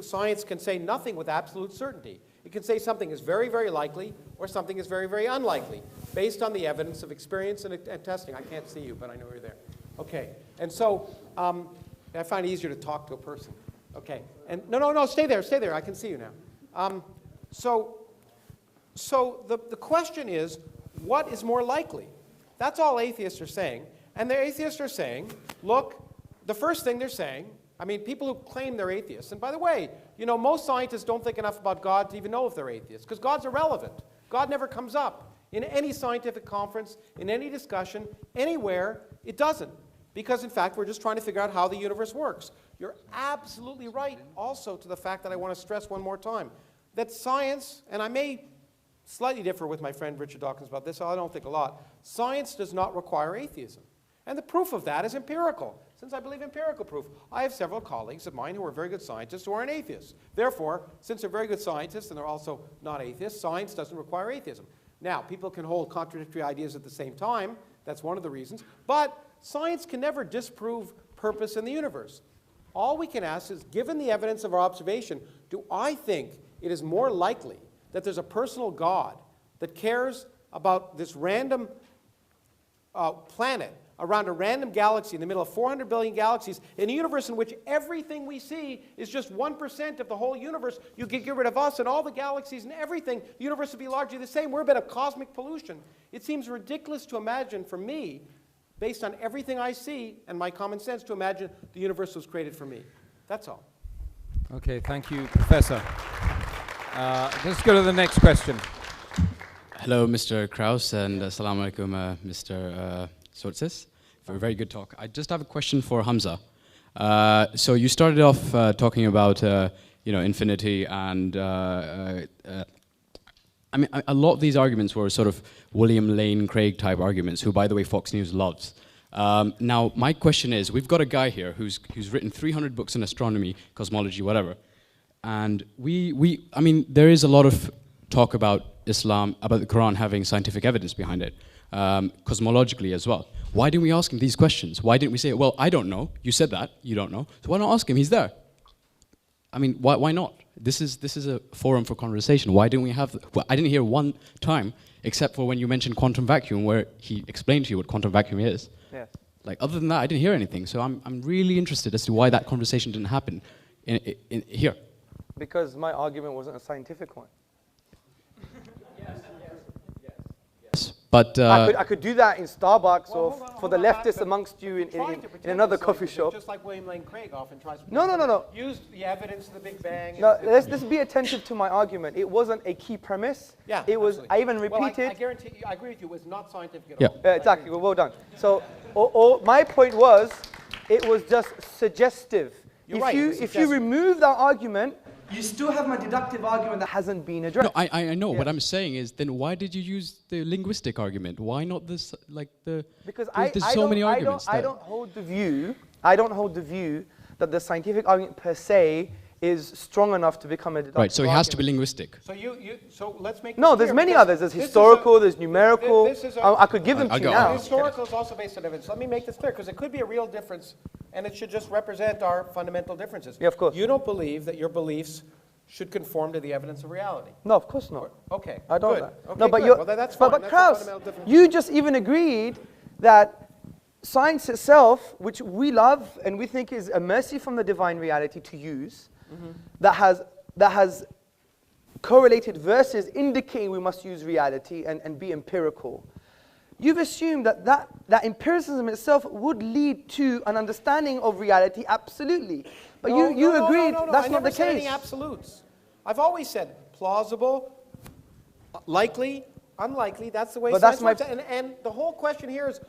science can say nothing with absolute certainty. It can say something is very, very likely or something is very, very unlikely based on the evidence of experience and testing. I can't see you, but I know you're there. Okay, and so I find it easier to talk to a person. Okay, and no, stay there. I can see you now. So the question is, what is more likely? That's all atheists are saying. And the atheists are saying, look, the first thing they're saying, I mean, people who claim they're atheists, and by the way, you know, most scientists don't think enough about God to even know if they're atheists, because God's irrelevant. God never comes up in any scientific conference, in any discussion, anywhere. It doesn't. Because, in fact, we're just trying to figure out how the universe works. You're absolutely right also to the fact that I want to stress one more time, that science, and I may slightly differ with my friend Richard Dawkins about this, I don't think a lot, science does not require atheism. And the proof of that is empirical, since I believe empirical proof. I have several colleagues of mine who are very good scientists who aren't atheists. Therefore, since they're very good scientists and they're also not atheists, science doesn't require atheism. Now, people can hold contradictory ideas at the same time. That's one of the reasons. But science can never disprove purpose in the universe. All we can ask is, given the evidence of our observation, do I think it is more likely that there's a personal God that cares about this random planet around a random galaxy in the middle of 400 billion galaxies, in a universe in which everything we see is just 1% of the whole universe, you could get rid of us and all the galaxies and everything, the universe would be largely the same. We're a bit of cosmic pollution. It seems ridiculous to imagine, for me, based on everything I see and my common sense, to imagine the universe was created for me. That's all. Okay, thank you, Professor. Let's go to the next question. Hello, Mr. Krauss, and assalamu alaikum, Mr. Sortsis, for a very good talk. I just have a question for Hamza. So you started off talking about infinity, and I mean, a lot of these arguments were sort of William Lane Craig type arguments, who, by the way, Fox News loves. Now, my question is, we've got a guy here who's written 300 books on astronomy, cosmology, whatever, and I mean, there is a lot of talk about Islam, about the Quran having scientific evidence behind it, cosmologically as well. Why didn't we ask him these questions? Why didn't we say, well, I don't know, you said that, you don't know, so why not ask him, he's there? I mean, why not? This is a forum for conversation. Why didn't we have, well, I didn't hear one time, except for when you mentioned quantum vacuum, where he explained to you what quantum vacuum is. Yes. Like, other than that, I didn't hear anything, so I'm really interested as to why that conversation didn't happen in here. Because my argument wasn't a scientific one. But I could do that in Starbucks or for the hold on, leftists but amongst you in trying to pretend another it's coffee scientific, shop. Just like William Lane Craig often tries to No. use the evidence of the Big Bang. No, let's be attentive to my argument. It wasn't a key premise. Yeah, it was. absolutely. I even Well, repeated. I guarantee you, I agree with you, it was not scientific at Yeah. all. Exactly. Well done. So, my point was, it was just suggestive. You're right, it was If you suggestive. remove that argument, you still have my deductive argument that hasn't been addressed. no, I know. What I'm saying is, then why did you use the linguistic argument? Why not this, like the? Because there's so many arguments. I don't hold the view. I don't hold the view that the scientific argument per se is strong enough to become a deductive Right. So it has to be argument. linguistic. So let's make No, this there's clear, many because others. There's this is historical, a- there's numerical. this is a- I could give them to I'll you go. now. Historical is also based on evidence. Let me make this clear, because it could be a real difference, and it should just represent our fundamental differences. Yeah, of course. You don't believe that your beliefs should conform to the evidence of reality. No, of course not. Okay. I don't. Good. Know that. Okay, No, but good. you're. Well, that's fine. But That's a Krauss, fundamental difference. you just even agreed that science itself, which we love and we think is a mercy from the divine reality to use, that has correlated verses indicating we must use reality and be empirical. You've assumed that empiricism itself would lead to an understanding of reality, absolutely. But you agreed that's not the I never said any case. absolutes. I've always said plausible, likely, unlikely. That's the way But science that's works. And the whole question here is,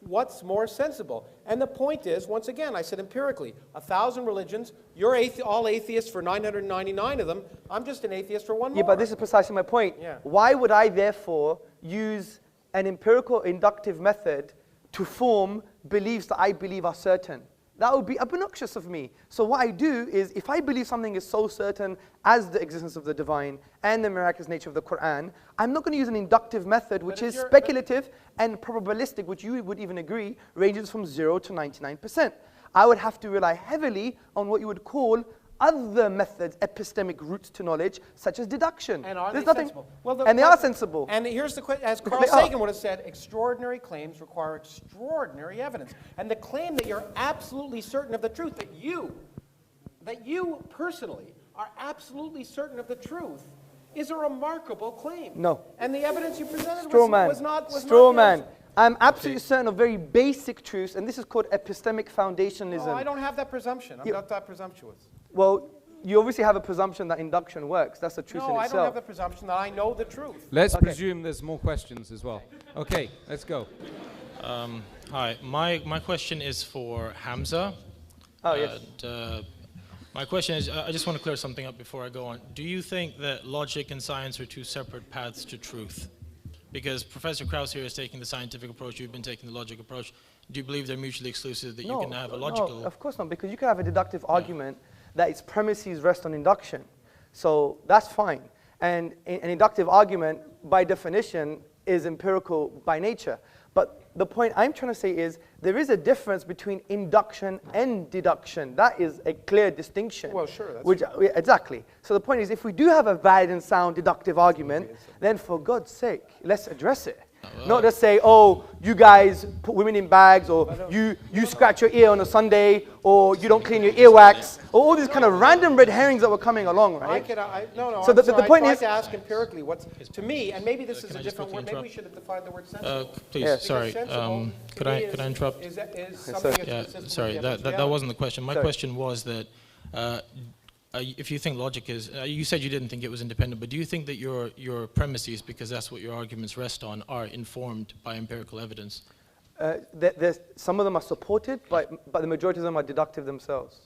what's more sensible? And the point is, once again, I said empirically, 1,000 religions, you're all atheists for 999 of them. I'm just an atheist for one more. Yeah, but this is precisely my point. Yeah. Why would I therefore use an empirical inductive method to form beliefs that I believe are certain? That would be obnoxious of me. So what I do is, if I believe something is so certain as the existence of the divine and the miraculous nature of the Quran, I'm not going to use an inductive method which is speculative and probabilistic, which you would even agree ranges from 0 to 99%. I would have to rely heavily on what you would call other methods, epistemic routes to knowledge, such as deduction. And are There's they nothing, sensible? Well, and they are sensible. And here's the question, as Carl They are. Sagan would have said, extraordinary claims require extraordinary evidence. And the claim that you're absolutely certain of the truth, that you personally are absolutely certain of the truth, is a remarkable claim. No. And the evidence you presented Straw man. was not Straw yours. man. I'm absolutely certain of very basic truths, and this is called epistemic foundationism. No, I don't have that presumption. I'm not that presumptuous. Well, you obviously have a presumption that induction works. That's the truth No, in I itself. don't have the presumption that I know the truth. Let's presume there's more questions as well. Okay, let's go. Hi, my question is for Hamza. Oh, yes. And, my question is, I just want to clear something up before I go on. Do you think that logic and science are two separate paths to truth? Because Professor Krauss here is taking the scientific approach, you've been taking the logic approach. Do you believe they're mutually exclusive, that you can have a logical... No, of course not, because you can have a deductive argument that its premises rest on induction. So that's fine. And an inductive argument, by definition, is empirical by nature. But the point I'm trying to say is there is a difference between induction and deduction. That is a clear distinction. Well, sure, that's exactly. So the point is, if we do have a valid and sound deductive argument, then for God's sake, let's address it. Not just say, oh, you guys put women in bags, or you scratch your ear on a Sunday, or you don't clean your earwax, or all these kind of random red herrings that were coming along, right? No, So the point I is, tried to ask empirically what's, to me, and maybe this is a different word, maybe we should have defined the word sensible. Please, Yes. sorry. Sensible, Could to I me, interrupt? Is something that's Yeah, consistent sorry, with that reality. wasn't the question. My Sorry. question was that if you think logic is, you said you didn't think it was independent, but do you think that your premises, because that's what your arguments rest on, are informed by empirical evidence? some of them are supported, but the majority of them are deductive themselves.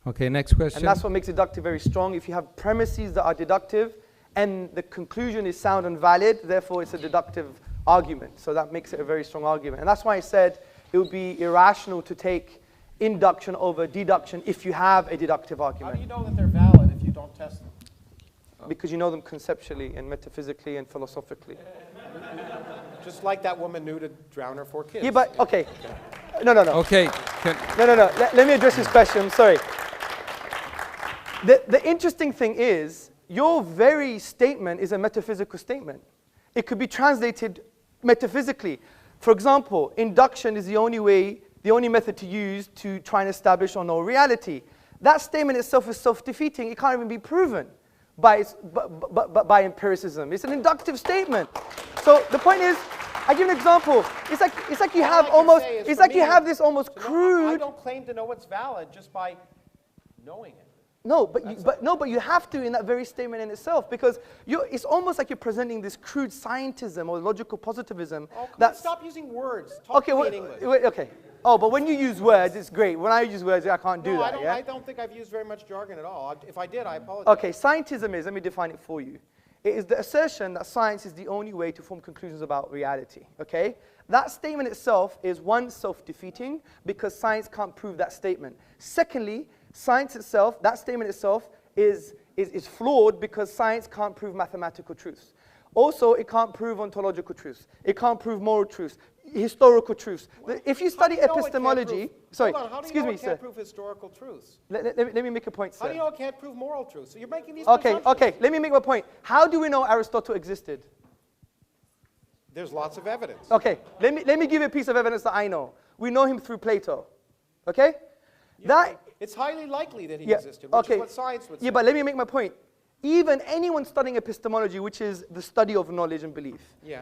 Okay, next question. And that's what makes deductive very strong. If you have premises that are deductive and the conclusion is sound and valid, therefore it's a deductive argument. So that makes it a very strong argument. And that's why I said it would be irrational to take induction over deduction if you have a deductive How argument. do you know that they're valid if you don't test them? Because you know them conceptually and metaphysically and philosophically. Just like that woman knew to drown her 4 kids. Yeah, but, okay. No. Okay. No. Let me address this question. Sorry. The interesting thing is, your very statement is a metaphysical statement. It could be translated metaphysically. For example, induction is the only method to use to try and establish or know reality. That statement itself is self-defeating. It can't even be proven by empiricism. It's an inductive statement. So the point is, I give an example. It's like you have almost, it's like you have this almost crude. I don't claim to know what's valid just by knowing it. No, but you have to in that very statement in itself, because it's almost like you're presenting this crude scientism or logical positivism. Oh, stop using words. Talk to me in English. Okay. Oh, but when you use words, it's great. When I use words, I can't do that. I don't think I've used very much jargon at all. If I did, I apologize. Okay, scientism is, let me define it for you. It is the assertion that science is the only way to form conclusions about reality, okay? That statement itself is, one, self-defeating, because science can't prove that statement. Secondly, science itself, that statement itself is flawed because science can't prove mathematical truths. Also, it can't prove ontological truths. It can't prove moral truths, historical truths. If you study epistemology, sorry, excuse me, sir. How do you know it can't prove historical truths? Let me make a point, sir. How do you know it can't prove moral truths? So you're making these Okay, let me make my point. How do we know Aristotle existed? There's lots of evidence. Okay, let me give you a piece of evidence that I know. We know him through Plato. Okay? It's highly likely that he existed, which is what science would say. Yeah, but let me make my point. Even anyone studying epistemology, which is the study of knowledge and belief,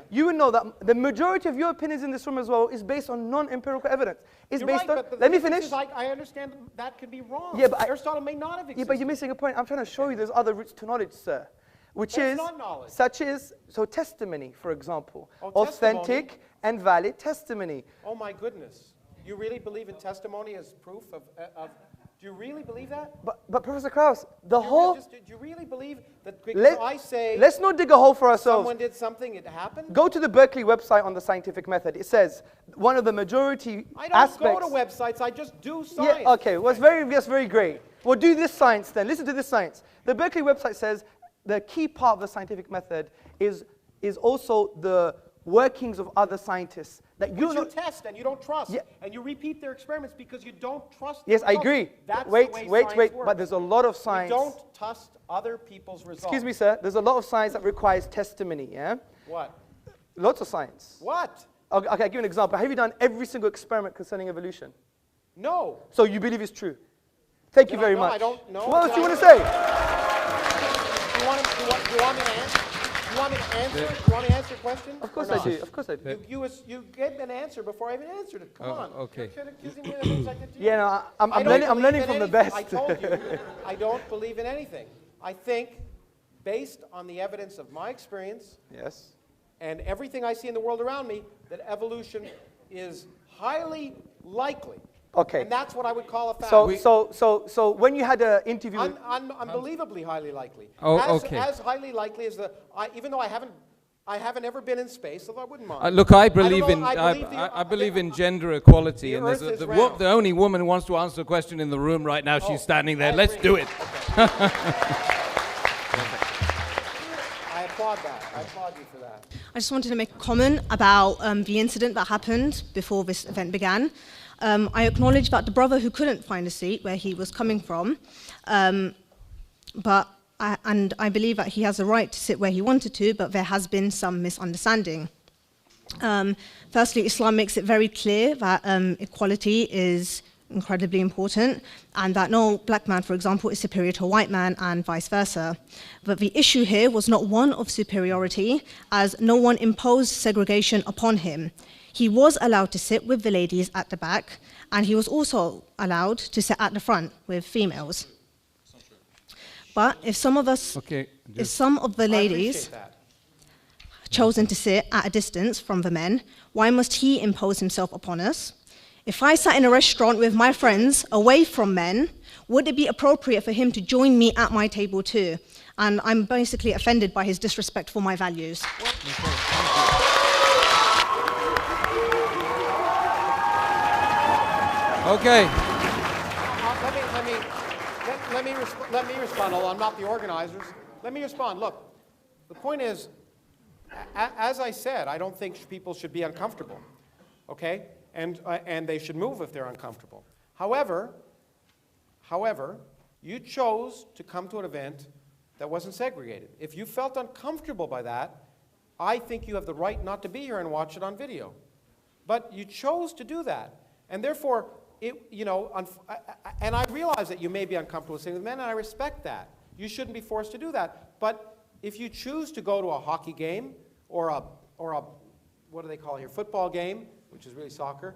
you would know that the majority of your opinions in this room as well is based on non-empirical evidence. It's based on. But let me finish. I understand that could be wrong. Yeah, but Aristotle may not have existed. Yeah, but you're missing a point. I'm trying to show you there's other routes to knowledge, sir, which is not knowledge. Such as testimony, for example, testimony. authentic and valid testimony. Oh my goodness! You really believe in testimony as proof of do you really believe that? But Professor Krauss, do you really believe that because I say... Let's not dig a hole for ourselves. Someone did something, it happened? Go to the Berkeley website on the scientific method. It says one of the majority aspects... I don't go to websites, I just do science. Yeah, okay, well, that's very great. Well, do this science then. Listen to this science. The Berkeley website says the key part of the scientific method is also the workings of other scientists that you test and you don't trust, and you repeat their experiments because you don't trust. Yes, I agree. That's wait. Works. But there's a lot of science. You don't trust other people's results. Excuse me, sir. There's a lot of science that requires testimony. Yeah. What? Lots of science. What? Okay, I'll give you an example. Have you done every single experiment concerning evolution? No. So you believe it's true? Thank you very much. I don't know. What else do you want to say? Do you want me to answer? You want me to answer? You want me to answer your question? Of course I do. Of course I do. You gave an answer before I even answered it. Come on. Okay. You're accusing me of things I could do. Yeah, no, I'm learning from the best. I told you, I don't believe in anything. I think, based on the evidence of my experience, and everything I see in the world around me, that evolution is highly likely. Okay. And that's what I would call a fact. So when you had an interview, unbelievably highly likely. Okay. As highly likely as even though I haven't ever been in space, although I wouldn't mind. Look, I believe in gender equality, and there's the only woman who wants to answer a question in the room right now. She's standing there. Let's do it. I applaud that. I applaud you for that. I just wanted to make a comment about the incident that happened before this event began. I acknowledge that the brother who couldn't find a seat where he was coming from, and I believe that he has a right to sit where he wanted to, but there has been some misunderstanding. Firstly, Islam makes it very clear that equality is incredibly important, and that no black man, for example, is superior to a white man and vice versa. But the issue here was not one of superiority, as no one imposed segregation upon him. He was allowed to sit with the ladies at the back, and he was also allowed to sit at the front with females. But if some of us, if some of the ladies chosen to sit at a distance from the men, why must he impose himself upon us? If I sat in a restaurant with my friends away from men, would it be appropriate for him to join me at my table too? And I'm basically offended by his disrespect for my values. Okay. Let me respond, although I'm not the organizers. Let me respond. Look, the point is, as I said, I don't think people should be uncomfortable, okay? And they should move if they're uncomfortable. However, you chose to come to an event that wasn't segregated. If you felt uncomfortable by that, I think you have the right not to be here and watch it on video. But you chose to do that, and therefore, and I realize that you may be uncomfortable sitting with men, and I respect that. You shouldn't be forced to do that. But if you choose to go to a hockey game or a what do they call it here, football game, which is really soccer,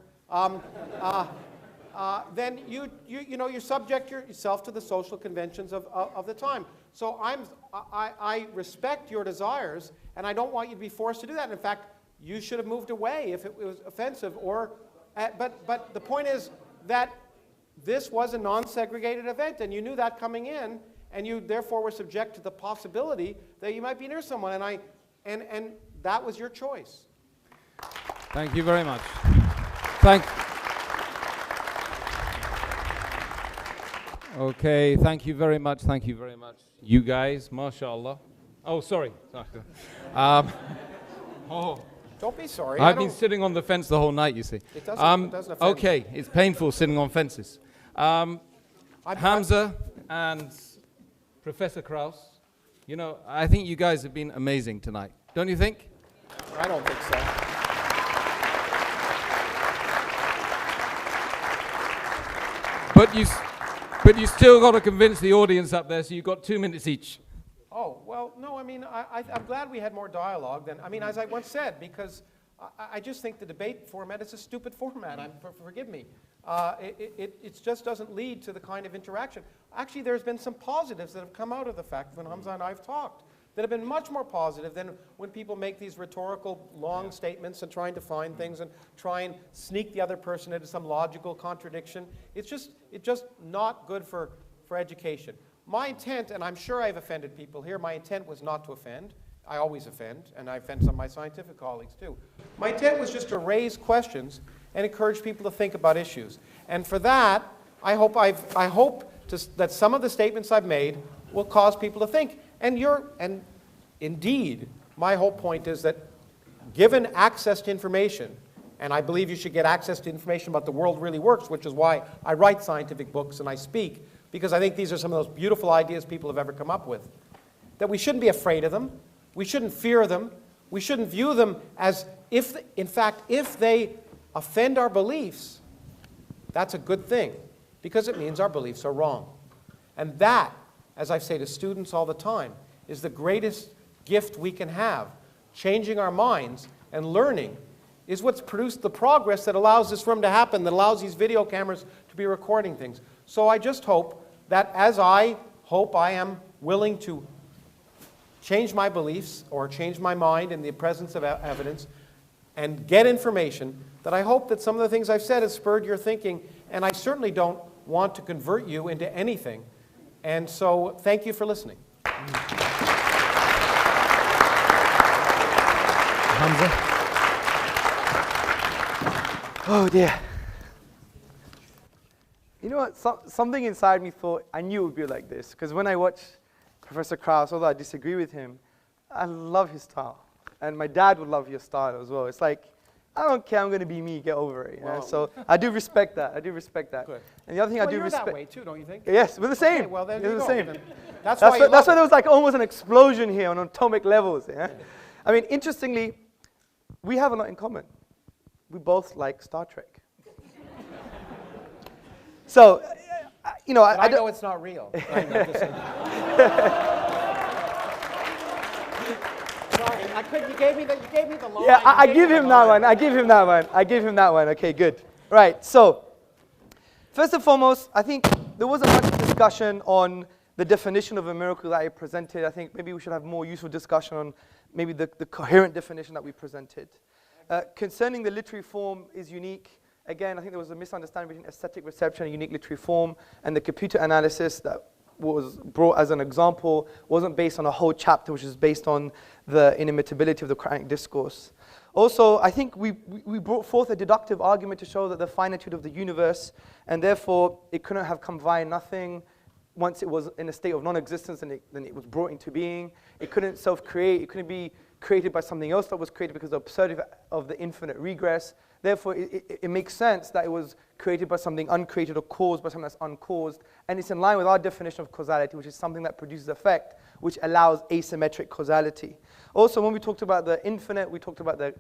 then you subject yourself to the social conventions of the time. So I respect your desires, and I don't want you to be forced to do that. In fact, you should have moved away if it was offensive. But the point is that this was a non-segregated event, and you knew that coming in, and you therefore were subject to the possibility that you might be near someone, and that was your choice. Thank you very much. Okay, thank you very much. Thank you very much. You guys, mashallah. Oh, sorry. Don't be sorry. I've been sitting on the fence the whole night, you see. It doesn't offend okay, it's painful sitting on fences. Hamza and Professor Krauss, I think you guys have been amazing tonight. Don't you think? I don't think so. But you still got to convince the audience up there, so you've got 2 minutes each. Oh, well, no, I mean, I'm glad we had more dialogue than, as I once said, because I just think the debate format is a stupid format. Forgive me. It just doesn't lead to the kind of interaction. Actually, there's been some positives that have come out of the fact when Hamza and I have talked that have been much more positive than when people make these rhetorical long statements and trying to find things and try and sneak the other person into some logical contradiction. It's just not good for education. My intent, and I'm sure I've offended people here, my intent was not to offend. I always offend, and I offend some of my scientific colleagues too. My intent was just to raise questions and encourage people to think about issues. And for that, I hope that some of the statements I've made will cause people to think. And indeed, my whole point is that given access to information, and I believe you should get access to information about the world really works, which is why I write scientific books and I speak, because I think these are some of those beautiful ideas people have ever come up with, that we shouldn't be afraid of them, we shouldn't fear them, we shouldn't view them as if, in fact, if they offend our beliefs, that's a good thing, because it means our beliefs are wrong. And that, as I say to students all the time, is the greatest gift we can have. Changing our minds and learning is what's produced the progress that allows this room to happen, that allows these video cameras to be recording things. So I just hope that as I hope I am willing to change my beliefs or change my mind in the presence of evidence and get information, that I hope that some of the things I've said have spurred your thinking, and I certainly don't want to convert you into anything. And so thank you for listening. Hamza? Oh dear. You know what, something inside me thought I knew it would be like this, because when I watch Professor Krauss, although I disagree with him, I love his style. And my dad would love your style as well. It's like, I don't care, I'm going to be me, get over it. You know? So I do respect that. Good. And the other thing I do respect. You're that way too, don't you think? Yes, we're the same. Okay, well, then we're you the go. same. Then that's why there was like almost an explosion here on atomic levels. Yeah? I mean, interestingly, we have a lot in common. We both like Star Trek. So, you know, But I don't- know it's not real. I know, just saying. Sorry, I couldn't. You gave me the line. Yeah, I You give gave me him the that line. one. I give him that one. I give him that one. Okay, good. Right, so first and foremost, I think there wasn't much discussion on the definition of a miracle that I presented. I think maybe we should have more useful discussion on maybe the coherent definition that we presented. Concerning the literary form is unique. Again, I think there was a misunderstanding between aesthetic reception and unique literary form, and the computer analysis that was brought as an example wasn't based on a whole chapter, which is based on the inimitability of the Quranic discourse. Also, I think we brought forth a deductive argument to show that the finitude of the universe, and therefore it couldn't have come via nothing once it was in a state of non-existence and then it was brought into being. It couldn't self-create. It couldn't be created by something else that was created because of the absurdity of the infinite regress. Therefore, it makes sense that it was created by something uncreated or caused by something that's uncaused. And it's in line with our definition of causality, which is something that produces effect, which allows asymmetric causality. Also, when we talked about the infinite, we talked about the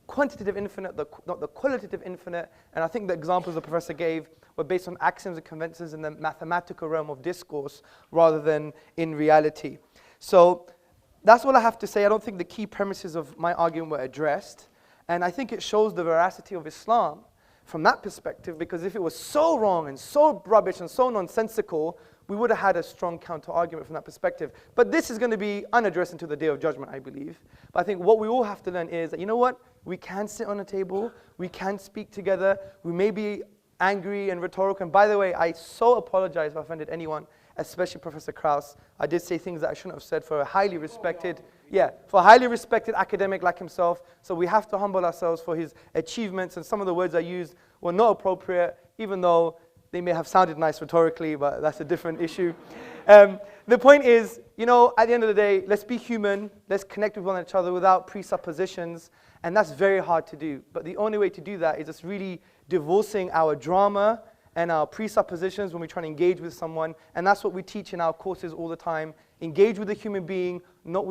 quantitative infinite, not the qualitative infinite. And I think the examples the professor gave were based on axioms and conventions in the mathematical realm of discourse rather than in reality. So that's all I have to say. I don't think the key premises of my argument were addressed. And I think it shows the veracity of Islam from that perspective, because if it was so wrong and so rubbish and so nonsensical, we would have had a strong counter-argument from that perspective. But this is going to be unaddressed until the Day of Judgment, I believe. But I think what we all have to learn is that, you know what? We can sit on a table. We can speak together. We may be angry and rhetorical. And by the way, I so apologize if I offended anyone, especially Professor Krauss. I did say things that I shouldn't have said for a highly respected, for a highly respected academic like himself. So we have to humble ourselves for his achievements. And some of the words I used were not appropriate, even though they may have sounded nice rhetorically, but that's a different issue. The point is, you know, at the end of the day, let's be human. Let's connect with one another without presuppositions. And that's very hard to do. But the only way to do that is just really divorcing our drama and our presuppositions when we try to engage with someone. And that's what we teach in our courses all the time. Engage with a human being, not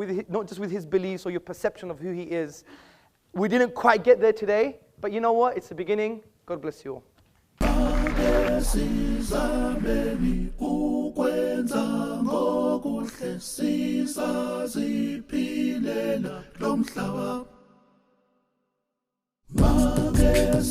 just with his beliefs or your perception of who he is. We didn't quite get there today, but you know what? It's the beginning. God bless you all. Sizameni ukwenza ngokuhle sisaziphilela lo mhlaba. Make